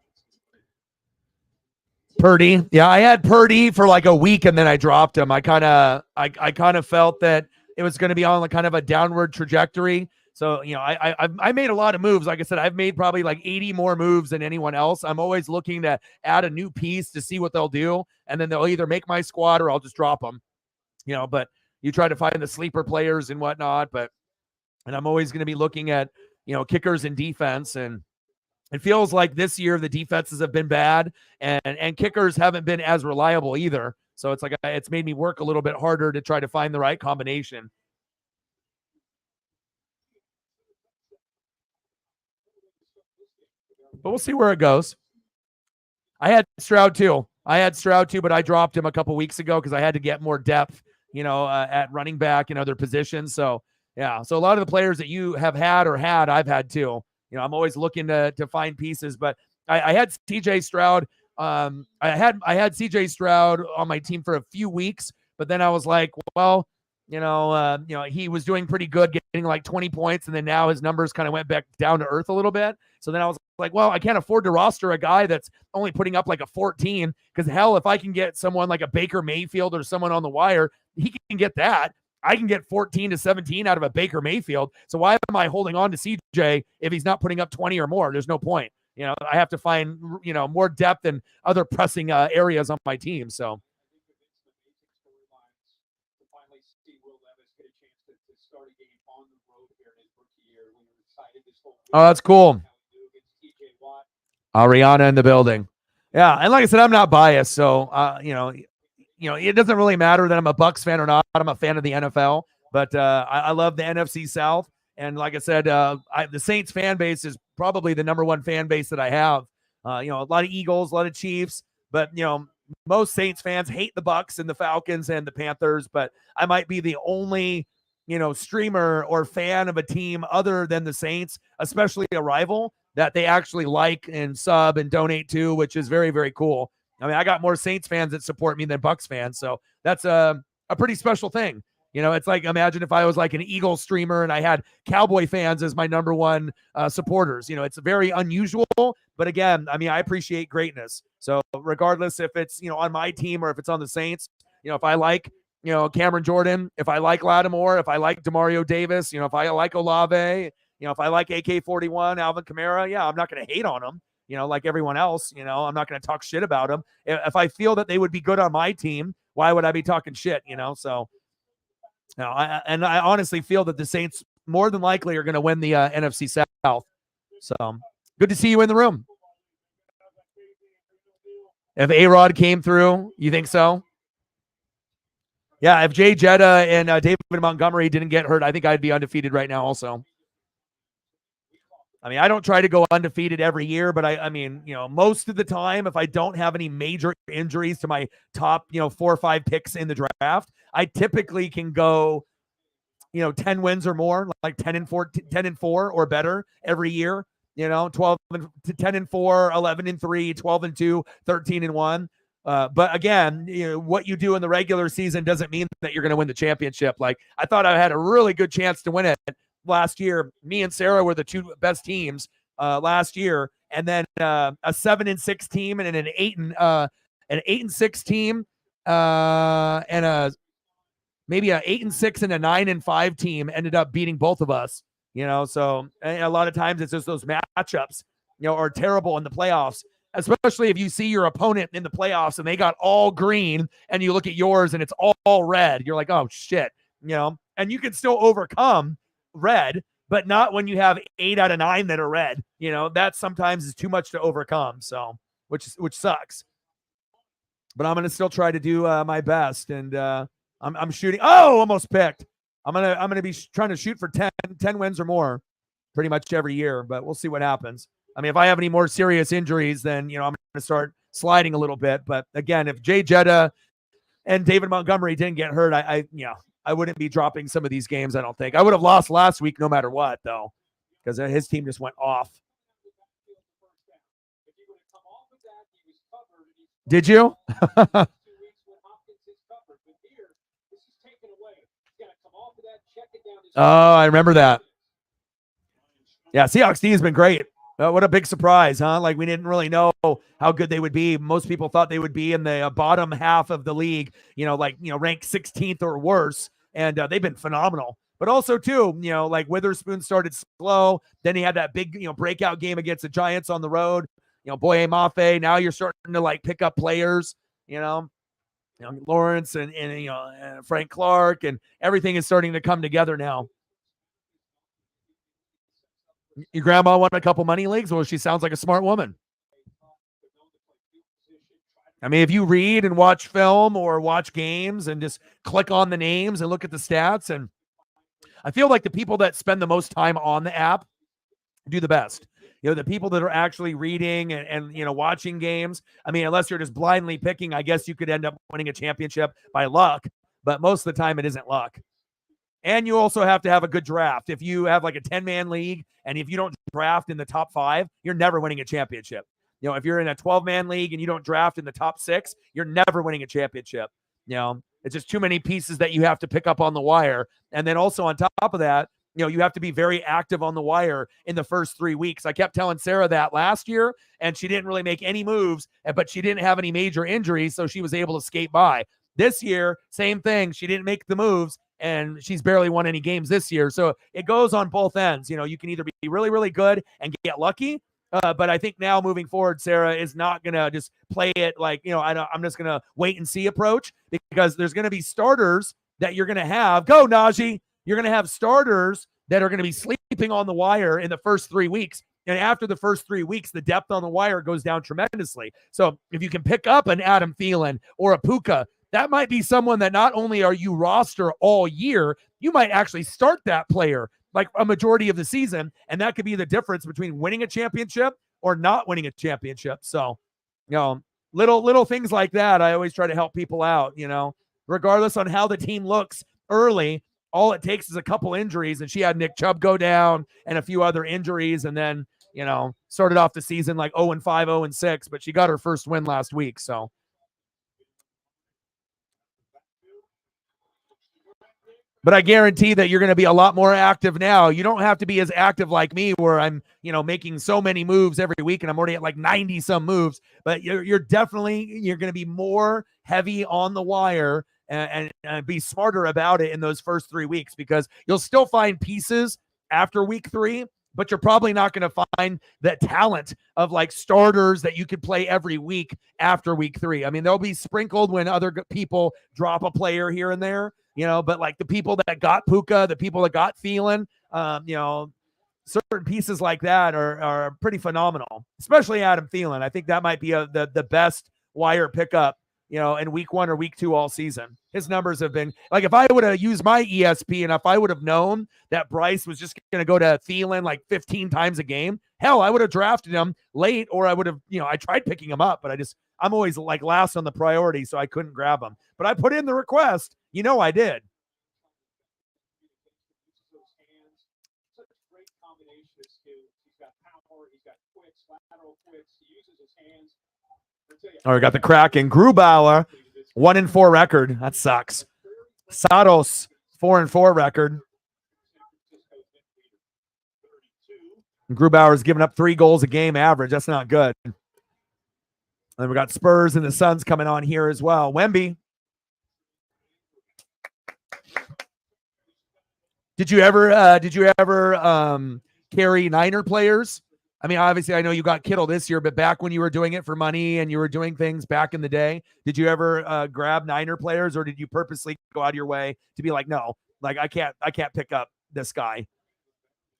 Purdy. Yeah, I had Purdy for like a week and then I dropped him. I kind of felt that it was going to be on like kind of a downward trajectory. So, I made a lot of moves. Like I said, I've made probably like 80 more moves than anyone else. I'm always looking to add a new piece to see what they'll do. And then they'll either make my squad or I'll just drop them, but you try to find the sleeper players and whatnot. And I'm always going to be looking at, kickers and defense. And it feels like this year the defenses have been bad and kickers haven't been as reliable either. So it's like it's made me work a little bit harder to try to find the right combination. But we'll see where it goes. I had Stroud too, but I dropped him a couple weeks ago because I had to get more depth, at running back and other positions. So, yeah. So a lot of the players that you have had, I've had too. I'm always looking to find pieces. But I had CJ Stroud. I had CJ Stroud on my team for a few weeks, but then I was like, well, he was doing pretty good, getting like 20 points, and then now his numbers kind of went back down to earth a little bit. So then I was like, well, I can't afford to roster a guy that's only putting up like a 14, because hell, if I can get someone like a Baker Mayfield or someone on the wire, he can get that. I can get 14 to 17 out of a Baker Mayfield. So why am I holding on to CJ if he's not putting up 20 or more? There's no point. I have to find, more depth in other pressing areas on my team. So. Oh, that's cool. Ariana in the building. Yeah, and like I said, I'm not biased, so it doesn't really matter that I'm a Bucs fan or not. I'm a fan of the NFL, but I love the NFC South, and like I said, the Saints fan base is probably the number 1 fan base that I have. A lot of Eagles, a lot of Chiefs, but most Saints fans hate the Bucs and the Falcons and the Panthers. But I might be the only streamer or fan of a team other than the Saints, especially a rival, that they actually like and sub and donate to, which is very, very cool. I mean, I got more Saints fans that support me than Bucs fans. So that's a pretty special thing. It's like, imagine if I was like an Eagles streamer and I had Cowboy fans as my number 1 supporters. It's very unusual, but again, I mean, I appreciate greatness. So regardless if it's, on my team or if it's on the Saints, if I like, Cameron Jordan, if I like Lattimore, if I like DeMario Davis, if I like Olave, if I like AK-41, Alvin Kamara, yeah, I'm not going to hate on them, like everyone else. I'm not going to talk shit about them. If I feel that they would be good on my team, why would I be talking shit, So, I honestly feel that the Saints more than likely are going to win the NFC South. So good to see you in the room. If A-Rod came through, you think so? Yeah, if Jay Jetta and David Montgomery didn't get hurt, I think I'd be undefeated right now also. I mean, I don't try to go undefeated every year, but I mean, most of the time, if I don't have any major injuries to my top, 4 or 5 picks in the draft, I typically can go, 10 wins or more, like 10-4 or better every year. 12 and 10-4, 11-3, 12-2, 13-1. But again, what you do in the regular season doesn't mean that you're going to win the championship. Like, I thought I had a really good chance to win it last year. Me and Sarah were the 2 best teams last year, and then a 7-6 team and an 8-6 team, and maybe a 8-6 and a 9-5 team ended up beating both of us. So a lot of times it's just those matchups, are terrible in the playoffs. Especially if you see your opponent in the playoffs and they got all green and you look at yours and it's all red. You're like, oh, shit, and you can still overcome red, but not when you have 8 out of 9 that are red. That sometimes is too much to overcome. So, which sucks. But I'm going to still try to do my best. And I'm shooting. Oh, almost picked. I'm going to be trying to shoot for 10 wins or more pretty much every year, but we'll see what happens. I mean, if I have any more serious injuries, then, I'm going to start sliding a little bit. But again, if Jay Jetta and David Montgomery didn't get hurt, I wouldn't be dropping some of these games, I don't think. I would have lost last week no matter what, though, because his team just went off. Did you? Oh, I remember that. Yeah, Seahawks D has been great. What a big surprise, huh? Like, we didn't really know how good they would be. Most people thought they would be in the bottom half of the league, ranked 16th or worse. And they've been phenomenal. But also, too, like Witherspoon started slow. Then he had that big, breakout game against the Giants on the road. Boye Mafe. Now you're starting to, pick up players, Lawrence and Frank Clark. And everything is starting to come together now. Your grandma won a couple money leagues? Well, she sounds like a smart woman. I mean, if you read and watch film or watch games and just click on the names and look at the stats, and I feel like the people that spend the most time on the app do the best. The people that are actually reading and watching games. I mean, unless you're just blindly picking, I guess you could end up winning a championship by luck, but most of the time it isn't luck. And you also have to have a good draft. If you have like a 10-man league and if you don't draft in the top 5, you're never winning a championship. If you're in a 12-man league and you don't draft in the top 6, you're never winning a championship. It's just too many pieces that you have to pick up on the wire. And then also on top of that, you have to be very active on the wire in the first 3 weeks. I kept telling Sarah that last year, and she didn't really make any moves, but she didn't have any major injuries, so she was able to skate by. This year, same thing. She didn't make the moves, and she's barely won any games this year. So it goes on both ends. You can either be really, really good and get lucky. But I think now moving forward, Sarah is not going to just play it like, I'm just going to wait and see approach, because there's going to be starters that you're going to have. Go, Najee. You're going to have starters that are going to be sleeping on the wire in the first 3 weeks. And after the first 3 weeks, the depth on the wire goes down tremendously. So if you can pick up an Adam Thielen or a Puka, that might be someone that not only are you roster all year, you might actually start that player like a majority of the season. And that could be the difference between winning a championship or not winning a championship. So, little things like that, I always try to help people out, regardless on how the team looks early. All it takes is a couple injuries, and she had Nick Chubb go down and a few other injuries. And then, started off the season like 0-5, 0-6, but she got her first win last week. So, but I guarantee that you're going to be a lot more active now. You don't have to be as active like me, where I'm, making so many moves every week and I'm already at like 90 some moves, but you're going to be more heavy on the wire and be smarter about it in those first 3 weeks, because you'll still find pieces after week 3, but you're probably not going to find that talent of like starters that you could play every week after week 3. I mean, they'll be sprinkled when other people drop a player here and there, but like the people that got Puka, the people that got Thielen, Certain pieces like that are pretty phenomenal, especially Adam Thielen. I think that might be the best wire pickup, in week 1 or week 2 all season. His numbers have been like, if I would have used my ESP and if I would have known that Bryce was just going to go to Thielen like 15 times a game, hell, I would have drafted him late, or I would have, I tried picking him up, but I'm always like last on the priority, so I couldn't grab him. But I put in the request. I did. Such a great combination of skills. He's got power. He's got quicks, lateral quicks. He uses his hands. Oh, we got the Kraken. Grubauer, 1-4 record. That sucks. Saros, 4-4 record. Grubauer's giving up 3 goals a game average. That's not good. And then we got Spurs and the Suns coming on here as well. Wemby. Did you ever carry Niner players? I mean, obviously, I know you got Kittle this year, but back when you were doing it for money and you were doing things back in the day, did you ever grab Niner players, or did you purposely go out of your way to be like, no, like I can't pick up this guy?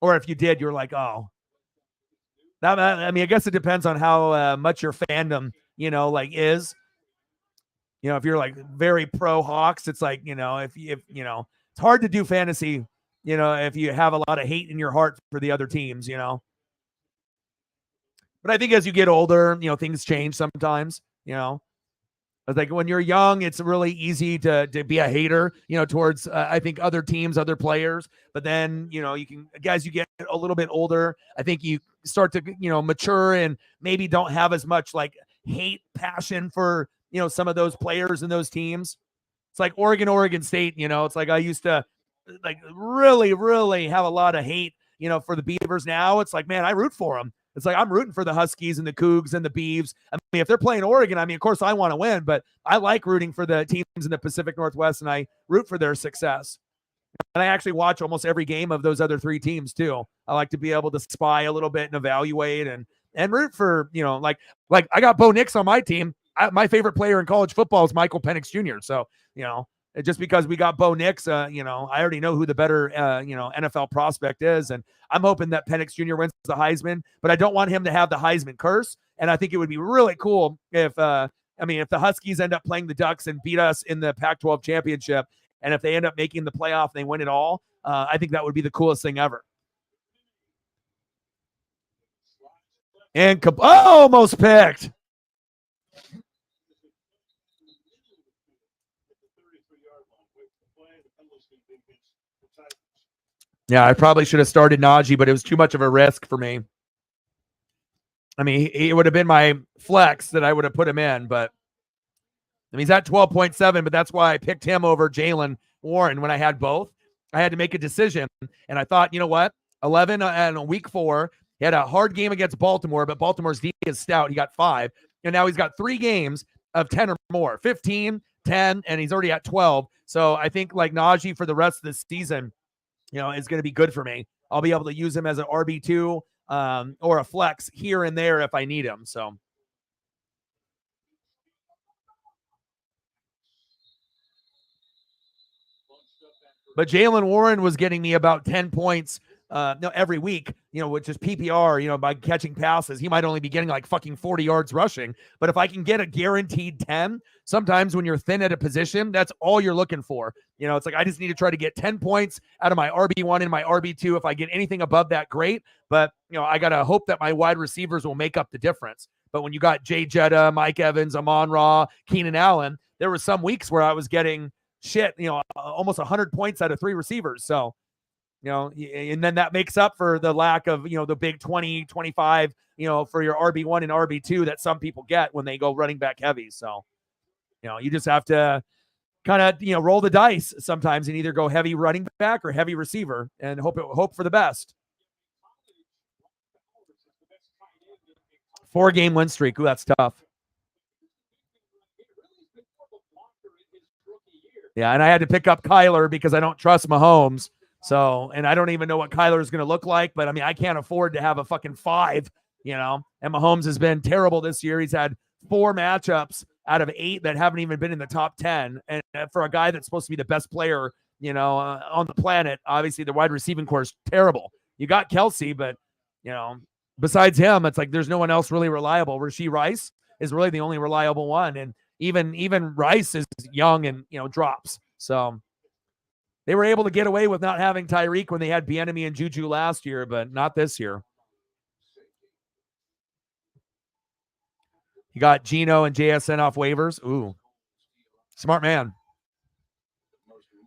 Or if you did, you're like, oh. I mean, I guess it depends on how much your fandom, is. If you're like very pro Hawks, it's like, if it's hard to do fantasy, if you have a lot of hate in your heart for the other teams, But I think as you get older, things change sometimes, It's like when you're young, it's really easy to be a hater, towards, I think, other teams, other players. But then, as you get a little bit older, I think you start to, mature and maybe don't have as much like hate, passion for, some of those players and those teams. It's like Oregon State, it's like I used to like really, really have a lot of hate, for the Beavers. Now it's like, man, I root for them. It's like I'm rooting for the Huskies and the Cougs and the Beavs. I mean, if they're playing Oregon, I mean, of course I want to win, but I like rooting for the teams in the Pacific Northwest, and I root for their success. And I actually watch almost every game of those other 3 teams too. I like to be able to spy a little bit and evaluate and root for, like I got Bo Nix on my team. My favorite player in college football is Michael Penix Jr. So, just because we got Bo Nix, I already know who the better, NFL prospect is. And I'm hoping that Penix Jr. wins the Heisman, but I don't want him to have the Heisman curse. And I think it would be really cool if the Huskies end up playing the Ducks and beat us in the Pac-12 championship, and if they end up making the playoff and they win it all, I think that would be the coolest thing ever. And almost picked. Yeah, I probably should have started Najee, but it was too much of a risk for me. I mean, he would have been my flex that I would have put him in, but I mean, he's at 12.7, but that's why I picked him over Jalen Warren when I had both. I had to make a decision, and I thought, you know what? 11 and week 4. He had a hard game against Baltimore, but Baltimore's D is stout. He got 5, and now he's got 3 games of 10 or more, 15, 10, and he's already at 12. So I think like Najee for the rest of the season, is going to be good for me. I'll be able to use him as an RB2 or a flex here and there if I need him. So. But Jalen Warren was getting me about 10 points every week, which is PPR, by catching passes. He might only be getting like fucking 40 yards rushing. But if I can get a guaranteed 10, sometimes when you're thin at a position, that's all you're looking for. It's like I just need to try to get 10 points out of my RB1 and my RB2. If I get anything above that, great. But, I got to hope that my wide receivers will make up the difference. But when you got Jay Jetta, Mike Evans, Amon-Ra, Keenan Allen, there were some weeks where I was getting almost 100 points out of 3 receivers. So, and then that makes up for the lack of, the big 20, 25, for your RB1 and RB2 that some people get when they go running back heavy. So, you just have to kind of, roll the dice sometimes and either go heavy running back or heavy receiver and hope for the best. 4-game win streak. Ooh, that's tough. Yeah, and I had to pick up Kyler because I don't trust Mahomes. So, and I don't even know what Kyler is going to look like, but I mean, I can't afford to have a fucking 5, and Mahomes has been terrible this year. He's had 4 matchups out of 8 that haven't even been in the top 10. And for a guy that's supposed to be the best player, on the planet. Obviously, the wide receiving core is terrible. You got Kelsey, but, besides him, it's like there's no one else really reliable. Rashee Rice is really the only reliable one. And even Rice is young and, drops. So they were able to get away with not having Tyreek when they had Bieniemy and Juju last year, but not this year. You got Geno and JSN off waivers. Ooh, smart man.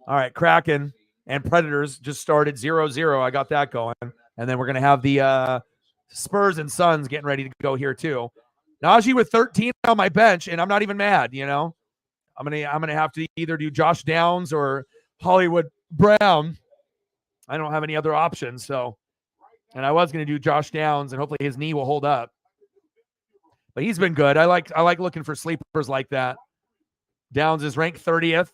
All right, Kraken and Predators just started 0-0. I got that going. And then we're going to have the Spurs and Suns getting ready to go here too. Najee with 13 on my bench, and I'm not even mad, I'm gonna have to either do Josh Downs or Hollywood Brown. I don't have any other options, and I was gonna do Josh Downs, and hopefully his knee will hold up. But he's been good. I like looking for sleepers like that. Downs is ranked 30th,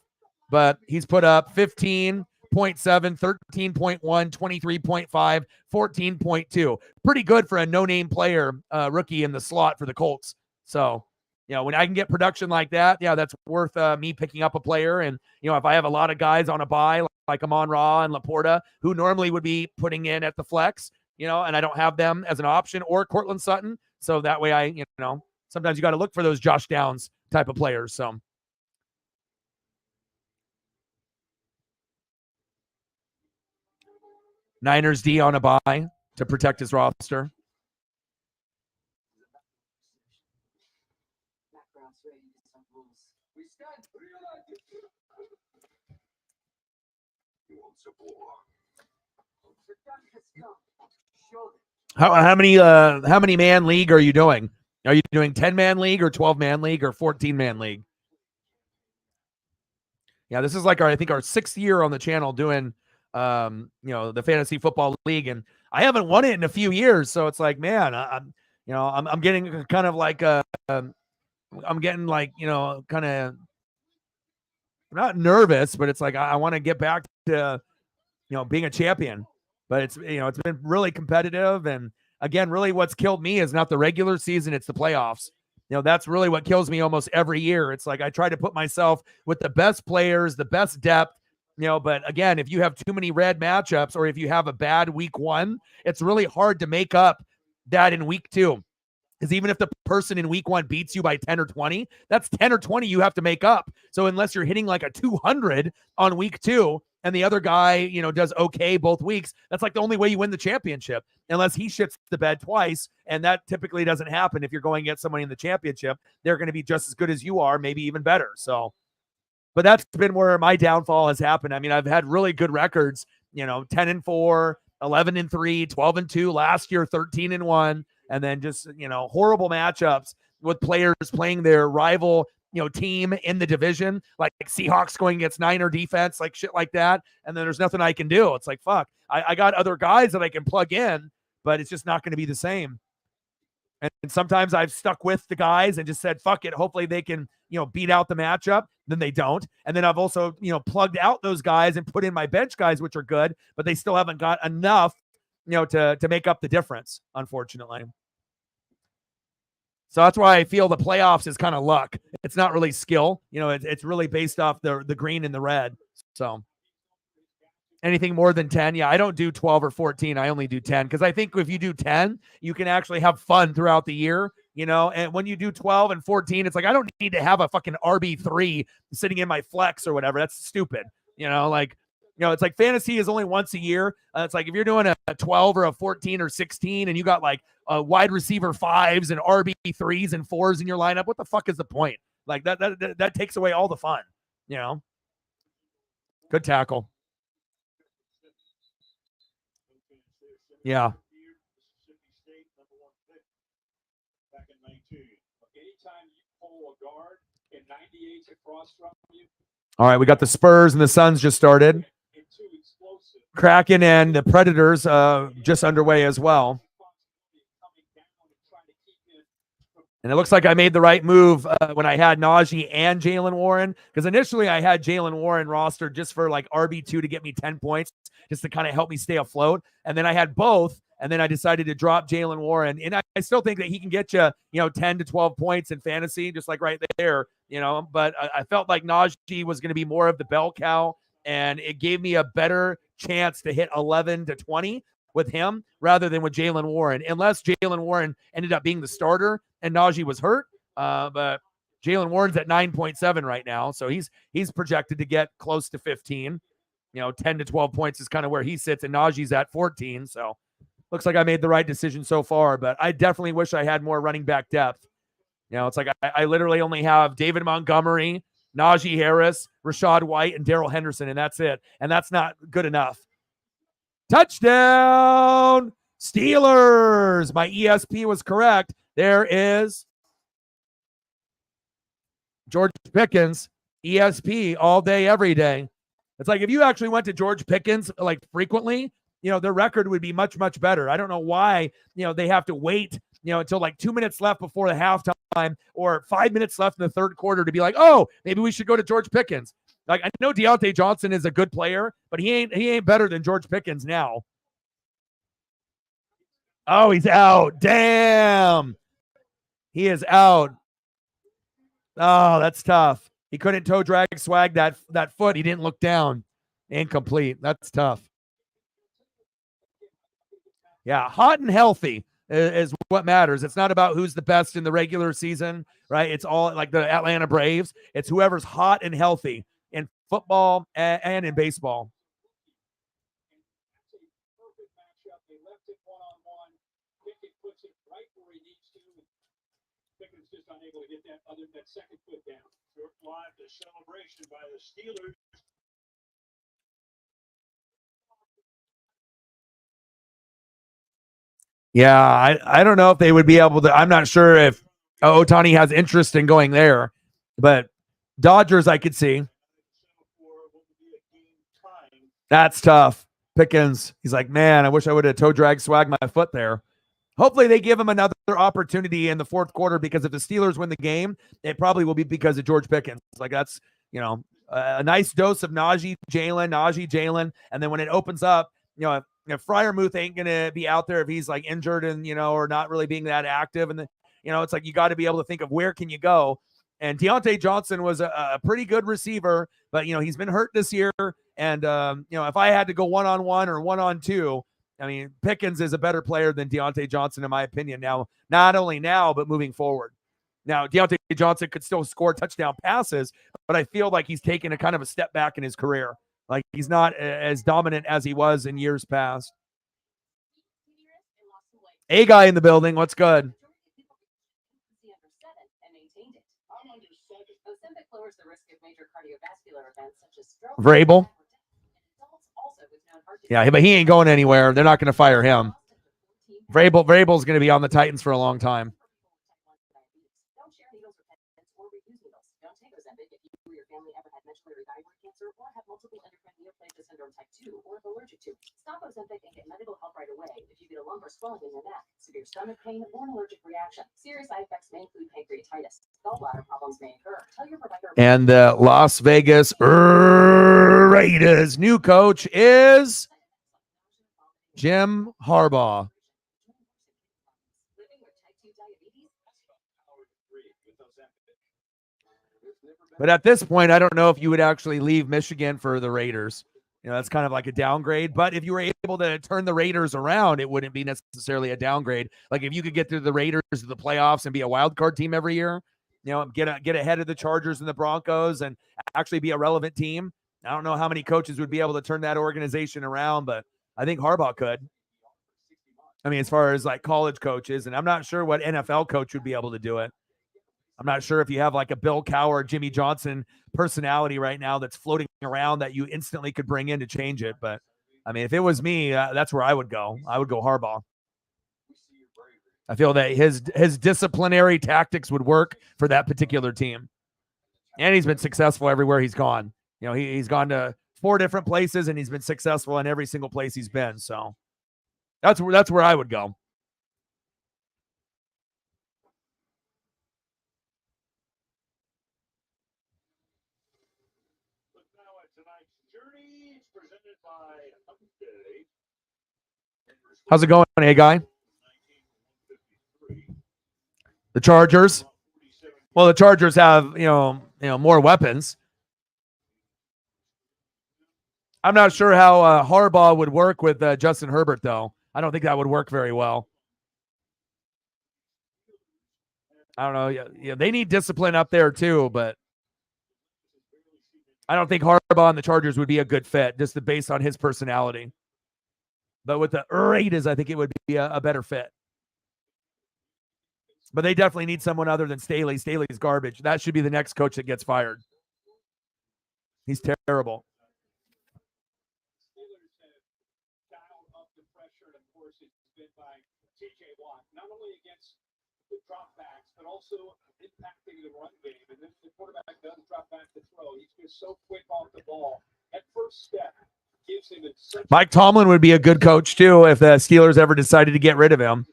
but he's put up 15.7, 13.1, 23.5, 14.2. Pretty good for a no-name player, rookie in the slot for the Colts. So, when I can get production like that, that's worth me picking up a player. And, if I have a lot of guys on a bye, like Amon-Ra and Laporta, who normally would be putting in at the flex, and I don't have them as an option, or Cortland Sutton. So that way sometimes you got to look for those Josh Downs type of players. So. Niners D on a bye to protect his roster. How many man league are you doing? Are you doing 10-man league or 12-man league or 14-man league? Yeah, this is like I think our 6th year on the channel doing the fantasy football league, and I haven't won it in a few years. So it's like, man, I'm getting kind of like I'm getting like, kind of not nervous, but it's like I want to get back to, being a champion. But it's, it's been really competitive. And again, really what's killed me is not the regular season, it's the playoffs. That's really what kills me almost every year. It's like I try to put myself with the best players, the best depth, but again, if you have too many red matchups or if you have a bad week 1, it's really hard to make up that in week 2. Because even if the person in week 1 beats you by 10 or 20, that's 10 or 20 you have to make up. So unless you're hitting like a 200 on week 2 and the other guy, does okay both weeks, that's like the only way you win the championship, unless he shits the bed twice. And that typically doesn't happen. If you're going against somebody in the championship, they're going to be just as good as you are, maybe even better. So, but that's been where my downfall has happened. I mean, I've had really good records, 10-4, 11-3, 12-2 last year, 13-1. And then just, horrible matchups with players playing their rival, team in the division, like Seahawks going against Niner defense, like shit like that. And then there's nothing I can do. It's like, fuck, I got other guys that I can plug in, but it's just not going to be the same. And sometimes I've stuck with the guys and just said, fuck it. Hopefully they can, beat out the matchup. Then they don't. And then I've also, plugged out those guys and put in my bench guys, which are good, but they still haven't got enough, to make up the difference, unfortunately. So that's why I feel the playoffs is kind of luck. It's not really skill. It's really based off the green and the red. So anything more than 10, I don't do 12 or 14. I only do 10 because I think if you do 10, you can actually have fun throughout the year, and when you do 12 and 14, it's like, I don't need to have a fucking RB3 sitting in my flex or whatever. That's stupid. It's like fantasy is only once a year. It's like if you're doing a 12 or a 14 or 16 and you got like wide receiver 5s and RB 3s and 4s in your lineup, what the fuck is the point? Like that takes away all the fun, Good tackle. Yeah. All right, we got the Spurs and the Suns just started. Kraken and the Predators just underway as well. And it looks like I made the right move when I had Najee and Jaylen Warren, because initially I had Jaylen Warren rostered just for like RB2 to get me 10 points, just to kind of help me stay afloat. And then I had both, and then I decided to drop Jaylen Warren. And I still think that he can get you, 10 to 12 points in fantasy, just like right there, But I felt like Najee was going to be more of the bell cow, and it gave me a better chance to hit 11 to 20 with him rather than with Jaylen Warren, unless Jaylen Warren ended up being the starter and Najee was hurt. But Jaylen Warren's at 9.7 right now, so he's projected to get close to 15. 10 to 12 points is kind of where he sits, and Najee's at 14. So looks like I made the right decision so far, but I definitely wish I had more running back depth. It's like I literally only have David Montgomery, Najee Harris, Rashad White, and Darrell Henderson, and that's it. And that's not good enough. Touchdown, Steelers. My ESP was correct. There is George Pickens, ESP, all day, every day. It's like if you actually went to George Pickens like frequently, their record would be much, much better. I don't know why, they have to wait, until like 2 minutes left before the halftime or 5 minutes left in the third quarter to be like, oh, maybe we should go to George Pickens. Like, I know Deontay Johnson is a good player, but he ain't better than George Pickens now. Oh, he's out. Damn. He is out. Oh, that's tough. He couldn't toe drag swag that foot. He didn't look down. Incomplete. That's tough. Yeah, hot and healthy is what matters. It's not about who's the best in the regular season, right? It's all like the Atlanta Braves. It's whoever's hot and healthy in football and in baseball. Pickens just unable to get that second foot down. Short-lived the celebration by the Steelers. Yeah, I don't know if they would be able to. I'm not sure if Ohtani has interest in going there, but Dodgers I could see. That's tough. Pickens, he's like, man, I wish I would have toe drag swag my foot there. Hopefully they give him another opportunity in the fourth quarter, because if the Steelers win the game, it probably will be because of George Pickens. Like, that's, a nice dose of Najee, Jalen. And then when it opens up, if Freiermuth ain't going to be out there if he's like injured and, or not really being that active. And then, it's like you got to be able to think of where can you go. And Deontay Johnson was a pretty good receiver, but, he's been hurt this year. And, if I had to go one-on-one or one-on-two, I mean, Pickens is a better player than Deontay Johnson, in my opinion. Now, not only now, but moving forward. Now, Deontay Johnson could still score touchdown passes, but I feel like he's taken a kind of a step back in his career. Like, he's not as dominant as he was in years past. A guy in the building. What's good? Vrabel. Yeah, but he ain't going anywhere. They're not going to fire him. Vrabel's going to be on the Titans for a long time. Stop Ozempic and get medical help right away if you get a lumbar swelling in your neck, severe stomach pain, or an allergic reaction. Serious side effects may include pancreatitis. Gallbladder problems may occur. Tell your provider. And the Las Vegas Raiders' new coach is Jim Harbaugh. But at this point, I don't know if you would actually leave Michigan for the Raiders. That's kind of like a downgrade. But if you were able to turn the Raiders around, it wouldn't be necessarily a downgrade. Like if you could get through the Raiders to the playoffs and be a wild card team every year, get ahead of the Chargers and the Broncos and actually be a relevant team. I don't know how many coaches would be able to turn that organization around, but I think Harbaugh could. I mean, as far as like college coaches, and I'm not sure what NFL coach would be able to do it. I'm not sure if you have like a Bill Cowher, Jimmy Johnson personality right now that's floating around that you instantly could bring in to change it. But I mean, if it was me, that's where I would go. I would go Harbaugh. I feel that his disciplinary tactics would work for that particular team. And he's been successful everywhere he's gone. He's gone to 4 different places and he's been successful in every single place he's been. So that's where I would go. How's it going, hey guy? The Chargers. Well, the Chargers have, more weapons. I'm not sure how Harbaugh would work with Justin Herbert, though. I don't think that would work very well. I don't know. Yeah, they need discipline up there too, but I don't think Harbaugh and the Chargers would be a good fit, just based on his personality. But with the Raiders, I think it would be a better fit. But they definitely need someone other than Staley. Staley's garbage. That should be the next coach that gets fired. He's terrible. Steelers have dialed up the pressure, and of course, it's been by T.J. Watt, not only against the dropbacks, but also impacting the run game. And then the quarterback does drop back to throw. He's just so quick off the ball. That first step gives him Mike Tomlin would be a good coach too if the Steelers ever decided to get rid of him.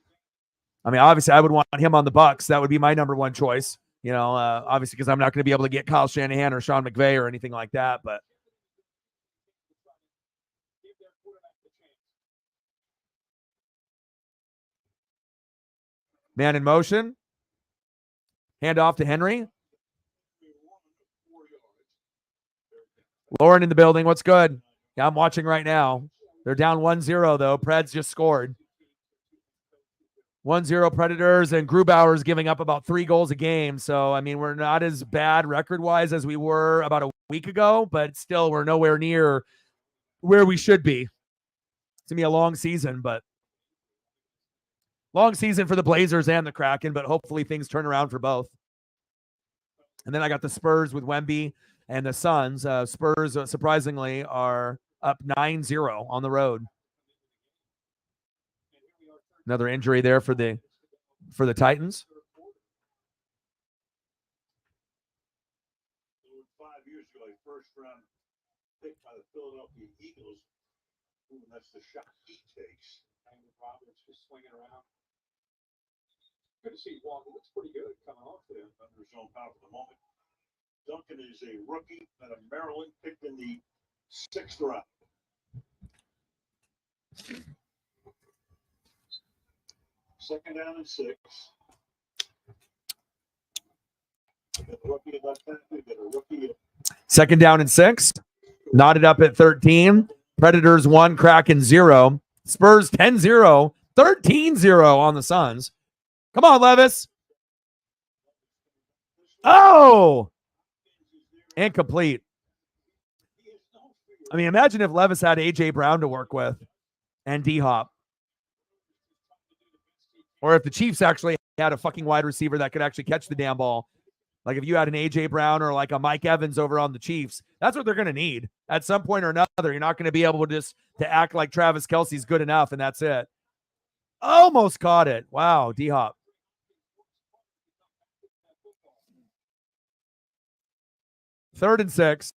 I mean, obviously, I would want him on the Bucs. That would be my number one choice. You know, obviously, because I'm not going to be able to get Kyle Shanahan or Sean McVay or anything like that. But man in motion. Hand off to Henry. Lauren in the building. What's good? Yeah, I'm watching right now. They're down 1-0, though. Preds just scored. 1-0 Predators, and Grubauer's giving up about 3 goals a game. So, I mean, we're not as bad record-wise as we were about a week ago, but still we're nowhere near where we should be. It's going to be a long season, but long season for the Blazers and the Kraken, but hopefully things turn around for both. And then I got the Spurs with Wemby and the Suns. Spurs, surprisingly, are up 9-0 on the road. Another injury there for the Titans. 5 years ago, a first-round pick by the Philadelphia Eagles. Ooh, that's the shot he takes. And Roberts just swinging around. Good to see Walker. Looks pretty good coming off there. Under his own power for the moment. Duncan is a rookie out of Maryland, picked in the 6th round. Second down and 6. Second down and 6. Knotted up at 13. Predators 1, Kraken 0. Spurs 10-0. 13-0 on the Suns. Come on, Levis. Oh! Incomplete. I mean, imagine if Levis had A.J. Brown to work with and D-Hop. Or if the Chiefs actually had a fucking wide receiver that could actually catch the damn ball. Like if you had an A.J. Brown or like a Mike Evans over on the Chiefs, that's what they're going to need. At some point or another, you're not going to be able to just to act like Travis Kelce's good enough, and that's it. Almost caught it. Wow, D-Hop. Third and 6.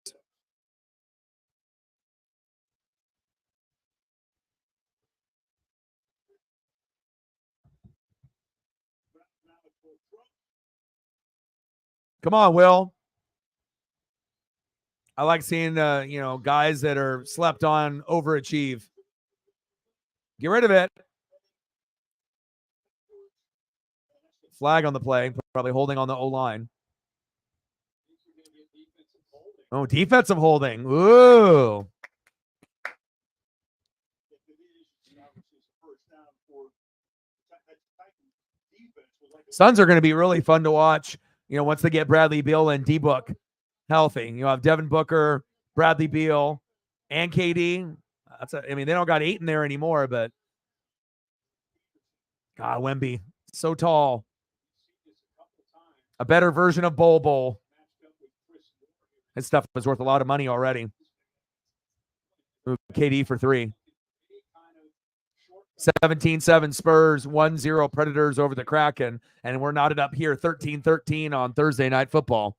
Come on, Will. I like seeing, guys that are slept on overachieve. Get rid of it. Flag on the play, probably holding on the O-line. Oh, defensive holding. Ooh. Suns are going to be really fun to watch, once they get Bradley Beal and D-Book healthy. You have Devin Booker, Bradley Beal, and KD. They don't got 8 in there anymore, but God, Wemby, so tall. A better version of Bol. His stuff was worth a lot of money already. Ooh, KD for 3. 17-7 Spurs, 1-0 Predators over the Kraken, and we're knotted up here 13-13 on Thursday Night Football.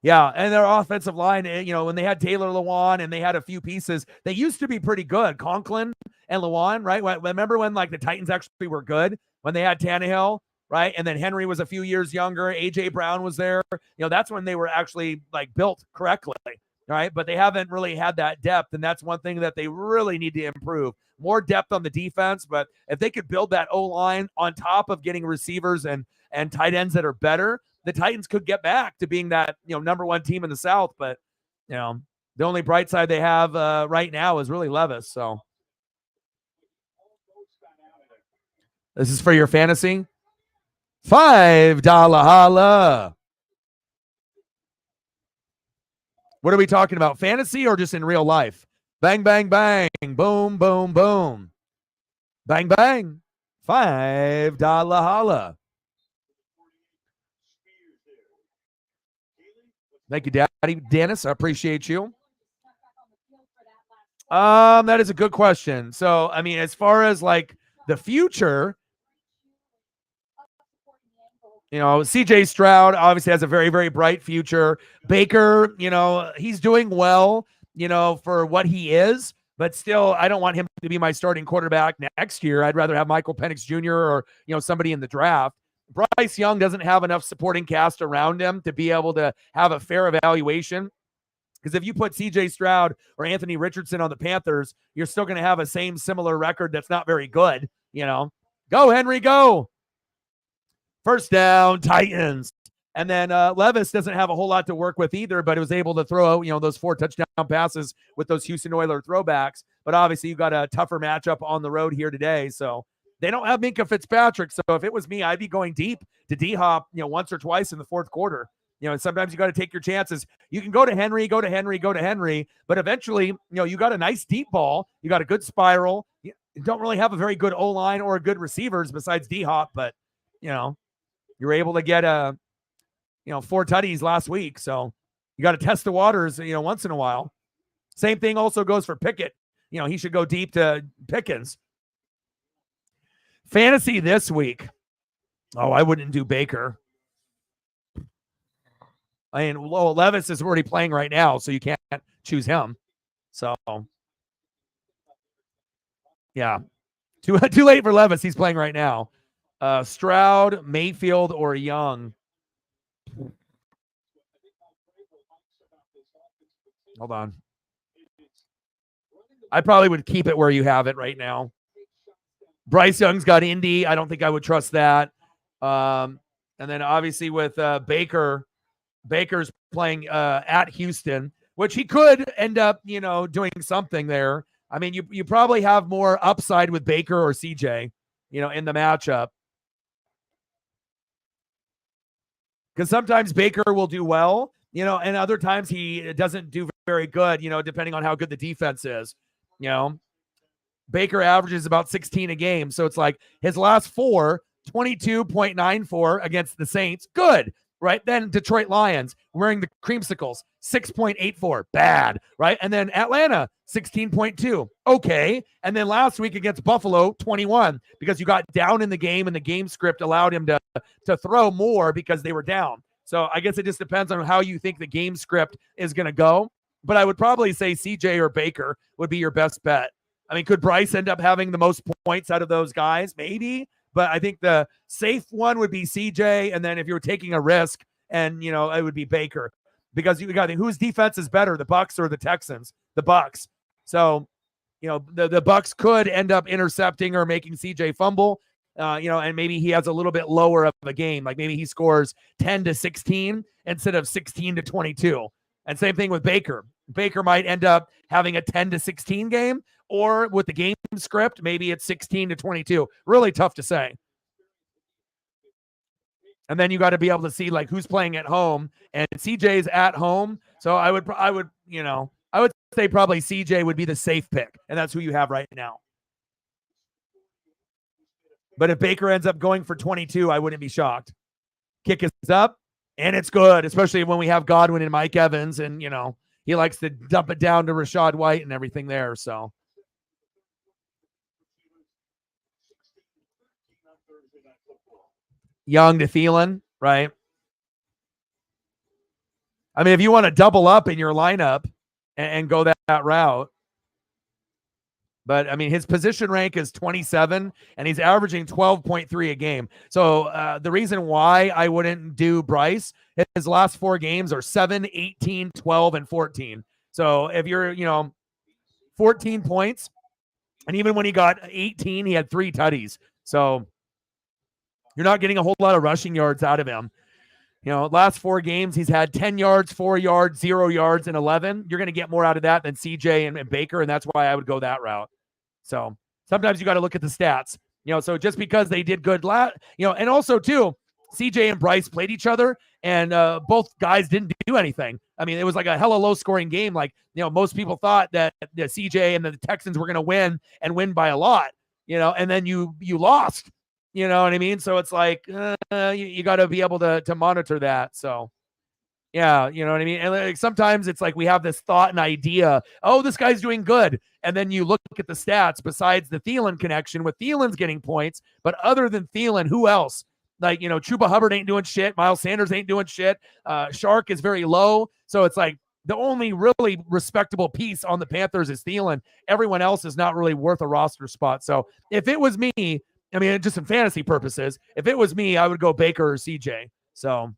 Yeah, and their offensive line, when they had Taylor Lewan and they had a few pieces, they used to be pretty good. Conklin and Lewan, right? Remember when the Titans actually were good? When they had Tannehill, right? And then Henry was a few years younger. A.J. Brown was there. That's when they were actually built correctly, right? But they haven't really had that depth, and that's one thing that they really need to improve. More depth on the defense, but if they could build that O-line on top of getting receivers and tight ends that are better, the Titans could get back to being that, number one team in the South. But, The only bright side they have right now is really Levis. So this is for your fantasy. $5 holla. What are we talking about? Fantasy or just in real life? Bang, bang, bang. Boom, boom, boom. Bang, bang. $5 holla. Thank you, Daddy Dennis. I appreciate you. That is a good question. So, I mean, as far as like the future, you know, CJ Stroud obviously has a very, very bright future. Baker, you know, he's doing well, you know, for what he is, but still, I don't want him to be my starting quarterback next year. I'd rather have Michael Penix Jr. or, you know, somebody in the draft. Bryce Young doesn't have enough supporting cast around him to be able to have a fair evaluation. Because if you put CJ Stroud or Anthony Richardson on the Panthers, you're still going to have a similar record that's not very good, you know. Go, Henry, go. First down, Titans. And then Levis doesn't have a whole lot to work with either, but it was able to throw, you know, those 4 touchdown passes with those Houston Oilers throwbacks. But obviously, you got a tougher matchup on the road here today. So they don't have Minkah Fitzpatrick. So if it was me, I'd be going deep to D-Hop, you know, once or twice in the fourth quarter. You know, and sometimes you got to take your chances. You can go to Henry, but eventually, you know, you got a nice deep ball. You got a good spiral. You don't really have a very good O-line or good receivers besides D-Hop, but, you know, you're able to get 4 tutties last week. So you got to test the waters, you know, once in a while. Same thing also goes for Pickett. You know, he should go deep to Pickens. Fantasy this week. Oh, I wouldn't do Baker. I mean, well, Levis is already playing right now, so you can't choose him. So, yeah. Too late for Levis. He's playing right now. Stroud, Mayfield, or Young. Hold on. I probably would keep it where you have it right now. Bryce Young's got Indy. I don't think I would trust that. And then obviously with Baker's playing at Houston, which he could end up, you know, doing something there. I mean, you probably have more upside with Baker or CJ, you know, in the matchup. Because sometimes Baker will do well, you know, and other times he doesn't do very good, you know, depending on how good the defense is. You know, Baker averages about 16 a game. So it's like his last 4, 22.94 against the Saints. Good. Right? Then Detroit Lions wearing the creamsicles, 6.84. Bad. Right? And then Atlanta, 16.2. Okay. And then last week against Buffalo, 21, because you got down in the game and the game script allowed him to throw more because they were down. So I guess it just depends on how you think the game script is going to go. But I would probably say CJ or Baker would be your best bet. I mean, could Bryce end up having the most points out of those guys? Maybe. But I think the safe one would be CJ. And then if you're taking a risk, and, you know, it would be Baker. Because you got whose defense is better, the Bucs or the Texans? The Bucs. So, you know, the Bucs could end up intercepting or making CJ fumble. You know, and maybe he has a little bit lower of a game. Like maybe he scores 10-16 instead of 16-22. And same thing with Baker. Baker might end up having a 10-16 game, or with the game script, maybe it's 16-22. Really tough to say. And then you got to be able to see like who's playing at home, and CJ's at home. So I would say probably CJ would be the safe pick, and that's who you have right now. But if Baker ends up going for 22, I wouldn't be shocked. Kick is up, and it's good, especially when we have Godwin and Mike Evans, and, you know, he likes to dump it down to Rachaad White and everything there. So Young to Thielen, right? I mean, if you want to double up in your lineup and go that route. But, I mean, his position rank is 27, and he's averaging 12.3 a game. So the reason why I wouldn't do Bryce, his last 4 games are 7, 18, 12, and 14. So if you're, you know, 14 points, and even when he got 18, he had 3 tutties. So you're not getting a whole lot of rushing yards out of him. Last 4 games, he's had 10 yards, 4 yards, 0 yards, and 11. You're going to get more out of that than CJ and Baker, and that's why I would go that route. So sometimes you got to look at the stats. So just because they did good, and also too, CJ and Bryce played each other, and both guys didn't do anything. I mean, it was like a hella low-scoring game. Like, most people thought that the CJ and the Texans were going to win and win by a lot, and then you lost. You know what I mean? So it's like you got to be able to monitor that. So, yeah, you know what I mean? And like, sometimes it's like we have this thought and idea, oh, this guy's doing good. And then you look at the stats besides the Thielen connection with Thielen's getting points. But other than Thielen, who else? Like, Chuba Hubbard ain't doing shit. Miles Sanders ain't doing shit. Shark is very low. So it's like the only really respectable piece on the Panthers is Thielen. Everyone else is not really worth a roster spot. So if it was me, I mean, just in fantasy purposes, if it was me, I would go Baker or CJ. So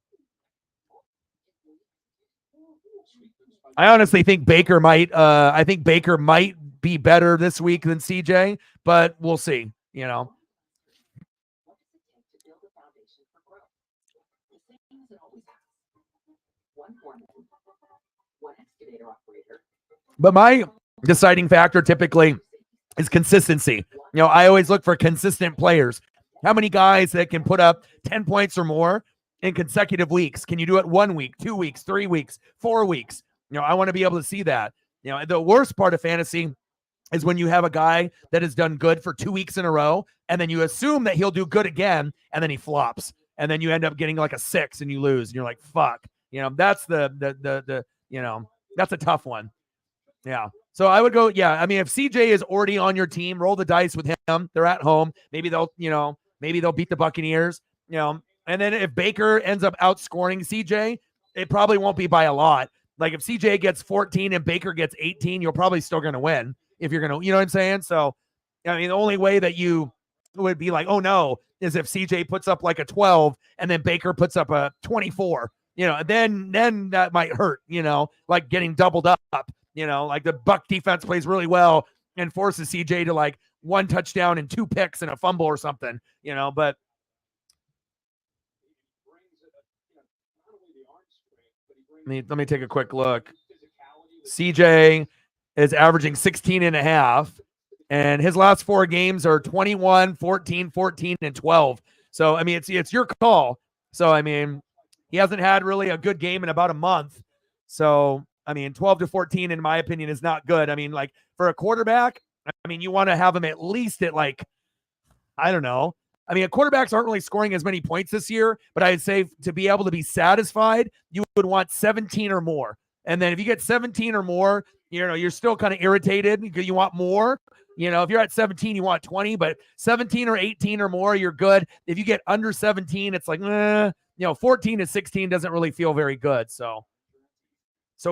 I honestly think Baker might be better this week than CJ, but we'll see, What does it take to build a foundation for growth? The same as it always has. One foreman, one excavator operator. But my deciding factor typically is consistency. I always look for consistent players. How many guys that can put up 10 points or more in consecutive weeks? Can you do it 1 week, 2 weeks, 3 weeks, 4 weeks? I want to be able to see that. The worst part of fantasy is when you have a guy that has done good for 2 weeks in a row, and then you assume that he'll do good again, and then he flops, and then you end up getting like a 6 and you lose, and you're like, fuck. That's that's a tough one. Yeah. So I would go, I mean, if CJ is already on your team, roll the dice with him. They're at home. Maybe they'll beat the Buccaneers, and then if Baker ends up outscoring CJ, it probably won't be by a lot. Like if CJ gets 14 and Baker gets 18, you're probably still going to win if you're going to, you know what I'm saying? So, I mean, the only way that you would be like, oh no, is if CJ puts up like a 12 and then Baker puts up a 24, then that might hurt, like getting doubled up. Like the Buck defense plays really well and forces CJ to like 1 touchdown and 2 picks and a fumble or something, but let me take a quick look. CJ is averaging 16 and a half, and his last 4 games are 21, 14, 14, and 12. So, I mean, it's your call. So, I mean, he hasn't had really a good game in about a month. So, I mean, 12 to 14, in my opinion, is not good. I mean, like for a quarterback, I mean, you want to have him at least at like, I don't know. I mean, quarterbacks aren't really scoring as many points this year, but I'd say to be able to be satisfied, you would want 17 or more. And then if you get 17 or more, you're still kind of irritated because you want more. If you're at 17, you want 20, but 17 or 18 or more, you're good. If you get under 17, it's like, 14 to 16 doesn't really feel very good. So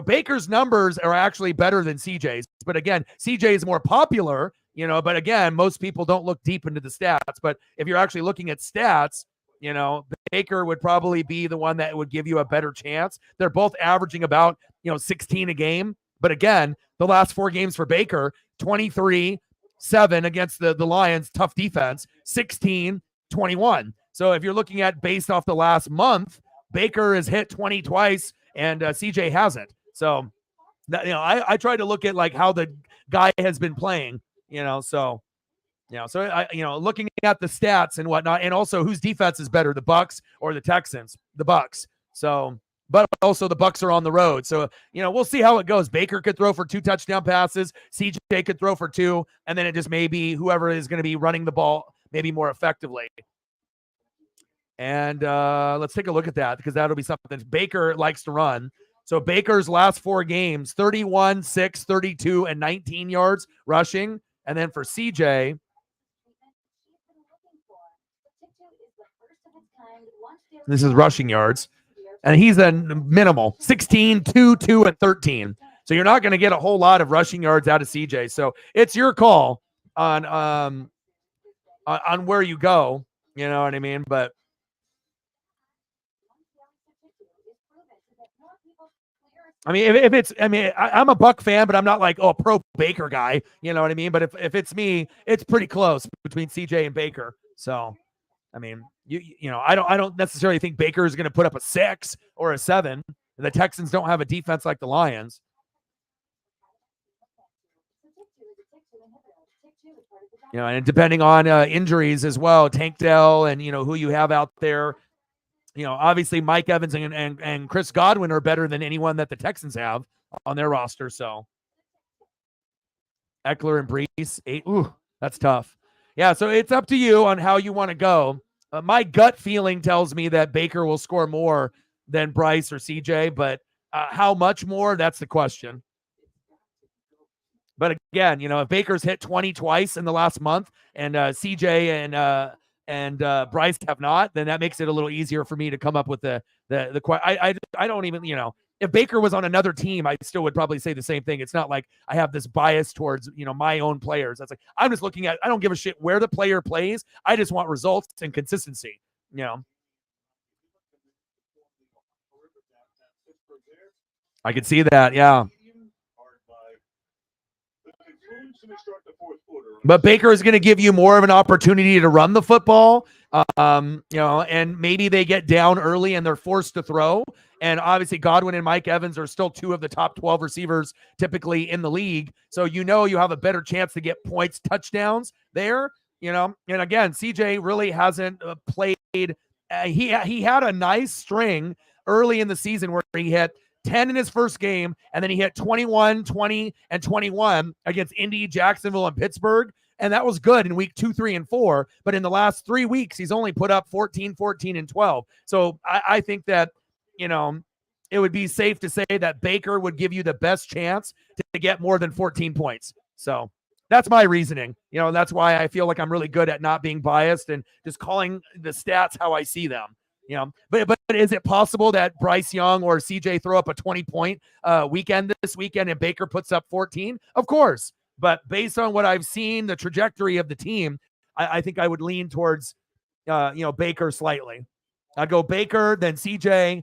Baker's numbers are actually better than CJ's. But again, CJ is more popular, but again, most people don't look deep into the stats. But if you're actually looking at stats, Baker would probably be the one that would give you a better chance. They're both averaging about, 16 a game. But again, the last 4 games for Baker, 23-7 against the Lions, tough defense, 16-21. So if you're looking at based off the last month, Baker has hit 20 twice and CJ hasn't. So, I try to look at like how the guy has been playing, so looking at the stats and whatnot, and also whose defense is better, the Bucks or the Texans, the Bucks. So, but also the Bucks are on the road. So, we'll see how it goes. Baker could throw for 2 touchdown passes. CJ could throw for 2. And then it just may be whoever is going to be running the ball maybe more effectively. And let's take a look at that because that'll be something. Baker likes to run. So Baker's last 4 games, 31, 6, 32, and 19 yards rushing. And then for CJ, this is rushing yards. And he's a minimal, 16, 2, 2, and 13. So you're not going to get a whole lot of rushing yards out of CJ. So it's your call on where you go. You know what I mean? But I mean, if it's, I mean, I'm a Buck fan, but I'm not like, pro Baker guy. You know what I mean? But if it's me, it's pretty close between CJ and Baker. So, I mean, I don't necessarily think Baker is going to put up a 6 or a 7. The Texans don't have a defense like the Lions. And depending on injuries as well, Tank Dell and, who you have out there, obviously Mike Evans and Chris Godwin are better than anyone that the Texans have on their roster. So Eckler and Brees, 8. Ooh, that's tough. Yeah, so it's up to you on how you want to go. My gut feeling tells me that Baker will score more than Bryce or CJ, but how much more, that's the question. But again, if Baker's hit 20 twice in the last month and CJ and Bryce have not, then that makes it a little easier for me to come up with the I don't even, if Baker was on another team, I still would probably say the same thing. It's not like I have this bias towards, my own players. That's like, I'm just looking at, I don't give a shit where the player plays. I just want results and consistency, I could see that. Yeah. But Baker is going to give you more of an opportunity to run the football, and maybe they get down early and they're forced to throw. And obviously Godwin and Mike Evans are still 2 of the top 12 receivers typically in the league. So, you have a better chance to get points, touchdowns there, and again, CJ really hasn't played. He had a nice string early in the season where he hit 10 in his first game, and then he hit 21, 20, and 21 against Indy, Jacksonville, and Pittsburgh. And that was good in week 2, 3, and 4. But in the last 3 weeks, he's only put up 14, 14, and 12. So I think that, it would be safe to say that Baker would give you the best chance to get more than 14 points. So that's my reasoning. That's why I feel like I'm really good at not being biased and just calling the stats how I see them. But is it possible that Bryce Young or CJ throw up a 20-point weekend this weekend and Baker puts up 14? Of course. But based on what I've seen, the trajectory of the team, I think I would lean towards, Baker slightly. I'd go Baker, then CJ.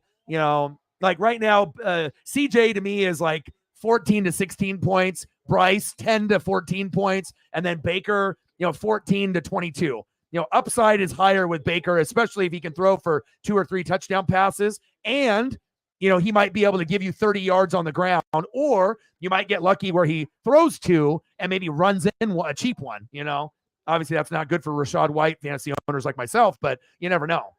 Like right now, CJ to me is like 14 to 16 points, Bryce 10 to 14 points, and then Baker, 14 to 22. Upside is higher with Baker, especially if he can throw for 2 or 3 touchdown passes. And, he might be able to give you 30 yards on the ground, or you might get lucky where he throws 2 and maybe runs in a cheap one. Obviously that's not good for Rachaad White fantasy owners like myself, but you never know.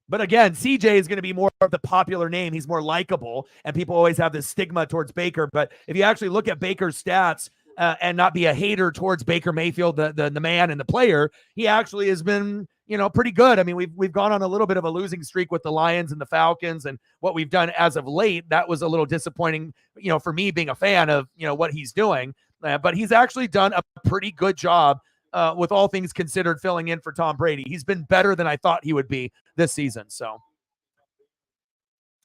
But again, CJ is going to be more of the popular name. He's more likable, and people always have this stigma towards Baker. But if you actually look at Baker's stats, and not be a hater towards Baker Mayfield, the man and the player, he actually has been, pretty good. I mean, we've gone on a little bit of a losing streak with the Lions and the Falcons, and what we've done as of late, that was a little disappointing, for me being a fan of, what he's doing. But he's actually done a pretty good job, with all things considered, filling in for Tom Brady. He's been better than I thought he would be this season. So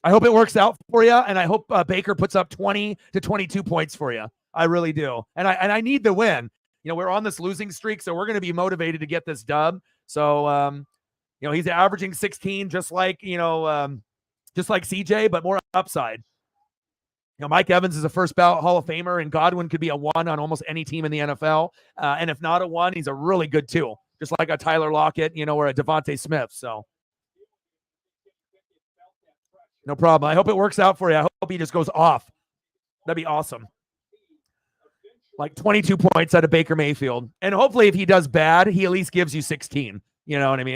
I hope it works out for you, and I hope Baker puts up 20 to 22 points for you. I really do. And I need the win. We're on this losing streak, so we're going to be motivated to get this dub. So, he's averaging 16, just like CJ, but more upside. Mike Evans is a first ballot Hall of Famer, and Godwin could be a 1 on almost any team in the NFL. And if not a 1, he's a really good 2, just like a Tyler Lockett, or a Devontae Smith. So no problem. I hope it works out for you. I hope he just goes off. That'd be awesome. Like 22 points out of Baker Mayfield. And hopefully if he does bad, he at least gives you 16. You know what I mean?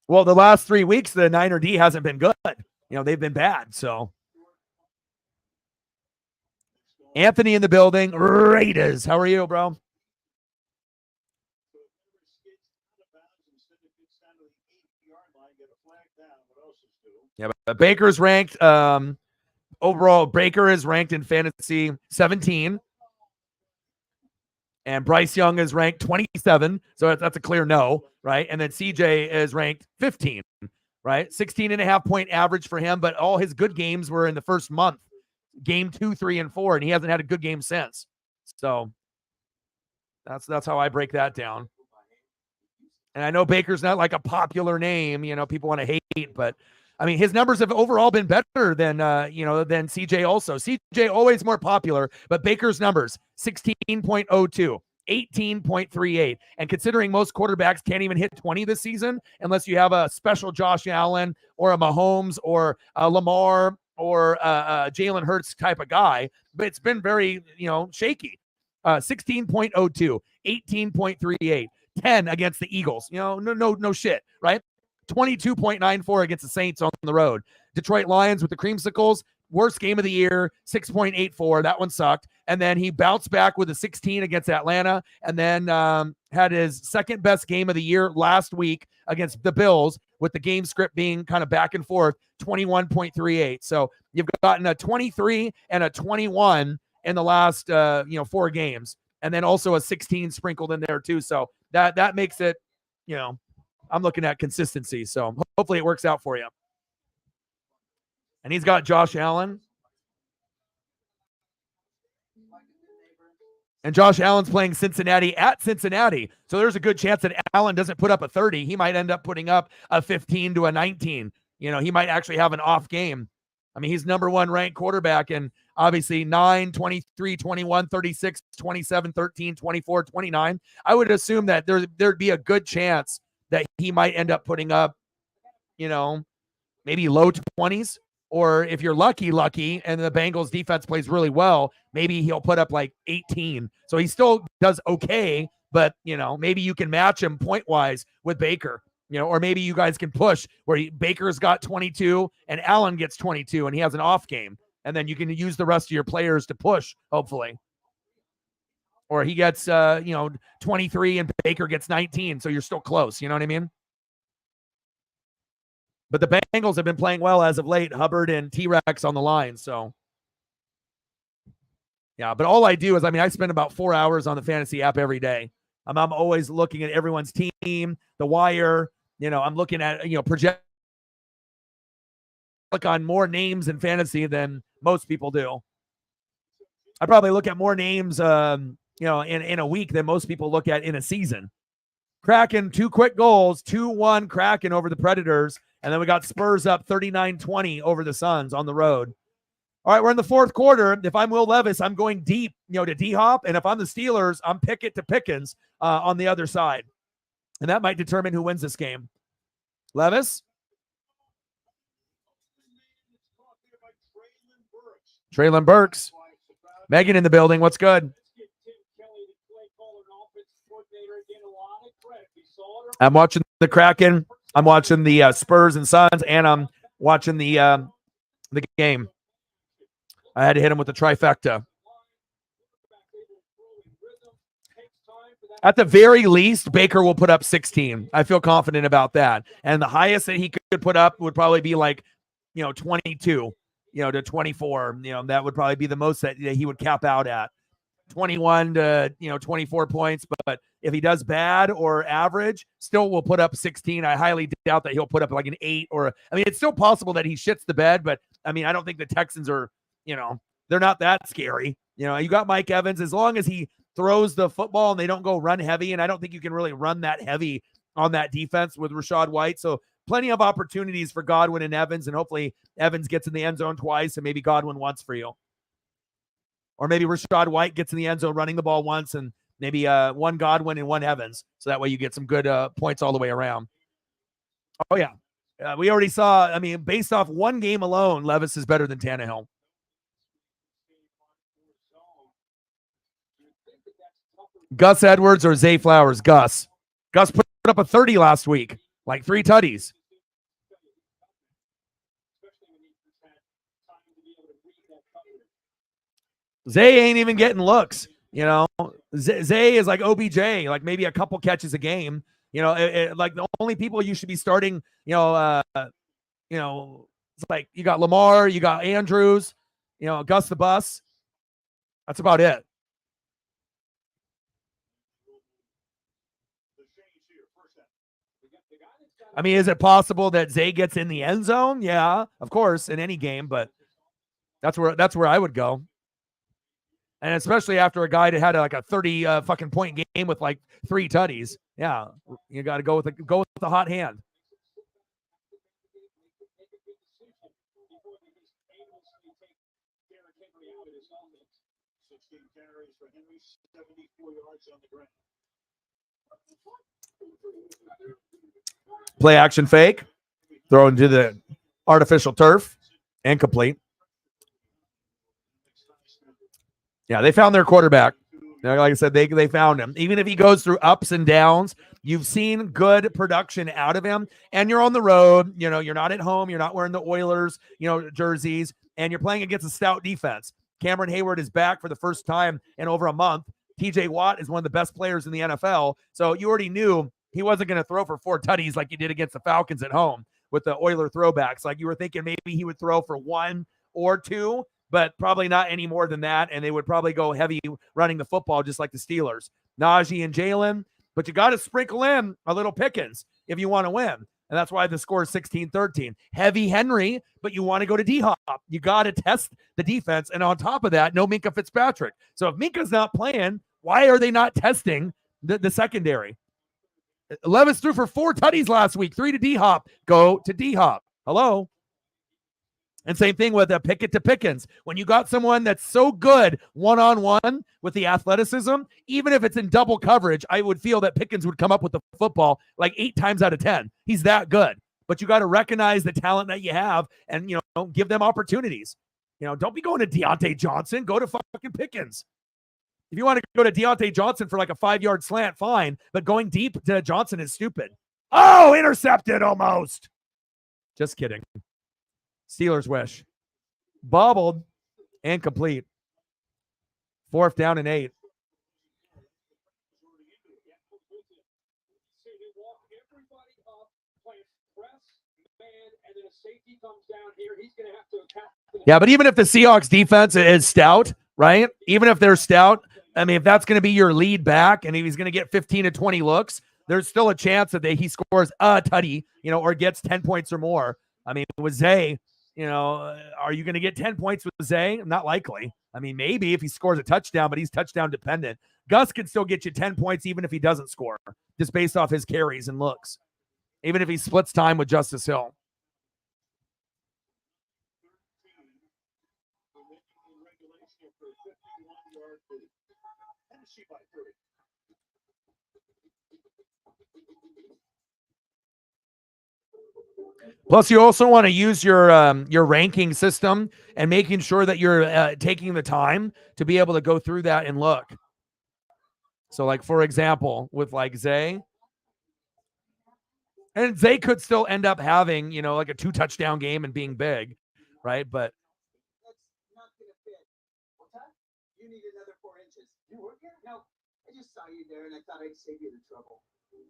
Well, the last 3 weeks, the Niner D hasn't been good. They've been bad. So Anthony in the building. Raiders. How are you, bro? Yeah, but Baker's ranked. Overall, Baker is ranked in fantasy 17. And Bryce Young is ranked 27. So that's a clear no, right? And then CJ is ranked 15, right? 16.5 point average for him, but all his good games were in the first month, game 2, 3, and 4, and he hasn't had a good game since. So that's how I break that down. And I know Baker's not like a popular name, people want to hate, but I mean, his numbers have overall been better than than CJ also. CJ always more popular, but Baker's numbers 16.02, 18.38. And considering most quarterbacks can't even hit 20 this season unless you have a special Josh Allen or a Mahomes or a Lamar or a Jalen Hurts type of guy, but it's been very, shaky. 16.02, 18.38, 10 against the Eagles. No shit, right? 22.94 against the Saints on the road. Detroit Lions with the Creamsicles, worst game of the year, 6.84. That one sucked. And then he bounced back with a 16 against Atlanta, and then had his second best game of the year last week against the Bills, with the game script being kind of back and forth, 21.38. So you've gotten a 23 and a 21 in the last 4 games, and then also a 16 sprinkled in there too. So that makes it, I'm looking at consistency. So hopefully it works out for you. And he's got Josh Allen. And Josh Allen's playing Cincinnati at Cincinnati. So there's a good chance that Allen doesn't put up a 30. He might end up putting up a 15 to a 19. He might actually have an off game. I mean, he's number 1 ranked quarterback, and obviously 9, 23, 21, 36, 27, 13, 24, 29. I would assume that there'd be a good chance that he might end up putting up, maybe low 20s. Or if you're lucky, and the Bengals defense plays really well, maybe he'll put up like 18. So he still does okay, but, maybe you can match him point-wise with Baker, or maybe you guys can push where Baker's got 22 and Allen gets 22 and he has an off game. And then you can use the rest of your players to push, hopefully. Or he gets, 23 and Baker gets 19, so you're still close. You know what I mean? But the Bengals have been playing well as of late, Hubbard and T-Rex on the line. So, yeah, but all I do is, I spend about 4 hours on the fantasy app every day. I'm always looking at everyone's team, the wire. I'm looking at, project. Look on more names in fantasy than most people do. I probably look at more names, in a week than most people look at in a season. Kraken, 2 quick goals, 2-1 Kraken over the Predators. And then we got Spurs up 39-20 over the Suns on the road. All right, we're in the 4th quarter. If I'm Will Levis, I'm going deep, to D-Hop. And if I'm the Steelers, I'm Pickett to Pickens on the other side. And that might determine who wins this game. Levis? Traylon Burks. Megan in the building. What's good? I'm watching the Kraken. I'm watching the Spurs and Suns, and I'm watching the game. I had to hit him with the trifecta. At the very least, Baker will put up 16. I feel confident about that. And the highest that he could put up would probably be like, 22, to 24. That would probably be the most that he would cap out at. 21 to 24 points, but if he does bad or average, still will put up 16. I highly doubt that he'll put up like an 8 it's still possible that he shits the bed, but I don't think the Texans are, they're not that scary. You got Mike Evans, as long as he throws the football and they don't go run heavy, and I don't think you can really run that heavy on that defense with Rachaad White. So plenty of opportunities for Godwin and Evans, and hopefully Evans gets in the end zone twice and maybe Godwin once for you. Or maybe Rachaad White gets in the end zone running the ball once, and maybe one Godwin and one Evans. So that way you get some good points all the way around. Oh, yeah. We already saw, based off one game alone, Levis is better than Tannehill. Gus Edwards or Zay Flowers? Gus. Gus put up a 30 last week, like 3 tutties. Zay ain't even getting looks, Zay is like OBJ, like maybe a couple catches a game. Like the only people you should be starting, it's like you got Lamar, you got Andrews, Gus the Bus. That's about it. Is it possible that Zay gets in the end zone? Yeah, of course, in any game, but that's where I would go. And especially after a guy that had like a 30 fucking point game with like 3 tutties. Yeah, you got to go with the hot hand. 16 carries for Henry, 74 yards on the ground. Play action fake. Throw into the artificial turf. Incomplete. Yeah, they found their quarterback. Like I said, they found him. Even if he goes through ups and downs, you've seen good production out of him. And you're on the road. You know, you're not at home. You're not wearing the Oilers, jerseys. And you're playing against a stout defense. Cameron Hayward is back for the first time in over a month. TJ Watt is one of the best players in the NFL. So you already knew he wasn't going to throw for 4 tutties like you did against the Falcons at home with the Oiler throwbacks. Like you were thinking maybe he would throw for 1 or 2, but probably not any more than that. And they would probably go heavy running the football just like the Steelers. Najee and Jalen. But you got to sprinkle in a little Pickens if you want to win. And that's why the score is 16-13. Heavy Henry, but you want to go to D-Hop. You got to test the defense. And on top of that, no Minkah Fitzpatrick. So if Minkah's not playing, why are they not testing the secondary? Levis threw for 4 tutties last week, 3 to D-Hop. Go to D-Hop. Hello? And same thing with Pickett to Pickens. When you got someone that's so good one-on-one with the athleticism, even if it's in double coverage, I would feel that Pickens would come up with the football like 8 times out of 10. He's that good. But you got to recognize the talent that you have and, give them opportunities. Don't be going to Deontay Johnson. Go to fucking Pickens. If you want to go to Deontay Johnson for like a 5-yard slant, fine. But going deep to Johnson is stupid. Oh, intercepted almost. Just kidding. Steelers wish. Bobbled and complete. 4th down and 8. Yeah, but even if the Seahawks defense is stout, right? Even if they're stout, I mean, if that's going to be your lead back and if he's going to get 15 to 20 looks, there's still a chance that he scores a tutty, or gets 10 points or more. I mean, with Zay, are you going to get 10 points with Zay? Not likely. I mean, maybe if he scores a touchdown, but he's touchdown dependent. Gus can still get you 10 points even if he doesn't score, just based off his carries and looks, even if he splits time with Justice Hill. Plus, you also want to use your ranking system and making sure that you're taking the time to be able to go through that and look. So, like, for example, with like Zay, and Zay could still end up having, like a 2 touchdown game and being big, right? But that's not going to fit. What's that? You need another 4 inches. You work here? No, I just saw you there and I thought I'd save you the trouble.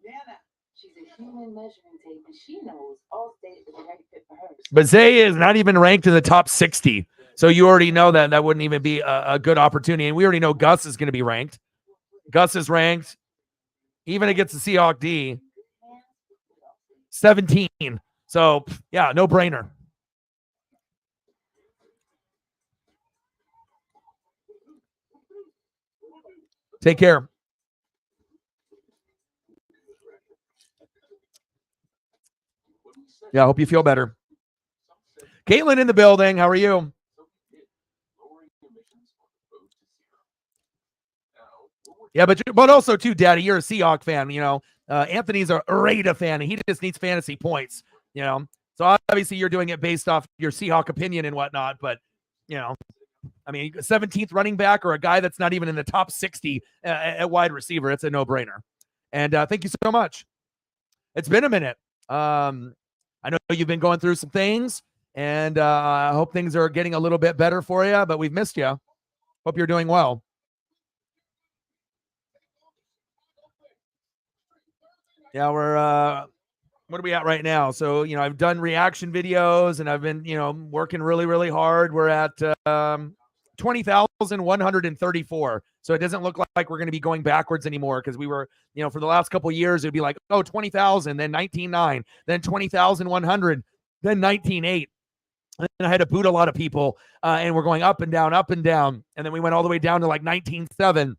Nana. She's a human measuring tape, and she knows all state is the right fit for her. But Zay is not even ranked in the top 60. So you already know that wouldn't even be a good opportunity. And we already know Gus is going to be ranked. Gus is ranked, even against the Seahawk D, 17. So, yeah, no brainer. Take care. Yeah, I hope you feel better. Caitlin in the building. How are you? Yeah, but also too, Daddy, you're a Seahawk fan. Anthony's a Raider fan, and he just needs fantasy points. So obviously you're doing it based off your Seahawk opinion and whatnot. But I mean, 17th running back or a guy that's not even in the top 60 at wide receiver, it's a no-brainer. And thank you so much. It's been a minute. I know you've been going through some things, and I hope things are getting a little bit better for you, but we've missed you. Hope you're doing well. Yeah, we're what are we at right now? So, I've done reaction videos, and I've been, working really, really hard. We're at 20,134. So it doesn't look like we're going to be going backwards anymore, because we were, for the last couple of years, it'd be like, 20,000, then 19,900, then 20,100, then 19,800. And I had to boot a lot of people, and we're going up and down, up and down. And then we went all the way down to like 19,700.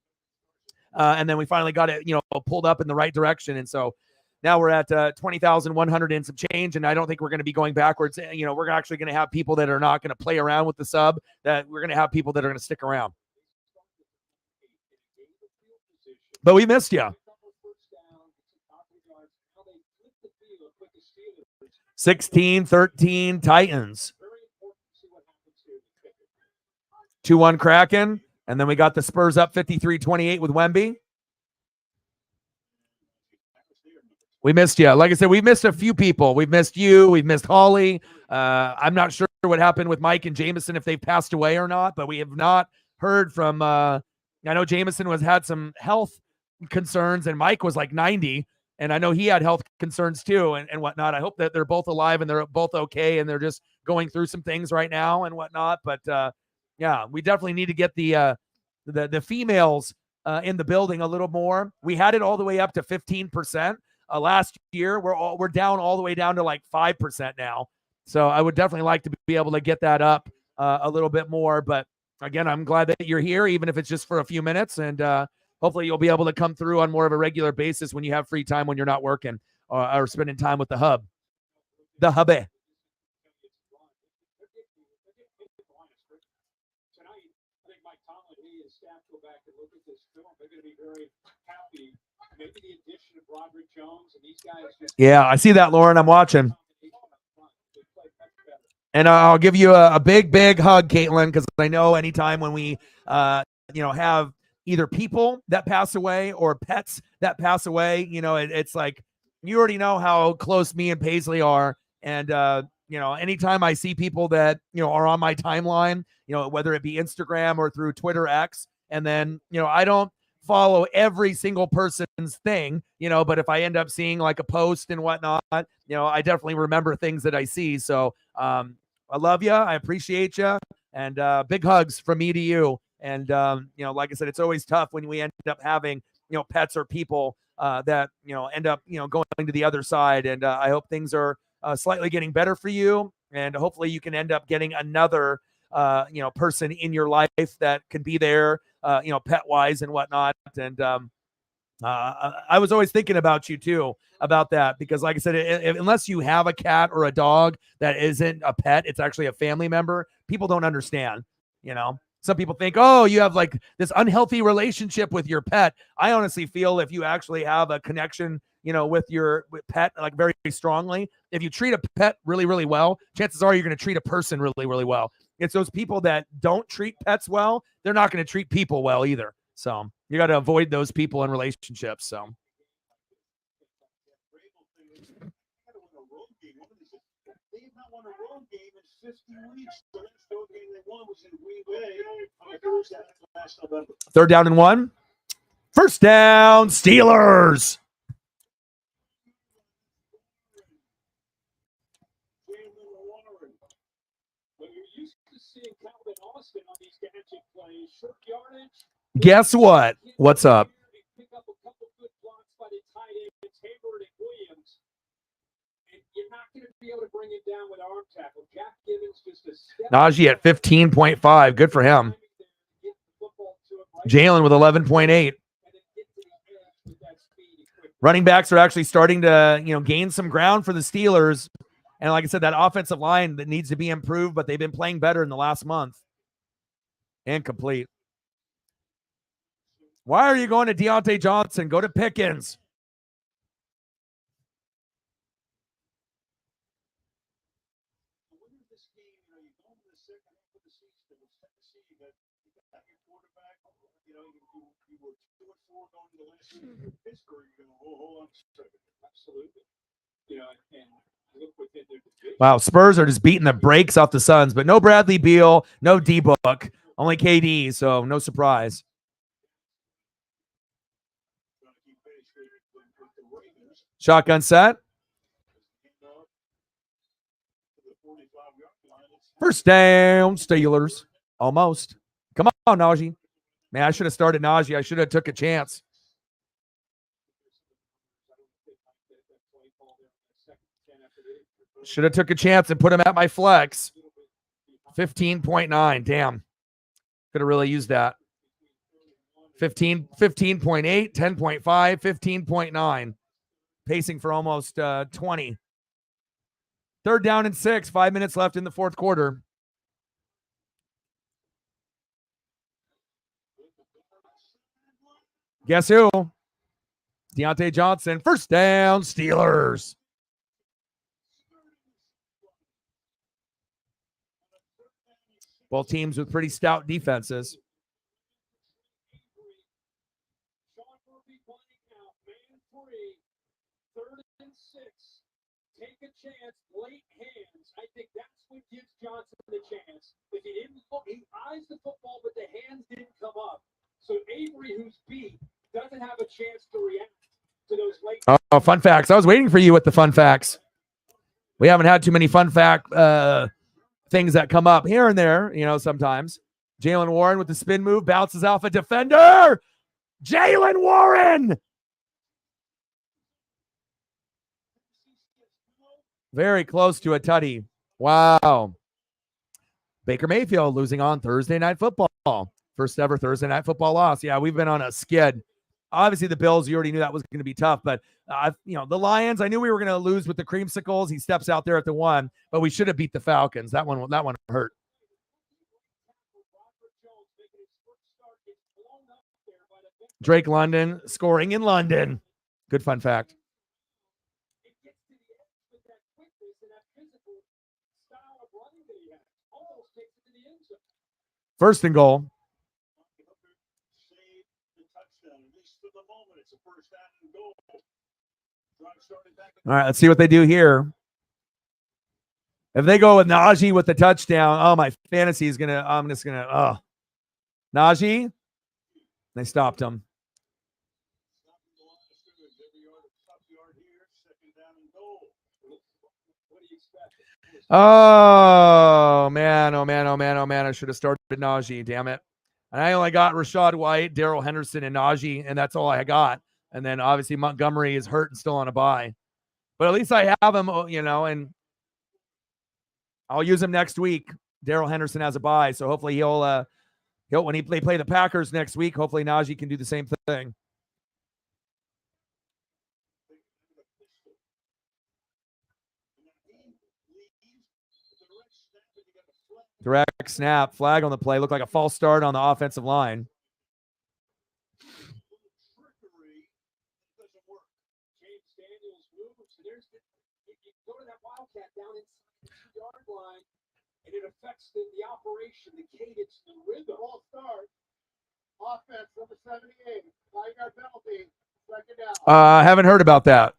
And then we finally got it, pulled up in the right direction. And so Now we're at 20,100 and some change, and I don't think we're going to be going backwards. We're actually going to have people that are not going to play around with the sub, that we're going to have people that are going to stick around. But we missed you. 16-13 Titans. 2-1 Kraken. And then we got the Spurs up 53-28 with Wemby. We missed you. Like I said, we missed a few people. We've missed you. We've missed Holly. I'm not sure what happened with Mike and Jameson, if they've passed away or not, but we have not heard from I know Jameson had some health concerns, and Mike was like 90, and I know he had health concerns too and whatnot. I hope that they're both alive and they're both okay, and they're just going through some things right now and whatnot. But yeah, we definitely need to get the females in the building a little more. We had it all the way up to 15%. Last year, we're down all the way down to like 5% now. So I would definitely like to be able to get that up a little bit more. But again, I'm glad that you're here, even if it's just for a few minutes. And hopefully you'll be able to come through on more of a regular basis when you have free time, when you're not working or spending time with the hub. The hubby. Tonight, I think Mike Tomlin, he and staff go back and look at this film. They're going to be very happy. Maybe the addition of Roderick Jones and these guys. Yeah, I see that, Lauren. I'm watching. And I'll give you a big, big hug, Caitlin, because I know anytime when we, have either people that pass away or pets that pass away, it's like you already know how close me and Paisley are. And, anytime I see people that, are on my timeline, whether it be Instagram or through Twitter X, and then, I don't follow every single person's thing, but if I end up seeing like a post and whatnot, I definitely remember things that I see. So I love you. I appreciate you. And big hugs from me to you. And, like I said, it's always tough when we end up having, pets or people that, end up, going to the other side. And I hope things are slightly getting better for you. And hopefully you can end up getting another person in your life that can be there, pet wise and whatnot. And I was always thinking about you too, about that, because like I said, unless you have a cat or a dog that isn't a pet, it's actually a family member, people don't understand. Some people think, oh, you have like this unhealthy relationship with your pet. I honestly feel if you actually have a connection, with your pet, like very strongly, if you treat a pet really, really well, chances are you're going to treat a person really, really well. It's those people that don't treat pets well, they're not going to treat people well either. So you got to avoid those people in relationships. So. They have not won a road game in 50 weeks. The last road game they won was in Green Bay. Last November. 3rd down and 1. First down, Steelers. Guess what? What's up? Najee at 15.5. Good for him. Jalen with 11.8. Running backs are actually starting to, gain some ground for the Steelers. And like I said, that offensive line that needs to be improved, but they've been playing better in the last month. Incomplete. Why are you going to Deontay Johnson? Go to Pickens. Wow, Spurs are just beating the brakes off the Suns, but no Bradley Beal, no D-Book, only KD, so no surprise. Shotgun set. First down, Steelers. Almost. Come on, Najee. Man, I should have started Najee. I should have took a chance. Should have took a chance and put him at my flex. 15.9. Damn. Could have really used that. 15.8, 10.5, 15.9. pacing for almost 20. 3rd down and 6, 5 minutes left in the 4th quarter. Guess who? Deontay Johnson. 1st down, Steelers. Both teams with pretty stout defenses. Take a chance, late hands. I think that's what gives Johnson the chance. If he didn't look, he eyes the football, but the hands didn't come up. So Avery, who's beat, doesn't have a chance to react to those late. Oh, fun facts. I was waiting for you with the fun facts. We haven't had too many fun fact things that come up here and there, sometimes. Jaylen Warren with the spin move, bounces off a defender. Jaylen Warren! Very close to a tutty. Wow. Baker Mayfield losing on Thursday Night Football. First ever Thursday Night Football loss. Yeah, we've been on a skid. Obviously, the Bills, you already knew that was going to be tough. But, the Lions, I knew we were going to lose with the Creamsicles. He steps out there at the 1. But we should have beat the Falcons. That one hurt. Drake London scoring in London. Good fun fact. 1st and goal. All right, let's see what they do here. If they go with Najee with the touchdown, my fantasy is I'm just going to, Najee, they stopped him. Oh, man. I should have started Najee, damn it. And I only got Rashad White, Darrell Henderson, and Najee, and that's all I got. And then obviously Montgomery is hurt and still on a bye. But at least I have him, and I'll use him next week. Darrell Henderson has a bye, so hopefully he'll when they play the Packers next week, hopefully Najee can do the same thing. Direct snap, flag on the play. Looked like a false start on the offensive line. Go to that Wildcat down inside the yard line, and it affects the operation, the cadence, the rhythm. All start. Offense, number 78. 5-yard penalty. 2nd down. I haven't heard about that.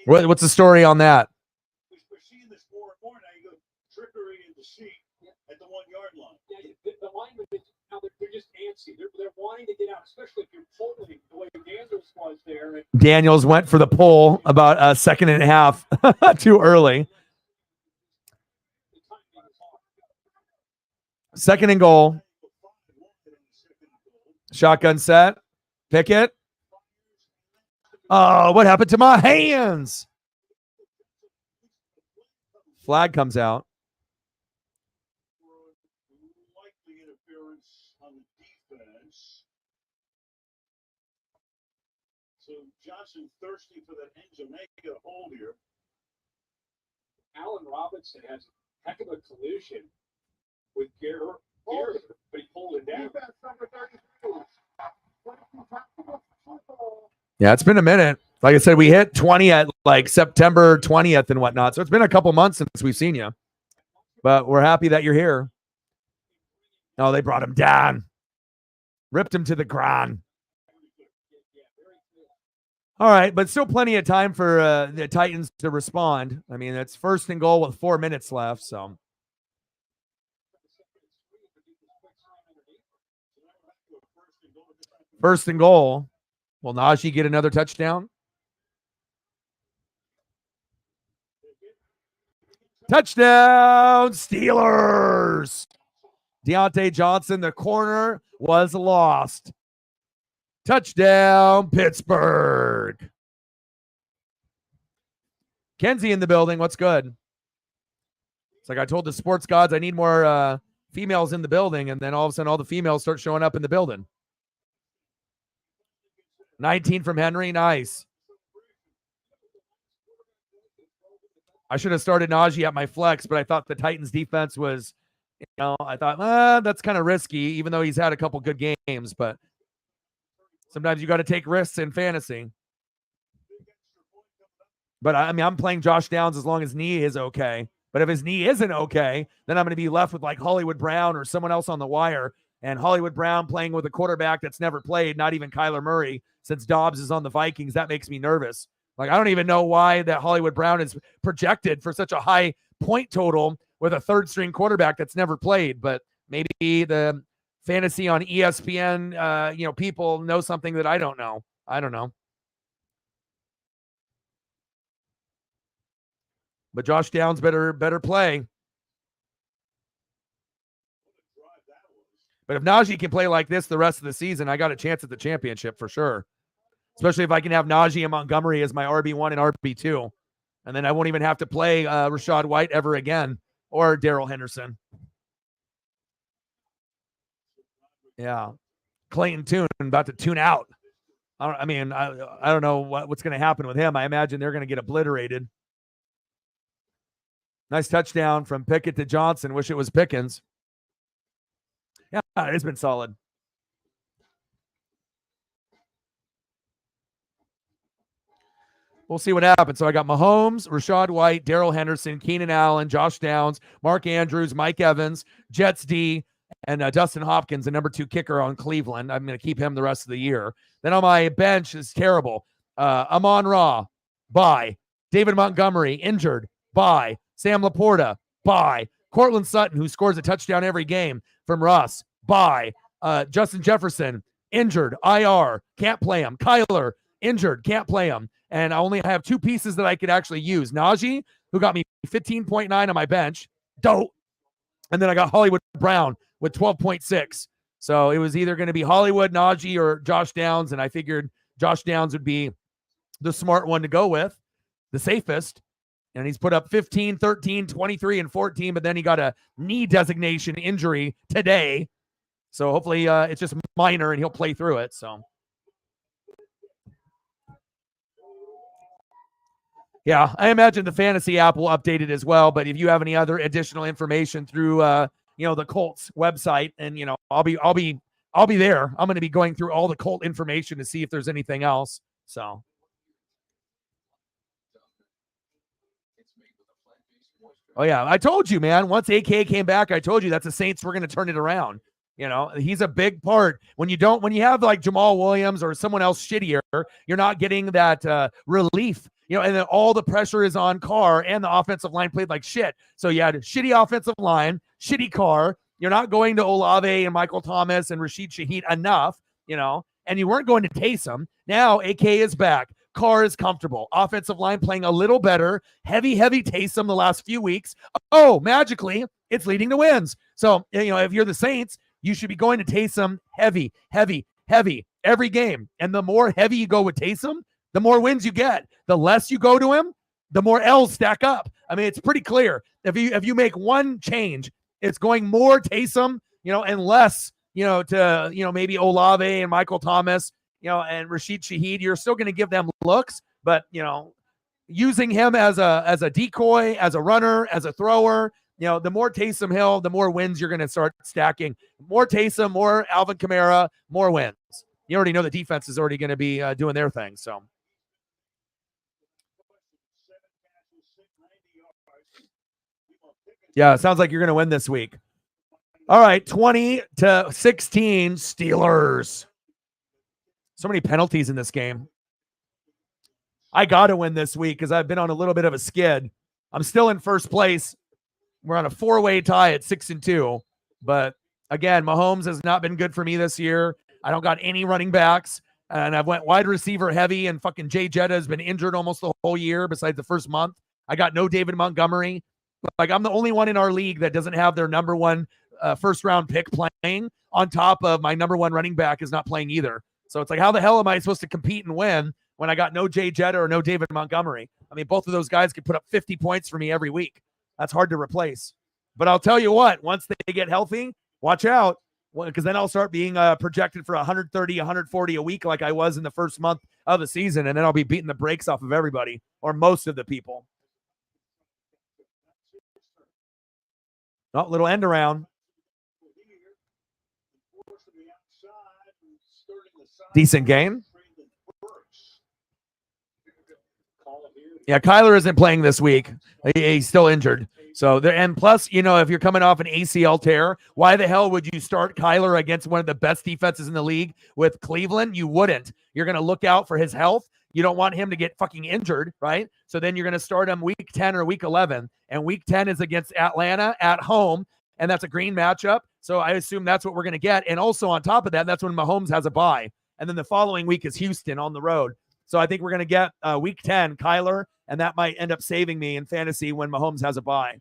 What's the story on that? We're seeing this more and more now. You go trickery and deceit at the 1-yard line. Yeah, the linemen, now they're just antsy. They're wanting to get out, especially if you're pulling the way Daniels was there. Daniels went for the pull about a 2.5 seconds too early. 2nd and goal. Shotgun set. Pickett. Oh, what happened to my hands? Flag comes out. Likely interference on the defense. So Johnson thirsty for that end zone. They get a hold here. Allen Robinson has a heck of a collision with Garrett, but he pulled it down. Yeah, it's been a minute. Like I said, we hit 20 at like September 20th and whatnot. So it's been a couple months since we've seen you. But we're happy that you're here. Oh, they brought him down. Ripped him to the ground. All right, but still plenty of time for the Titans to respond. I mean, it's 1st and goal with 4 minutes left. So 1st and goal. Will Najee get another touchdown? Touchdown, Steelers. Deontay Johnson, the corner, was lost. Touchdown, Pittsburgh. Kenzie in the building. What's good? It's like I told the sports gods I need more females in the building, and then all of a sudden all the females start showing up in the building. 19 from Henry. Nice. I should have started Najee at my flex, but I thought the Titans defense was, I thought, that's kind of risky, even though he's had a couple good games. But sometimes you got to take risks in fantasy. But I'm playing Josh Downs as long as knee is okay. But if his knee isn't okay, then I'm going to be left with like Hollywood Brown or someone else on the wire. And Hollywood Brown playing with a quarterback that's never played, not even Kyler Murray, since Dobbs is on the Vikings. That makes me nervous. Like, I don't even know why that Hollywood Brown is projected for such a high point total with a third-string quarterback that's never played. But maybe the fantasy on ESPN, people know something that I don't know. I don't know. But Josh Downs better play. But if Najee can play like this the rest of the season, I got a chance at the championship for sure. Especially if I can have Najee and Montgomery as my RB1 and RB2. And then I won't even have to play Rachaad White ever again or Darrell Henderson. Yeah. Clayton Tune about to tune out. I don't know what's going to happen with him. I imagine they're going to get obliterated. Nice touchdown from Pickett to Johnson. Wish it was Pickens. Yeah, it's been solid. We'll see what happens. So I got Mahomes, Rachaad White, Darrell Henderson, Keenan Allen, Josh Downs, Mark Andrews, Mike Evans, Jets D, and Dustin Hopkins, the number 2 kicker on Cleveland. I'm going to keep him the rest of the year. Then on my bench is terrible. Amon-Ra, bye. David Montgomery, injured, bye. Sam Laporta, bye. Cortland Sutton, who scores a touchdown every game from Russ, bye. Justin Jefferson, injured, IR, can't play him. Kyler, injured, can't play him. And I only have 2 pieces that I could actually use. Najee, who got me 15.9 on my bench, dope. And then I got Hollywood Brown with 12.6. So it was either going to be Hollywood, Najee, or Josh Downs, and I figured Josh Downs would be the smart one to go with, the safest. And he's put up 15, 13, 23, and 14, but then he got a knee designation injury today. So hopefully it's just minor and he'll play through it. So, yeah, I imagine the fantasy app will update it as well. But if you have any other additional information through, the Colts website, and I'll be there. I'm going to be going through all the Colt information to see if there's anything else. So. Oh, yeah. I told you, man. Once AK came back, I told you that's the Saints. We're going to turn it around. He's a big part. When you have like Jamal Williams or someone else shittier, you're not getting that relief. And then all the pressure is on Carr, and the offensive line played like shit. So you had a shitty offensive line, shitty Carr. You're not going to Olave and Michael Thomas and Rashid Shaheed enough, and you weren't going to Taysom. Now AK is back. Carr is comfortable. Offensive line playing a little better. Heavy Taysom the last few weeks. Oh, magically, it's leading to wins. So, if you're the Saints, you should be going to Taysom heavy every game. And the more heavy you go with Taysom, the more wins you get. The less you go to him, the more L's stack up. I mean, it's pretty clear. If you make one change, it's going more Taysom, and less, to, maybe Olave and Michael Thomas, and Rashid Shaheed. You're still going to give them looks, but, using him as a decoy, as a runner, as a thrower, the more Taysom Hill, the more wins you're going to start stacking. More Taysom, more Alvin Kamara, more wins. You already know the defense is already going to be doing their thing. So. Yeah, it sounds like you're going to win this week. All right, 20-16 Steelers. So many penalties in this game. I got to win this week because I've been on a little bit of a skid. I'm still in first place. We're on a 4-way tie at 6-2. But again, Mahomes has not been good for me this year. I don't got any running backs. And I've went wide receiver heavy, and fucking Jay Jetta has been injured almost the whole year besides the first month. I got no David Montgomery. Like, I'm the only one in our league that doesn't have their number one first-round pick playing, on top of my number one running back is not playing either. So it's like, how the hell am I supposed to compete and win when I got no Jay Jetta or no David Montgomery? I mean, both of those guys could put up 50 points for me every week. That's hard to replace. But I'll tell you what, once they get healthy, watch out, because then I'll start being projected for 130, 140 a week like I was in the first month of the season, and then I'll be beating the brakes off of everybody or most of the people. Oh, little end around. Decent game. Yeah, Kyler isn't playing this week. He's still injured. So there, and plus, if you're coming off an ACL tear, why the hell would you start Kyler against one of the best defenses in the league with Cleveland? You wouldn't. You're going to look out for his health. You don't want him to get fucking injured, right? So then you're going to start him week 10 or week 11. And week 10 is against Atlanta at home. And that's a green matchup. So I assume that's what we're going to get. And also on top of that, that's when Mahomes has a bye. And then the following week is Houston on the road. So I think we're going to get week 10, Kyler, and that might end up saving me in fantasy when Mahomes has a bye.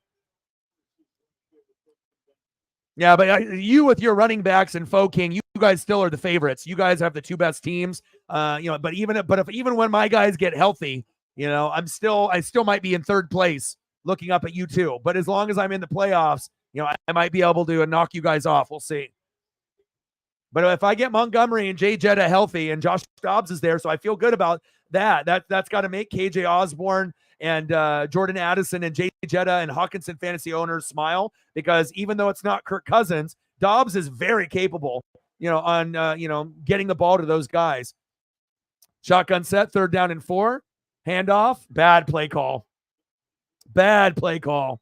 Yeah, but you with your running backs and Fo King, you guys still are the favorites. You guys have the two best teams. But even when my guys get healthy, I still might be in third place looking up at you too. But as long as I'm in the playoffs, I might be able to knock you guys off. We'll see. But if I get Montgomery and Jay Jetta healthy and Josh Dobbs is there, so I feel good about that. That's got to make KJ Osborne and Jordan Addison and Jay Jetta and Hawkinson fantasy owners smile, because even though it's not Kirk Cousins, Dobbs is very capable, on getting the ball to those guys. Shotgun set, 3rd down and 4. Handoff, bad play call. Bad play call.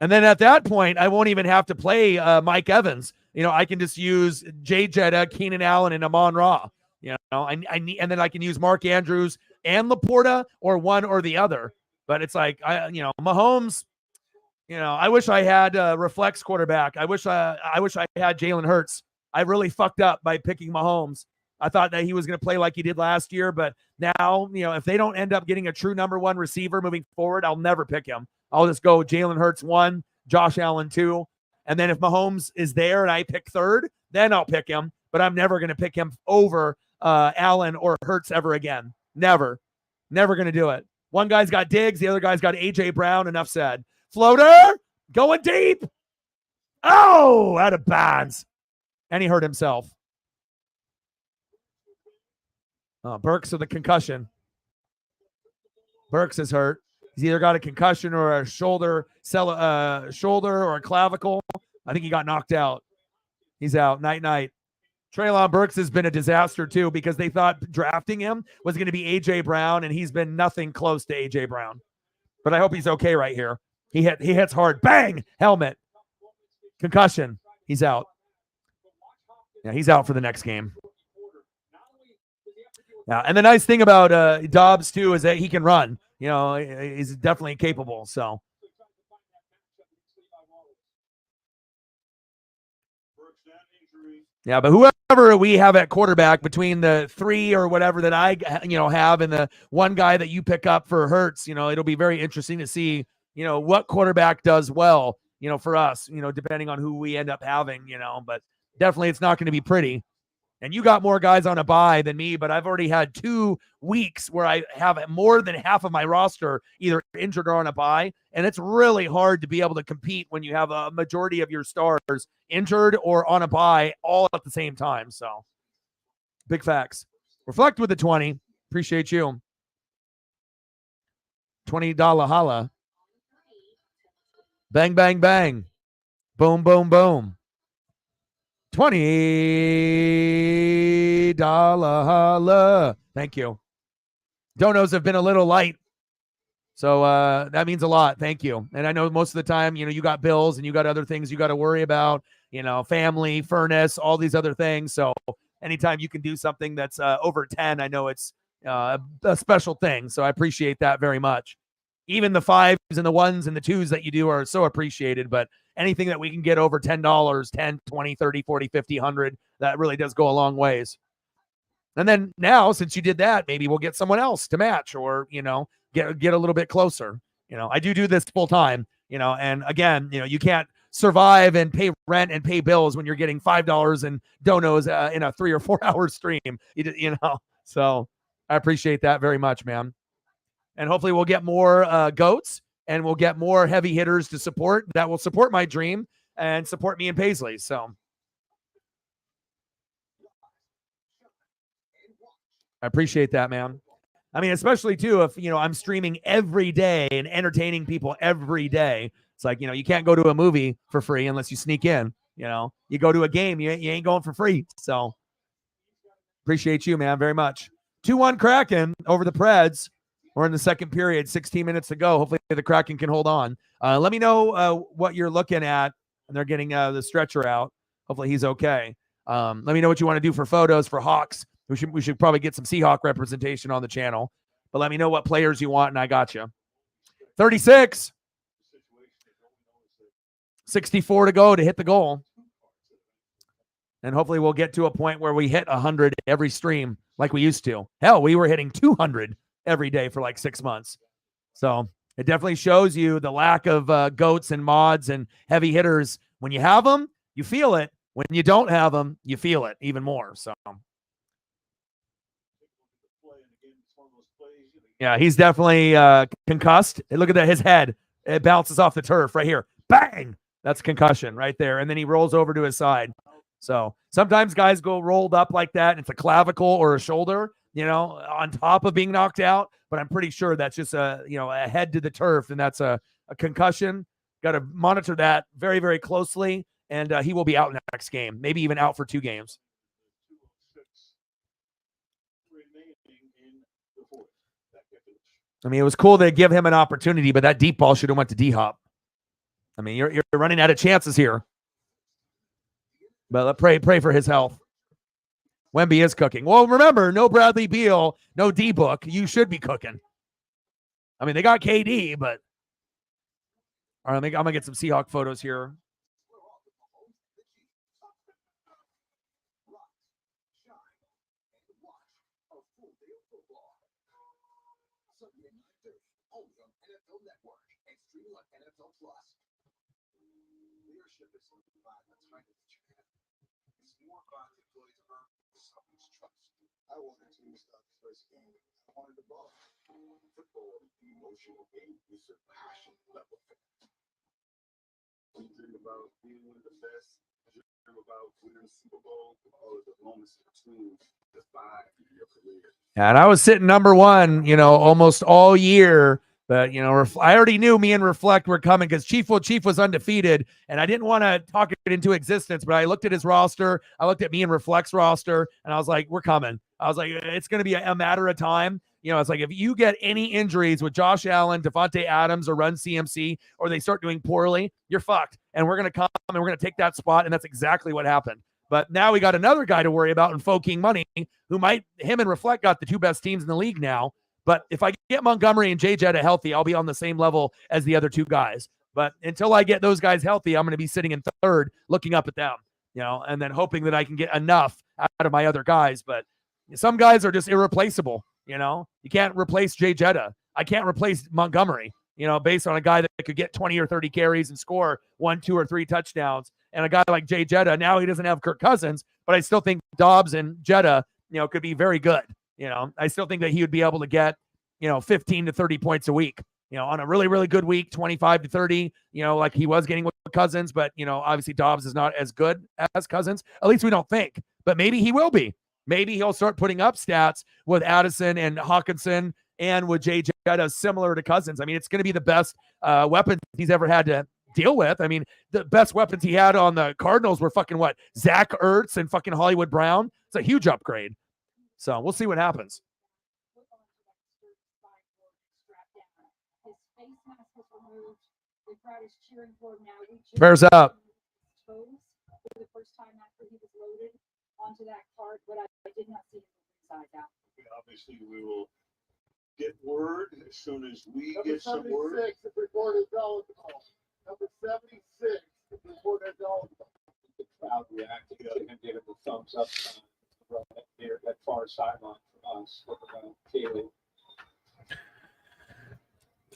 And then at that point, I won't even have to play Mike Evans. I can just use Jay Jetta, Keenan Allen, and Amon Ra. And then I can use Mark Andrews and Laporta, or one or the other. But it's like Mahomes. I wish I had a reflex quarterback. I wish I had Jalen Hurts. I really fucked up by picking Mahomes. I thought that he was going to play like he did last year, but now if they don't end up getting a true number 1 receiver moving forward, I'll never pick him. I'll just go Jalen Hurts 1, Josh Allen 2. And then if Mahomes is there and I pick 3rd, then I'll pick him. But I'm never going to pick him over Allen or Hurts ever again. Never. Never going to do it. One guy's got Diggs. The other guy's got A.J. Brown. Enough said. Floater. Going deep. Oh, out of bounds. And he hurt himself. Burks with a concussion. Burks is hurt. He's either got a concussion or a shoulder or a clavicle. I think he got knocked out. He's out. Night. Treylon Burks has been a disaster too, because they thought drafting him was going to be A.J. Brown, and he's been nothing close to A.J. Brown. But I hope he's okay right here. He hits hard. Bang! Helmet. Concussion. He's out. Yeah, he's out for the next game. Yeah, and the nice thing about Dobbs too is that he can run. He's definitely capable. So. Yeah, but whoever we have at quarterback between the 3 or whatever that I have and the one guy that you pick up for Hurts, it'll be very interesting to see what quarterback does well for us, depending on who we end up having, but definitely it's not going to be pretty. And you got more guys on a bye than me, but I've already had 2 weeks where I have more than half of my roster either injured or on a bye. And it's really hard to be able to compete when you have a majority of your stars injured or on a bye all at the same time. So big facts. Reflect with the 20. Appreciate you. $20 holla. Bang, bang, bang. Boom, boom, boom. $20 holla. Thank you. Donos have been a little light, so that means a lot. Thank you. And I know most of the time, you got bills and you got other things you got to worry about, family, furnace, all these other things. So anytime you can do something that's over 10, I know it's a special thing. So I appreciate that very much. Even the 5s and the 1s and the 2s that you do are so appreciated, but anything that we can get over $10, 10, 20, 30, 40, 50, 100, that really does go a long ways. And then now, since you did that, maybe we'll get someone else to match or, get a little bit closer. I do this full time, and again, you can't survive and pay rent and pay bills when you're getting $5 in donos in a 3 or 4 hour stream, so I appreciate that very much, man. And hopefully we'll get more goats and we'll get more heavy hitters to support that will support my dream and support me in Paisley. So I appreciate that, man. I mean, especially too, if, I'm streaming every day and entertaining people every day. It's like, you can't go to a movie for free unless you sneak in, you go to a game, you ain't going for free. So appreciate you, man, very much. 2-1 Kraken over the Preds. We're in the second period, 16 minutes to go. Hopefully the Kraken can hold on. Let me know what you're looking at. And they're getting the stretcher out. Hopefully he's okay. Let me know what you want to do for photos for Hawks. We should probably get some Seahawk representation on the channel. But let me know what players you want, and I got you. 36. 64 to go to hit the goal. And hopefully we'll get to a point where we hit 100 every stream like we used to. Hell, we were hitting 200 every day for like 6 months. So it definitely shows you the lack of goats and mods and heavy hitters. When you have them, you feel it. When you don't have them, you feel it even more. So, yeah, he's definitely concussed. And look at that, his head. It bounces off the turf right here. Bang! That's concussion right there. And then he rolls over to his side. So sometimes guys go rolled up like that, and it's a clavicle or a shoulder, on top of being knocked out. But I'm pretty sure that's just a head to the turf, and that's a concussion. Got to monitor that very, very closely. And he will be out in the next game, maybe even out for 2 games. I mean, it was cool to give him an opportunity, but that deep ball should have went to D-Hop. I mean, you're running out of chances here. But let's pray for his health. Wemby is cooking. Well, remember, no Bradley Beal, no D-Book. You should be cooking. I mean, they got KD, but all right, I'm going to get some Seahawk photos here. I wanted to start the first game. I wanted the ball. Football, the emotional game, is a passion level. We dream about being one of the best. We dream about winning the Super Bowl. All of the moments between the 5 of your career. And I was sitting number 1, almost all year. But, I already knew me and Reflect were coming because Chief was undefeated, and I didn't want to talk it into existence, but I looked at his roster. I looked at me and Reflect's roster, and I was like, we're coming. I was like, it's going to be a matter of time. It's like if you get any injuries with Josh Allen, Devontae Adams, or Run CMC, or they start doing poorly, you're fucked. And we're going to come, and we're going to take that spot, and that's exactly what happened. But now we got another guy to worry about in Fo King Money, him and Reflect got the 2 best teams in the league now. But if I get Montgomery and Jay Jetta healthy, I'll be on the same level as the other 2 guys. But until I get those guys healthy, I'm going to be sitting in 3rd, looking up at them, and then hoping that I can get enough out of my other guys. But some guys are just irreplaceable. You can't replace Jay Jetta. I can't replace Montgomery, based on a guy that could get 20 or 30 carries and score 1, 2, or 3 touchdowns. And a guy like Jay Jetta, now he doesn't have Kirk Cousins, but I still think Dobbs and Jetta, could be very good. I still think that he would be able to get, 15 to 30 points a week, on a really, really good week, 25 to 30, like he was getting with Cousins. But, obviously Dobbs is not as good as Cousins. At least we don't think. But maybe he will be. Maybe he'll start putting up stats with Addison and Hawkinson and with Jay Jetta similar to Cousins. I mean, it's going to be the best weapons he's ever had to deal with. I mean, the best weapons he had on the Cardinals were fucking Zach Ertz and fucking Hollywood Brown. It's a huge upgrade. So we'll see what happens. Prayers up. Obviously, we will get word as soon as we get some word. Number 76, the report is eligible. The crowd reacted and gave it the thumbs up right there at far sideline from us. Kaylee.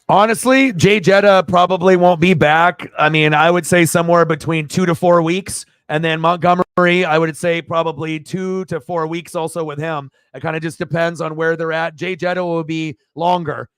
Honestly, Jay Jetta probably won't be back. I mean, I would say somewhere between 2 to 4 weeks. And then Montgomery, I would say probably 2 to 4 weeks also with him. It kind of just depends on where they're at. Jay Jetta will be longer,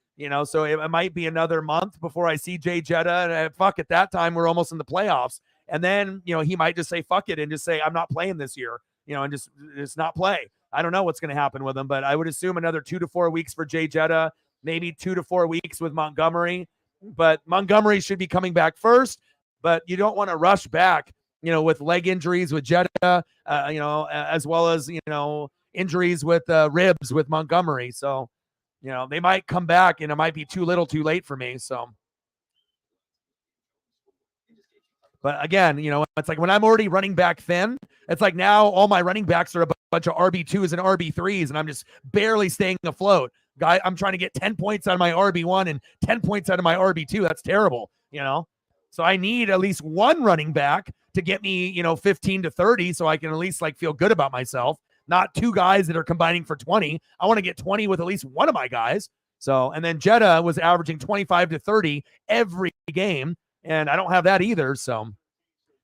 so it might be another month before I see Jay Jetta. And fuck, at that time, we're almost in the playoffs. And then, he might just say, fuck it, and just say, I'm not playing this year, and just not play. I don't know what's going to happen with him, but I would assume another 2 to 4 weeks for Jay Jetta, maybe 2 to 4 weeks with Montgomery. But Montgomery should be coming back first, but you don't want to rush back, with leg injuries with Jetta, as well as, injuries with ribs with Montgomery. So, they might come back and it might be too little too late for me. So, but again, it's like when I'm already running back thin, it's like now all my running backs are a bunch of RB2s and RB3s, and I'm just barely staying afloat. Guy, I'm trying to get 10 points out of my RB1 and 10 points out of my RB2. That's terrible, So I need at least one running back to get me, 15 to 30 so I can at least feel good about myself. Not two guys that are combining for 20. I want to get 20 with at least one of my guys. So, and then Jetta was averaging 25 to 30 every game, and I don't have that either. So,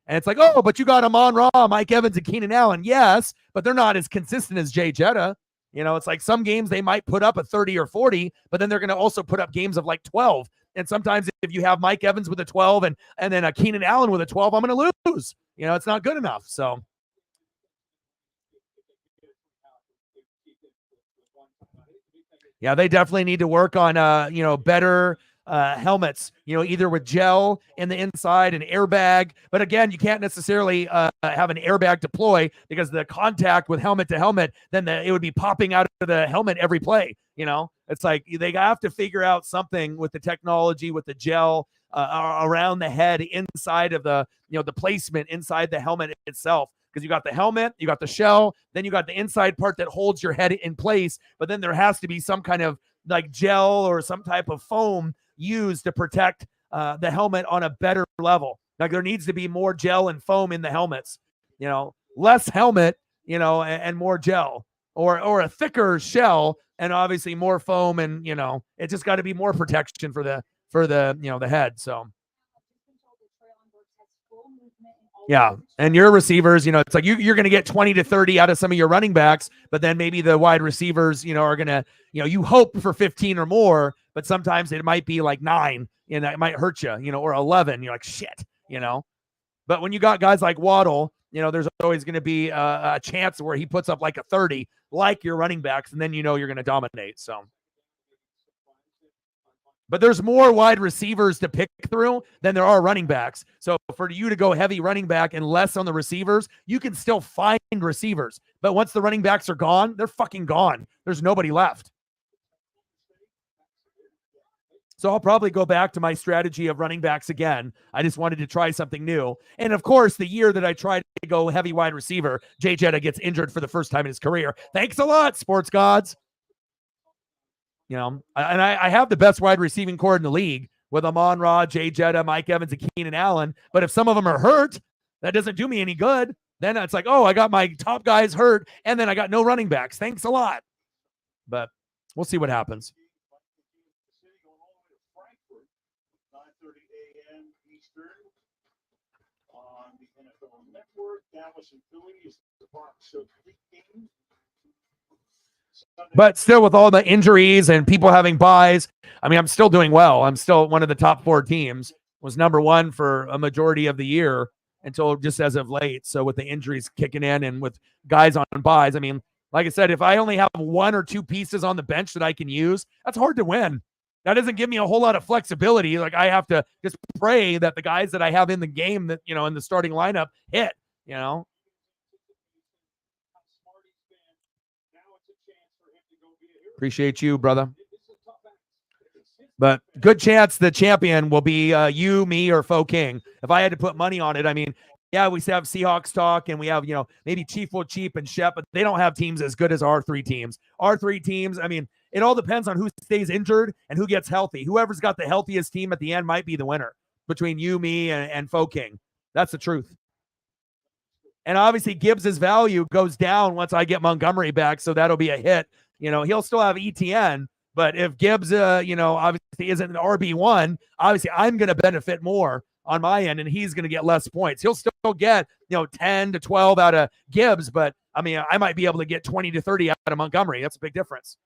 and it's like, oh, but you got Amon-Ra, Mike Evans, and Keenan Allen. Yes, but they're not as consistent as Jay Jetta. It's like some games they might put up a 30 or 40, but then they're going to also put up games of 12. And sometimes if you have Mike Evans with a 12 and then a Keenan Allen with a 12, I'm going to lose. It's not good enough. So, yeah, they definitely need to work on, better helmets, either with gel in the inside and airbag. But again, you can't necessarily have an airbag deploy because the contact with helmet to helmet, then it would be popping out of the helmet every play. It's like they have to figure out something with the technology, with the gel around the head, inside of the, the placement inside the helmet itself. Because you got the helmet, you got the shell, then you got the inside part that holds your head in place. But then there has to be some kind of gel or some type of foam used to protect the helmet on a better level. There needs to be more gel and foam in the helmets. Less helmet, and more gel, or a thicker shell and obviously more foam, and it just got to be more protection for the the head. So. Yeah. And your receivers, it's like you're going to get 20 to 30 out of some of your running backs, but then maybe the wide receivers, are going to, you hope for 15 or more, but sometimes it might be 9 and it might hurt you, or 11. You're like, shit, But when you got guys like Waddle, there's always going to be a chance where he puts up a 30, like your running backs, and then you're going to dominate. So. But there's more wide receivers to pick through than there are running backs. So for you to go heavy running back and less on the receivers, you can still find receivers. But once the running backs are gone, they're fucking gone. There's nobody left. So I'll probably go back to my strategy of running backs again. I just wanted to try something new. And of course, the year that I tried to go heavy wide receiver, Jay Jetta gets injured for the first time in his career. Thanks a lot, sports gods. I have the best wide receiving core in the league with Amon-Ra, Jay Jetta, Mike Evans, and Keenan Allen. But if some of them are hurt, that doesn't do me any good. Then it's like, oh, I got my top guys hurt, and then I got no running backs. Thanks a lot. But we'll see what happens. 9:30 a.m. Eastern on the NFL Network. Dallas and Philly is the box of 3 games. But still, with all the injuries and people having buys, I'm still doing well. I'm still one of the top 4 teams. Was number 1 for a majority of the year until just as of late. So with the injuries kicking in and with guys on buys, like I said, if I only have 1 or 2 pieces on the bench that I can use, that's hard to win. That doesn't give me a whole lot of flexibility. I have to just pray that the guys that I have in the game that, in the starting lineup hit, Appreciate you, brother. But good chance the champion will be you, me, or Faux King. If I had to put money on it, yeah, we have Seahawks talk and we have, maybe Chief Will Cheap and Shep, but they don't have teams as good as our 3 teams. Our 3 teams, it all depends on who stays injured and who gets healthy. Whoever's got the healthiest team at the end might be the winner between you, me, and Faux King. That's the truth. And obviously Gibbs's value goes down once I get Montgomery back, so that'll be a hit. He'll still have ETN, but if Gibbs, obviously isn't an RB1, obviously I'm going to benefit more on my end, and he's going to get less points. He'll still get, 10 to 12 out of Gibbs, but I might be able to get 20 to 30 out of Montgomery. That's a big difference.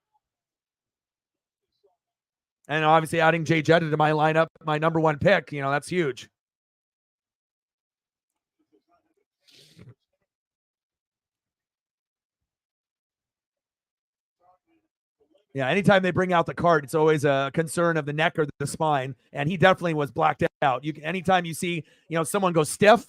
And obviously adding Jay Jetta to my lineup, my number 1 pick, that's huge. Yeah, anytime they bring out the cart, it's always a concern of the neck or the spine, and he definitely was blacked out. Anytime you see, someone go stiff,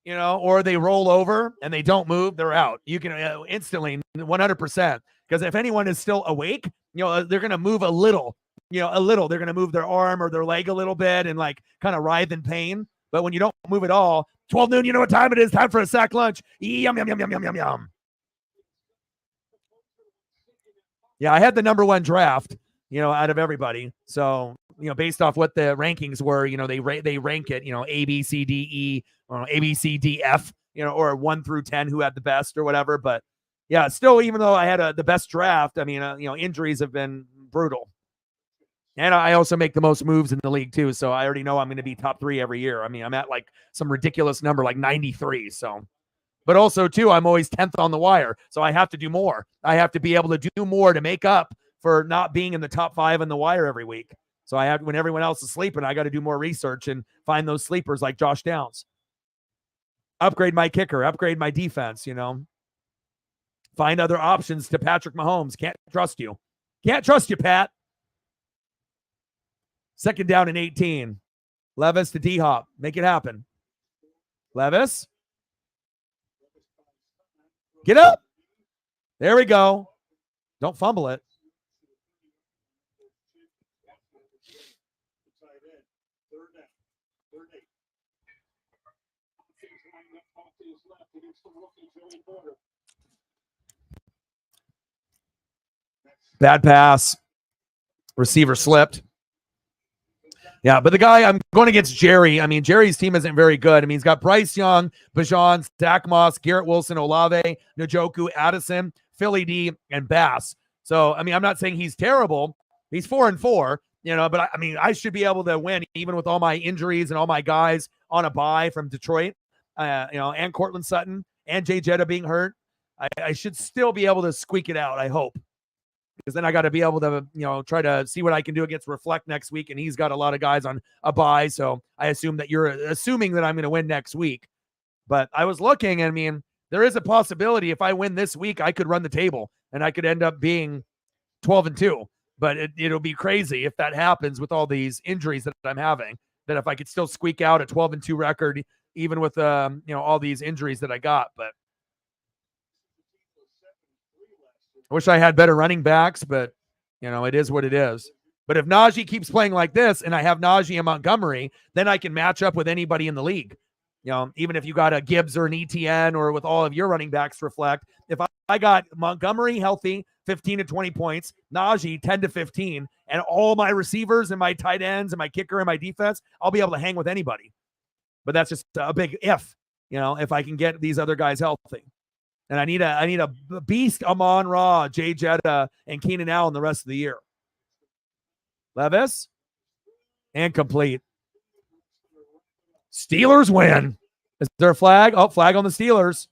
or they roll over and they don't move, they're out. You can instantly 100%, because if anyone is still awake, they're going to move a little. They're going to move their arm or their leg a little bit and like kind of writhe in pain. But when you don't move at all, 12 noon, you know what time it is? Time for a sack lunch. Yum, yum, yum, yum, yum, yum, yum. Yeah, I had the number one draft, out of everybody. So, based off what the rankings were, they rank it, A, B, C, D, E, or A, B, C, D, F, or 1 through 10 who had the best or whatever. But yeah, still, even though I had the best draft, I mean, injuries have been brutal. And I also make the most moves in the league too. So I already know I'm going to be top 3 every year. I mean, I'm at like some ridiculous number, like 93. So, but also too, I'm always 10th on the wire. So I have to do more. I have to be able to do more to make up for not being in the top 5 on the wire every week. So I have, when everyone else is sleeping, I got to do more research and find those sleepers like Josh Downs. Upgrade my kicker, upgrade my defense, Find other options to Patrick Mahomes. Can't trust you. Can't trust you, Pat. 2nd down and 18. Levis to D-Hop. Make it happen. Levis. Get up. There we go. Don't fumble it. Bad pass. Receiver slipped. Yeah, but the guy, I'm going against Jerry. I mean, Jerry's team isn't very good. I mean, he's got Bryce Young, Bijan, Zach Moss, Garrett Wilson, Olave, Njoku, Addison, Philly D, and Bass. So, I mean, I'm not saying he's terrible. He's 4-4, but I mean, I should be able to win even with all my injuries and all my guys on a bye from Detroit, and Cortland Sutton and Jay Jetta being hurt. I should still be able to squeak it out, I hope. Because then I got to be able to, try to see what I can do against Reflect next week. And he's got a lot of guys on a bye. So I assume that you're assuming that I'm going to win next week. But I was looking, I mean, there is a possibility if I win this week, I could run the table and I could end up being 12-2. But it'll be crazy if that happens with all these injuries that I'm having, that if I could still squeak out a 12-2 record, even with, all these injuries that I got. But I wish I had better running backs, but, it is what it is. But if Najee keeps playing like this and I have Najee and Montgomery, then I can match up with anybody in the league. Even if you got a Gibbs or an ETN or with all of your running backs Reflect, if I got Montgomery healthy, 15 to 20 points, Najee 10 to 15, and all my receivers and my tight ends and my kicker and my defense, I'll be able to hang with anybody. But that's just a big if I can get these other guys healthy. And I need a beast Amon-Ra, Jay Jetta, and Keenan Allen the rest of the year. Levis. Incomplete. Steelers win. Is there a flag? Oh, flag on the Steelers.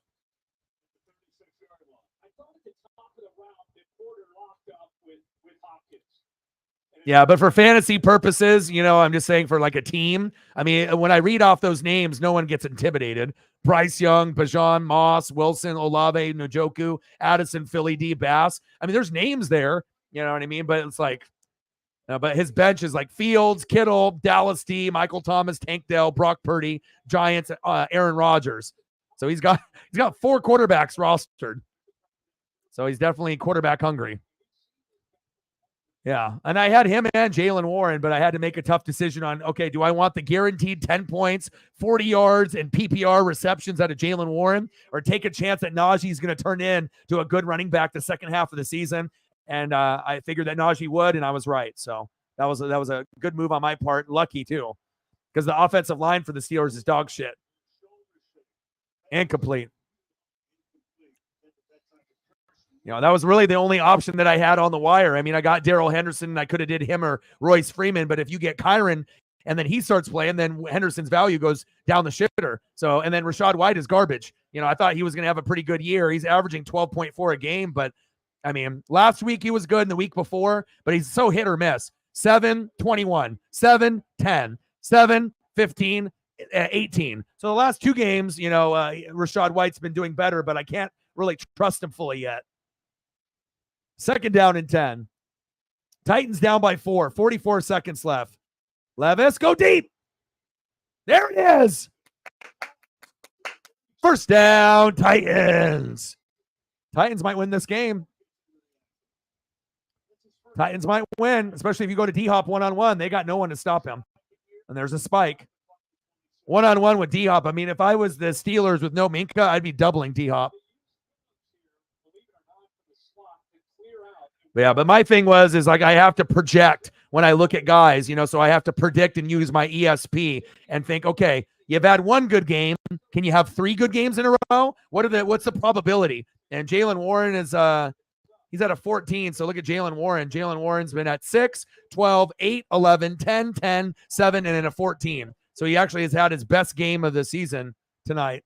Yeah, but for fantasy purposes, I'm just saying for like a team. I mean, when I read off those names, no one gets intimidated. Bryce Young, Bijan, Moss, Wilson, Olave, Njoku, Addison, Philly D, Bass. I mean, there's names there, you know what I mean? But it's like, but his bench is like Fields, Kittle, Dallas D, Michael Thomas, Tank Dell, Brock Purdy, Giants, Aaron Rodgers. So he's got 4 quarterbacks rostered. So he's definitely quarterback hungry. Yeah, and I had him and Jalen Warren, but I had to make a tough decision on, okay, do I want the guaranteed 10 points, 40 yards, and PPR receptions out of Jalen Warren, or take a chance that Najee is going to turn in to a good running back the second half of the season? And I figured that Najee would, and I was right. So that was a good move on my part. Lucky, too, because the offensive line for the Steelers is dog shit. Incomplete. That was really the only option that I had on the wire. I mean, I got Darrell Henderson, and I could have did him or Royce Freeman. But if you get Kyron and then he starts playing, then Henderson's value goes down the shitter. So, and then Rashad White is garbage. I thought he was going to have a pretty good year. He's averaging 12.4 a game. But, I mean, last week he was good and the week before. But he's so hit or miss. 7, 21, 7, 10, 7, 15, 18. So the last 2 games, Rashad White's been doing better. But I can't really trust him fully yet. 2nd down and 10. Titans down by 4. 44 seconds left. Levis, go deep. There it is. 1st down, Titans. Titans might win this game. Titans might win, especially if you go to D-Hop one-on-one. They got no one to stop him. And there's a spike. One-on-one with D-Hop. I mean, if I was the Steelers with no Minka, I'd be doubling D-Hop. Yeah, but my thing is like I have to project when I look at guys, so I have to predict and use my ESP and think, okay, you've had 1 good game. Can you have 3 good games in a row? What's the probability? And Jalen Warren is he's at a 14. So look at Jalen Warren. Jalen Warren's been at 6, 12, 8, 11, 10, 10, 7, and then a 14. So he actually has had his best game of the season tonight.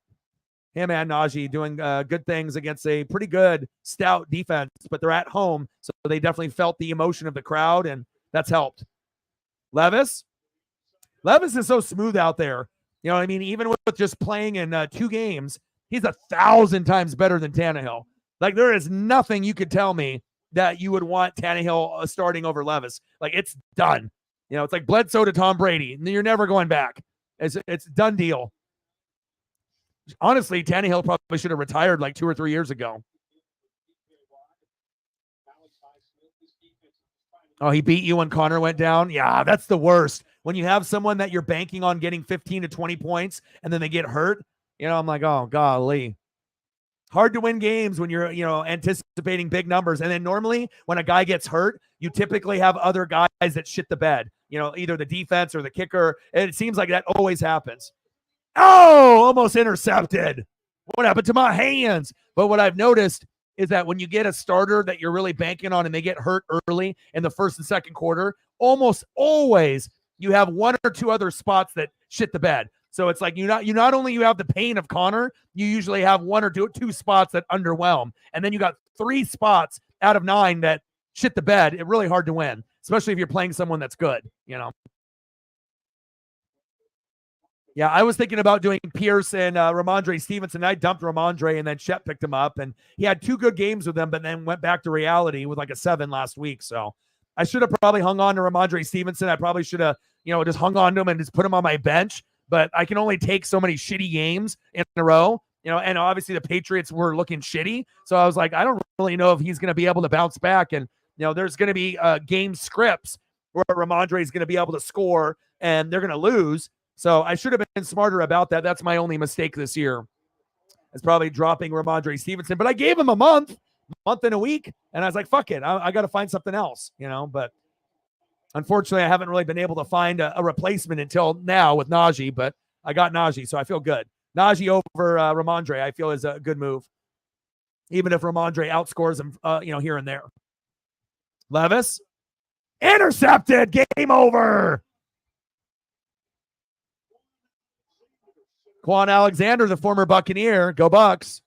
Him and Najee doing good things against a pretty good stout defense, but they're at home, so they definitely felt the emotion of the crowd, and that's helped. Levis is so smooth out there. You know what I mean? Even with just playing in 2 games, he's 1,000 times better than Tannehill. Like, there is nothing you could tell me that you would want Tannehill starting over Levis. Like, it's done. It's like Bledsoe to Tom Brady. You're never going back. It's done deal. Honestly, Tannehill probably should have retired like 2 or 3 years ago. Oh, he beat you when Connor went down? Yeah, that's the worst. When you have someone that you're banking on getting 15 to 20 points and then they get hurt, I'm like, oh, golly. Hard to win games when you're, anticipating big numbers. And then normally when a guy gets hurt, you typically have other guys that shit the bed, either the defense or the kicker. And it seems like that always happens. Oh, almost intercepted. What happened to my hands? But what I've noticed is that when you get a starter that you're really banking on and they get hurt early in the 1st and 2nd quarter, almost always you have 1 or 2 other spots that shit the bed. So it's like you not only you have the pain of Connor, you usually have 1 or 2 spots that underwhelm. And then you got 3 spots out of 9 that shit the bed. It's really hard to win, especially if you're playing someone that's good, Yeah, I was thinking about doing Pierce and Ramondre Stevenson. I dumped Ramondre, and then Shep picked him up, and he had 2 good games with them, but then went back to reality with like a 7 last week. So I should have probably hung on to Ramondre Stevenson. I probably should have, just hung on to him and just put him on my bench. But I can only take so many shitty games in a row, and obviously the Patriots were looking shitty. So I was like, I don't really know if he's going to be able to bounce back. And, there's going to be game scripts where Ramondre is going to be able to score and they're going to lose. So I should have been smarter about that. That's my only mistake this year. It's probably dropping Ramondre Stevenson. But I gave him a month and a week, and I was like, fuck it. I got to find something else, But unfortunately, I haven't really been able to find a replacement until now with Najee, but I got Najee, so I feel good. Najee over Ramondre, I feel, is a good move, even if Ramondre outscores him, here and there. Levis, intercepted, game over. Quan Alexander, the former Buccaneer. Go Bucks.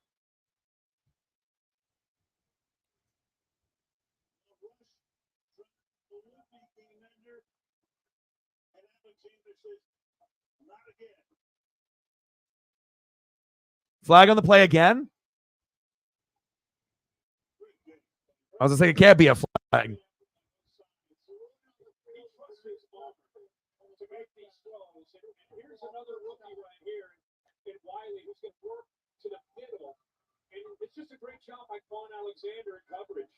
Flag on the play again. I was going to say it can't be a flag. Here's another rookie right here in Wiley who's going to work to the middle. And it's just a great job by Quan Alexander in coverage.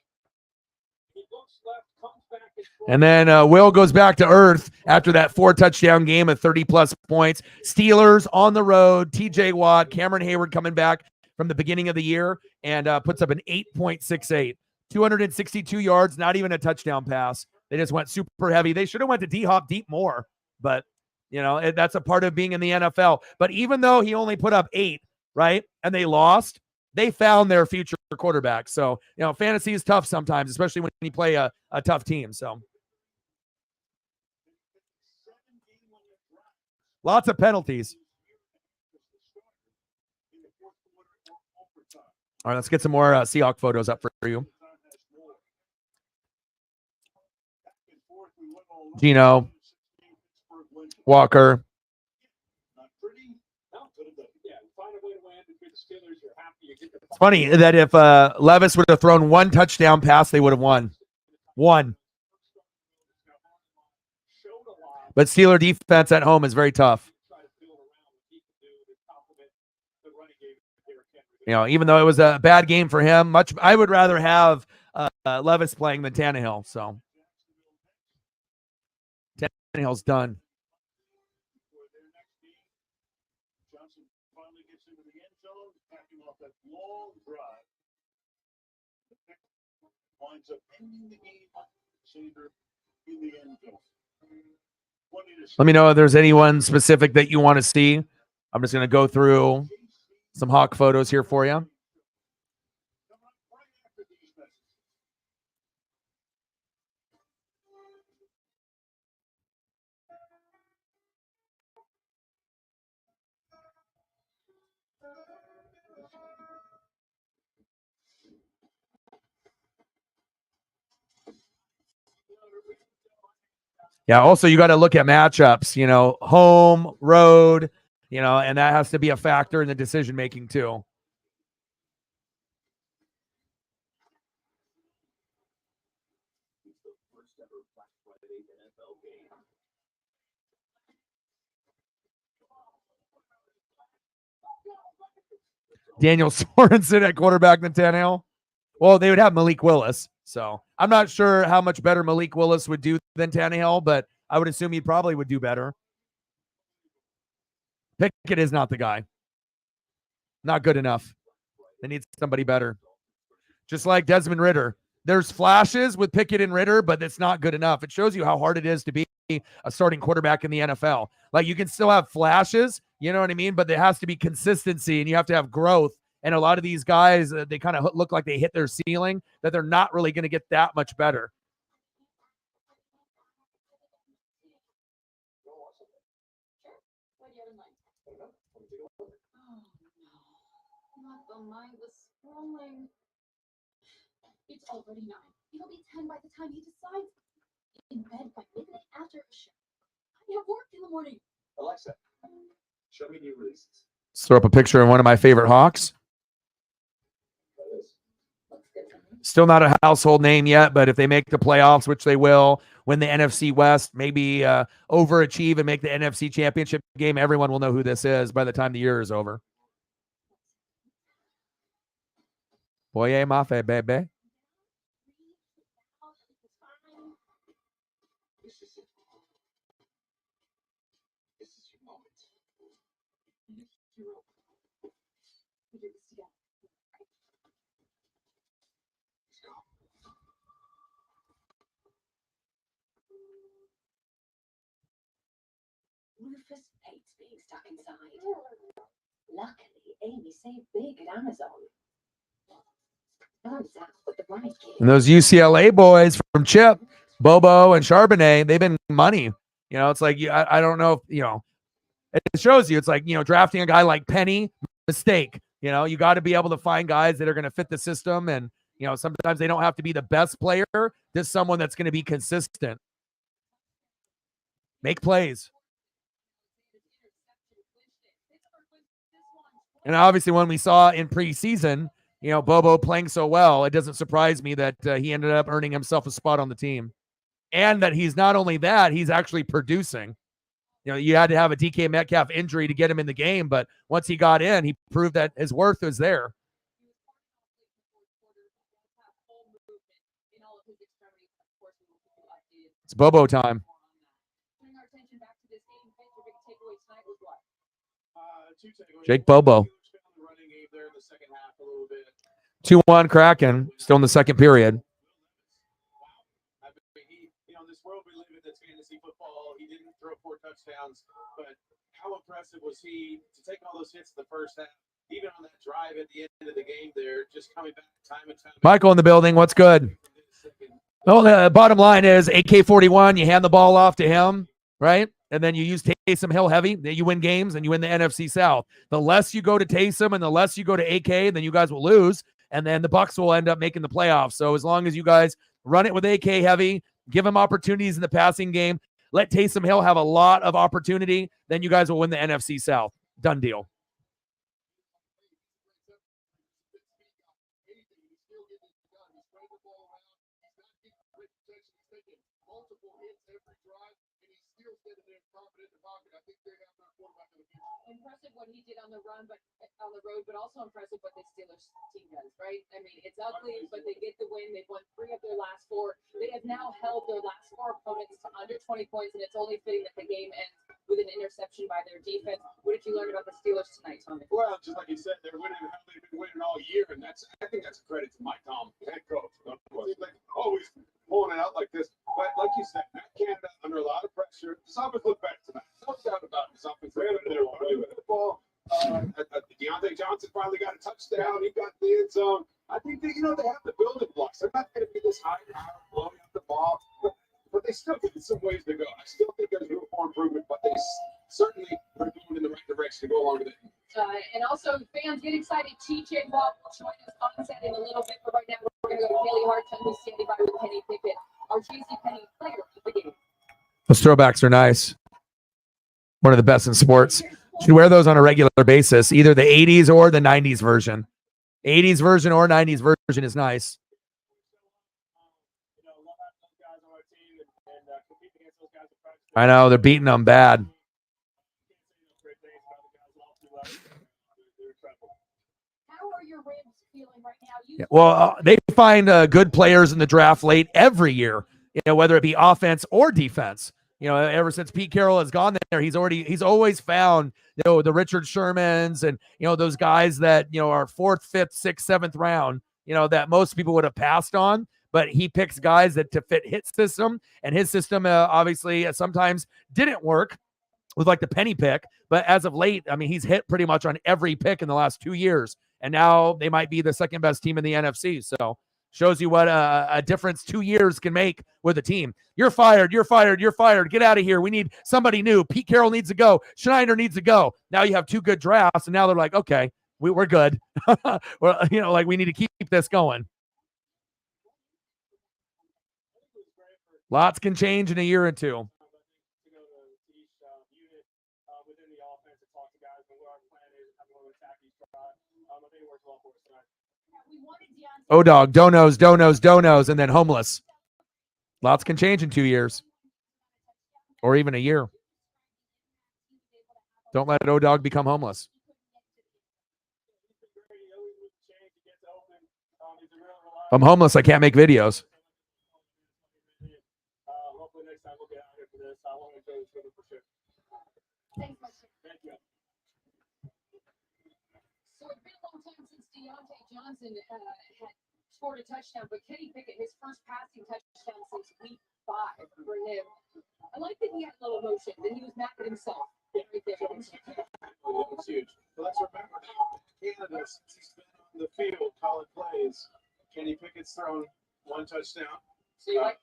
He looks left, comes back. And then Will goes back to earth after that 4-touchdown game of 30-plus points. Steelers on the road. TJ Watt, Cameron Hayward coming back from the beginning of the year and puts up an 8.68. 262 yards, not even a touchdown pass. They just went super heavy. They should have went to D-Hop deep more, but that's a part of being in the NFL. But even though he only put up 8, right, and they lost, they found their future quarterback. So, fantasy is tough sometimes, especially when you play a tough team. So, lots of penalties. All right, let's get some more Seahawk photos up for you. Gino, Walker. It's funny that if Levis would have thrown one touchdown pass, they would have won. One. But Steeler defense at home is very tough. You know, even though it was a bad game for him, I would rather have Levis playing than Tannehill. So Tannehill's done. Johnson finally gets into the end zone, backing off that long drive. Winds up ending the game. Saber in the end zone. Let me know if there's anyone specific that you want to see. I'm just going to go through some Hawk photos here for you. Yeah, also you got to look at matchups, you know, home, road, you know, and that has to be a factor in the decision making too. Daniel Sorensen at quarterback than Tannehill. Well, they would have Malik Willis. So I'm not sure how much better Malik Willis would do than Tannehill, but I would assume he probably would do better. Pickett is not the guy. Not good enough. They need somebody better. Just like Desmond Ridder. There's flashes with Pickett and Ridder, but it's not good enough. It shows you how hard it is to be a starting quarterback in the NFL. Like, you can still have flashes, you know what I mean? But there has to be consistency and you have to have growth. And a lot of these guys, they kind of look like they hit their ceiling, that they're not really going to get that much better. Mindless scrolling. It's already 9. It'll be 10 by the time he decides. In bed by midnight after a show. I have work in the morning. Alexa, show me new releases. Let's throw up a picture of one of my favorite Hawks. Still not a household name yet, but if they make the playoffs, which they will, win the NFC West, maybe overachieve and make the NFC Championship game, everyone will know who this is by the time the year is over. Boye Mafe, baby. Rufus hates being stuck inside. Luckily, Amy saved big at Amazon. And those UCLA boys from Chip, Bobo and Charbonnet, they've been money. You know, it's like, I don't know if, you know, it shows you, it's like, you know, drafting a guy like Penny, mistake. You know, you got to be able to find guys that are going to fit the system. And, you know, sometimes they don't have to be the best player. Just someone that's going to be consistent. Make plays. And obviously when we saw in preseason, you know, Bobo playing so well, it doesn't surprise me that he ended up earning himself a spot on the team. And that he's not only that, he's actually producing. You know, you had to have a DK Metcalf injury to get him in the game, but once he got in, he proved that his worth was there. It's Bobo time. Jake Bobo. 2-1 Kraken, still in the second period. You know, this world we live in, that's fantasy football, he didn't throw 4 touchdowns, but how impressive was he to take all those hits in the first half, even on that drive at the end of the game there, just coming back time and time. Michael in the building, what's good? Well, the bottom line is AK-41, you hand the ball off to him, right? And then you use Taysom Hill heavy, then you win games and you win the NFC South. The less you go to Taysom and the less you go to AK, then you guys will lose. And then the Bucs will end up making the playoffs. So as long as you guys run it with AK heavy, give him opportunities in the passing game, let Taysom Hill have a lot of opportunity, then you guys will win the NFC South. Done deal. Impressive what he did on the run, but on the road, but also impressive what the Steelers team does, right? I mean, it's ugly, but they get the win. They've won 3 of their last 4. They have now held their last 4 opponents to under 20 points, and it's only fitting that the game ends with an interception by their defense. What did you learn about the Steelers tonight, Tommy? Well, just like you said, they're winning how they've been winning all year, and I think that's a credit to Mike Tomlin, head coach. Seems like always pulling it out like this. But like you said, Matt Canada under a lot of pressure. This offense looked better tonight. No doubt about it. This offense looked better. Football. Deontay Johnson finally got a touchdown. He got the end zone. I think that, they have the building blocks. They're not going to be this high power blowing up the ball, but they still got some ways to go. I still think there's room for improvement, but they certainly are going in the right direction to go along with it. And also, fans get excited. TJ Watt will join us on set in a little bit, but right now we're going to go to Haley Harton, who's standing by with Kenny Pickett, our JC Penny player of the game. Those throwbacks are nice. One of the best in sports. Should wear those on a regular basis, either the 80s or the 90s version. 80s version or 90s version is nice. I know, they're beating them bad. How are your Rams feeling right now? Yeah, well, they find good players in the draft late every year, whether it be offense or defense. Ever since Pete Carroll has gone there, he's always found, the Richard Shermans and, those guys that, are 4th, 5th, 6th, 7th round, that most people would have passed on, but he picks guys that to fit his system, and his system obviously sometimes didn't work with like the penny pick, but as of late, I mean, he's hit pretty much on every pick in the last 2 years, and now they might be the 2nd best team in the NFC. So shows you what a difference 2 years can make with a team. You're fired. You're fired. You're fired. Get out of here. We need somebody new. Pete Carroll needs to go. Schneider needs to go. Now you have 2 good drafts, and now they're like, okay, we're good. Well, we need to keep this going. Lots can change in a year or two. O-Dog, donos, and then homeless. Lots can change in 2 years. Or even a year. Don't let O-Dog become homeless. If I'm homeless, I can't make videos. So it's been a long time since Deontay Johnson had scored a touchdown, but Kenny Pickett, his first passing touchdown since week 5 for him. I like that he had a little emotion, that he was mad at himself. Right there. That was huge. But let's remember now, Canada, since he's been on the field calling plays, Kenny Pickett's thrown 1 touchdown. So you like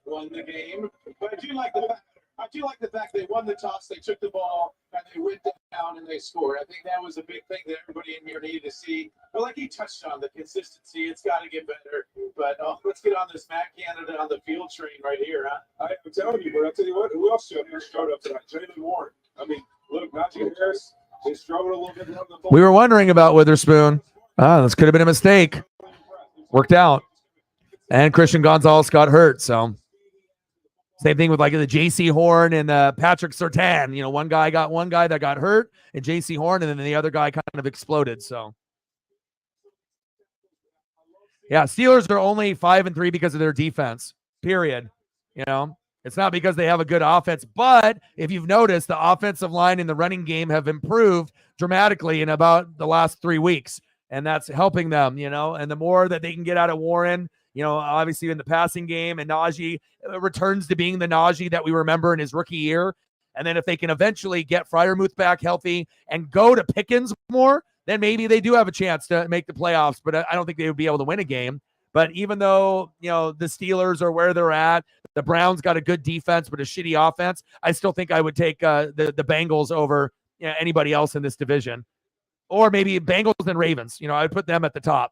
won the game. But I do like the fact they won the toss, they took the ball, and they went down and they scored. I think that was a big thing that everybody in here needed to see. But like he touched on, the consistency, it's got to get better. But let's get on this Matt Canada on the field train right here, huh? I'm telling you, but I'll tell you what, who else showed up tonight? Jalen Warren. I mean, look, Najee Harris, they struggled a little bit. We were wondering about Witherspoon. This could have been a mistake. Worked out. And Christian Gonzalez got hurt, so same thing with like the J.C. Horn and Patrick Surtain. One guy that got hurt, and J.C. Horn, and then the other guy kind of exploded. So, yeah, Steelers are only 5-3 because of their defense. Period. It's not because they have a good offense, but if you've noticed, the offensive line and the running game have improved dramatically in about the last 3 weeks, and that's helping them. And the more that they can get out of Warren, obviously in the passing game, and Najee returns to being the Najee that we remember in his rookie year. And then if they can eventually get Freiermuth back healthy and go to Pickens more, then maybe they do have a chance to make the playoffs, but I don't think they would be able to win a game. But even though, the Steelers are where they're at, the Browns got a good defense, but a shitty offense, I still think I would take the Bengals over anybody else in this division. Or maybe Bengals and Ravens. I'd put them at the top.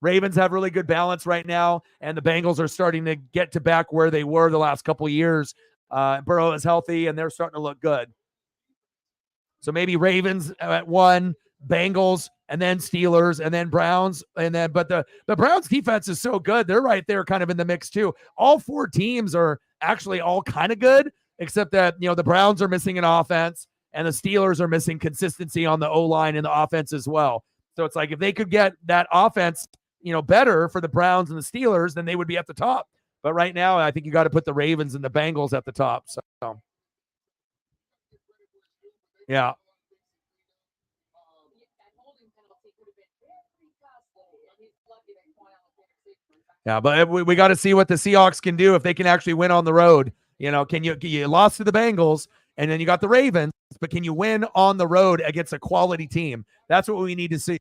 Ravens have really good balance right now, and the Bengals are starting to get to back where they were the last couple of years. Burrow is healthy, and they're starting to look good. So maybe Ravens at 1, Bengals, and then Steelers, and then Browns, but the Browns defense is so good, they're right there kind of in the mix too. All 4 teams are actually all kind of good. except that, the Browns are missing an offense and the Steelers are missing consistency on the O-line and the offense as well. So it's like if they could get that offense, better for the Browns and the Steelers, then they would be at the top. But right now, I think you got to put the Ravens and the Bengals at the top. So, yeah. Yeah, but we got to see what the Seahawks can do if they can actually win on the road. Can you lost to the Bengals and then you got the Ravens, but can you win on the road against a quality team? That's what we need to see.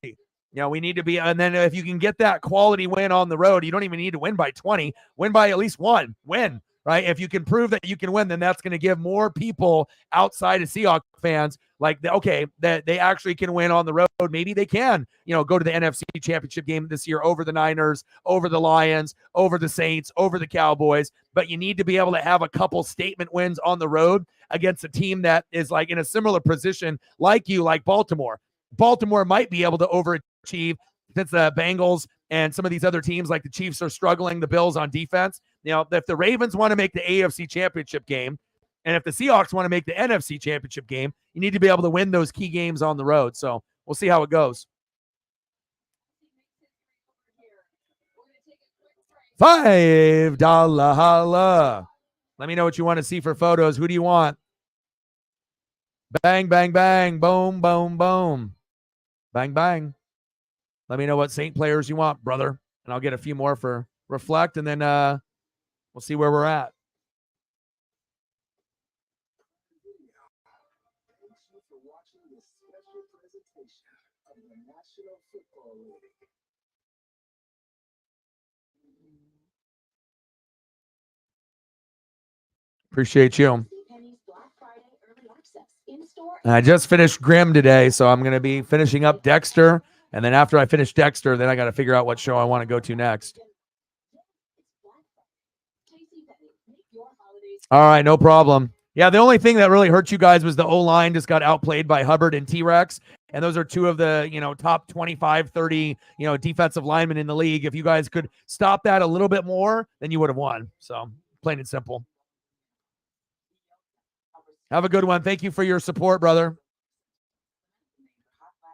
We need to be, and then if you can get that quality win on the road, you don't even need to win by 20, win by at least one, right? If you can prove that you can win, then that's going to give more people outside of Seahawks fans that they actually can win on the road. Maybe they can, go to the NFC Championship game this year over the Niners, over the Lions, over the Saints, over the Cowboys. But you need to be able to have a couple statement wins on the road against a team that is like in a similar position like Baltimore. Baltimore might be able to overachieve since the Bengals and some of these other teams like the Chiefs are struggling, the Bills on defense. If the Ravens want to make the AFC Championship game, and if the Seahawks want to make the NFC Championship game, you need to be able to win those key games on the road. So we'll see how it goes. $5 holla. Let me know what you want to see for photos. Who do you want? Bang, bang, bang. Boom, boom, boom. Bang, bang. Let me know what Saint players you want, brother. And I'll get a few more for Reflect, and then we'll see where we're at. Thank you for watching this special presentation of the National Football League. Appreciate you. I just finished Grimm today, so I'm going to be finishing up Dexter. And then after I finish Dexter, then I got to figure out what show I want to go to next. All right, no problem. Yeah, the only thing that really hurt you guys was the O-line just got outplayed by Hubbard and T-Rex. And those are two of the, top 25, 30, defensive linemen in the league. If you guys could stop that a little bit more, then you would have won. So plain and simple. Have a good one. Thank you for your support, brother.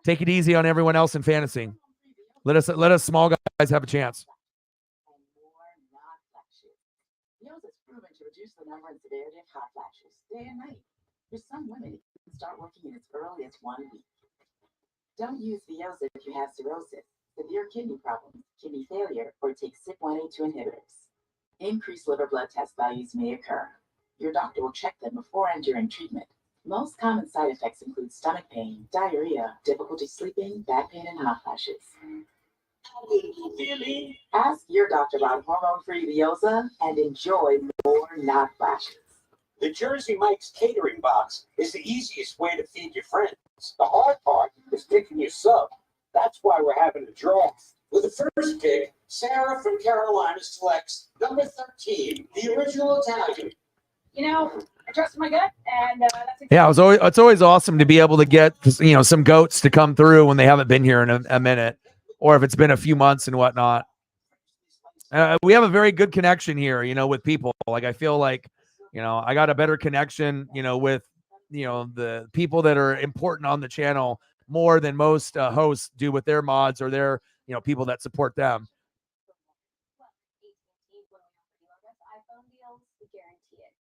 Take it easy on everyone else in fantasy. Let us small guys have a chance. Yours is proven to reduce the number and severity of hot flashes day and night. For some women, it can start working in as early as 1 week. Don't use Vioza if you have cirrhosis, severe kidney problems, kidney failure, or take CYP1A2 inhibitors. Increased liver blood test values may occur. Your doctor will check them before and during treatment. Most common side effects include stomach pain, diarrhea, difficulty sleeping, back pain, and hot flashes. Ask your doctor about hormone-free Vioza and enjoy more not flashes. The Jersey Mike's catering box is the easiest way to feed your friends. The hard part is picking your sub. That's why we're having a draw. With the first pick, Sarah from Carolina selects number 13, the original Italian. I trust my gut, and that's exactly. Yeah, it's always awesome to be able to get some goats to come through when they haven't been here in a minute, or if it's been a few months and whatnot. We have a very good connection here, with people. Like I feel like, I got a better connection, with the people that are important on the channel more than most hosts do with their mods or their people that support them.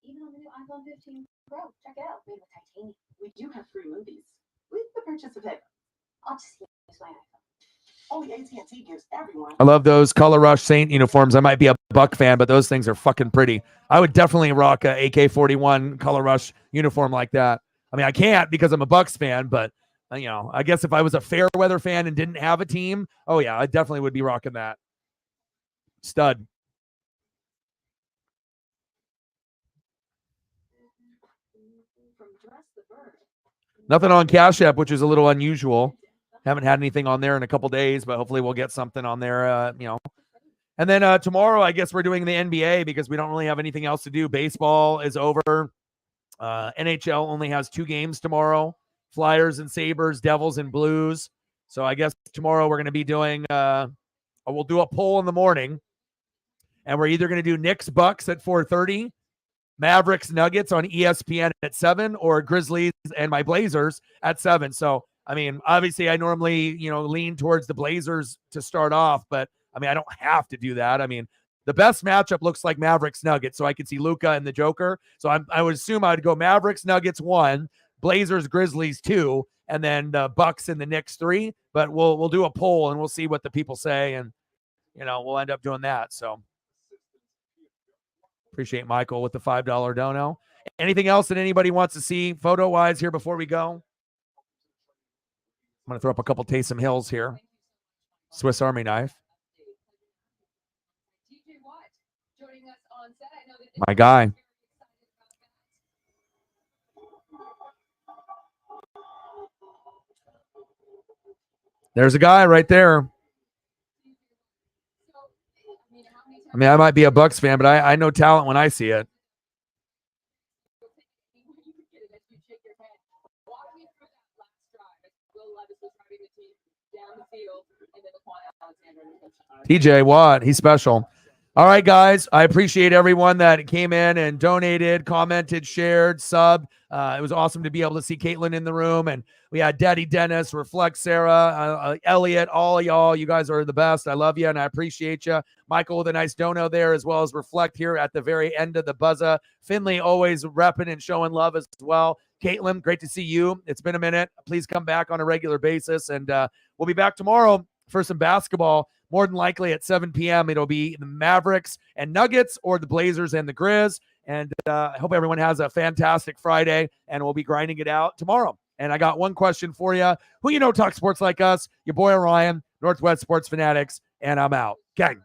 Even on the new iPhone 15 Pro. Check it out. Made with titanium. We do have free movies with the purchase of it. I'll just use my iPhone. Only AT&T gives everyone. I love those Color Rush Saint uniforms. I might be a Buck fan, but those things are fucking pretty. I would definitely rock a AK-41 Color Rush uniform like that. I mean, I can't because I'm a Bucks fan, but I guess if I was a Fairweather fan and didn't have a team, oh yeah, I definitely would be rocking that. Stud. Nothing on Cash App, which is a little unusual. Haven't had anything on there in a couple days, but hopefully we'll get something on there, And then tomorrow, I guess we're doing the NBA because we don't really have anything else to do. Baseball is over. NHL only has 2 games tomorrow. Flyers and Sabres, Devils and Blues. So I guess tomorrow we're going to be doing, we'll do a poll in the morning. And we're either going to do Knicks Bucks at 4:30 Mavericks Nuggets on ESPN at 7, or Grizzlies and my Blazers at 7. So, I mean, obviously I normally, lean towards the Blazers to start off, but I mean, I don't have to do that. I mean, the best matchup looks like Mavericks Nuggets, so I could see Luka and the Joker. So I would assume I would go Mavericks Nuggets 1, Blazers Grizzlies 2, and then the Bucks and the Knicks 3. But we'll do a poll and we'll see what the people say, and we'll end up doing that. So appreciate Michael with the $5 dono. Anything else that anybody wants to see photo wise here before we go? I'm gonna throw up a couple Taysom Hills here. Swiss Army knife. My guy. There's a guy right there. I mean, I might be a Bucks fan, but I know talent when I see it. TJ Watt, he's special. All right, guys, I appreciate everyone that came in and donated, commented, shared, subbed. It was awesome to be able to see Caitlin in the room, and we had Daddy Dennis, Reflect Sarah, Elliot, all y'all. You guys are the best. I love you, and I appreciate you. Michael with a nice dono there, as well as Reflect here at the very end of the buzzer. Finley always repping and showing love as well. Caitlin, great to see you. It's been a minute. Please come back on a regular basis, and we'll be back tomorrow for some basketball. More than likely at 7 p.m. It'll be the Mavericks and Nuggets, or the Blazers and the Grizz. And I hope everyone has a fantastic Friday, and we'll be grinding it out tomorrow. And I got one question for you. Who talks sports like us? Your boy Orion, Northwest Sports Fanatics, and I'm out. Gang.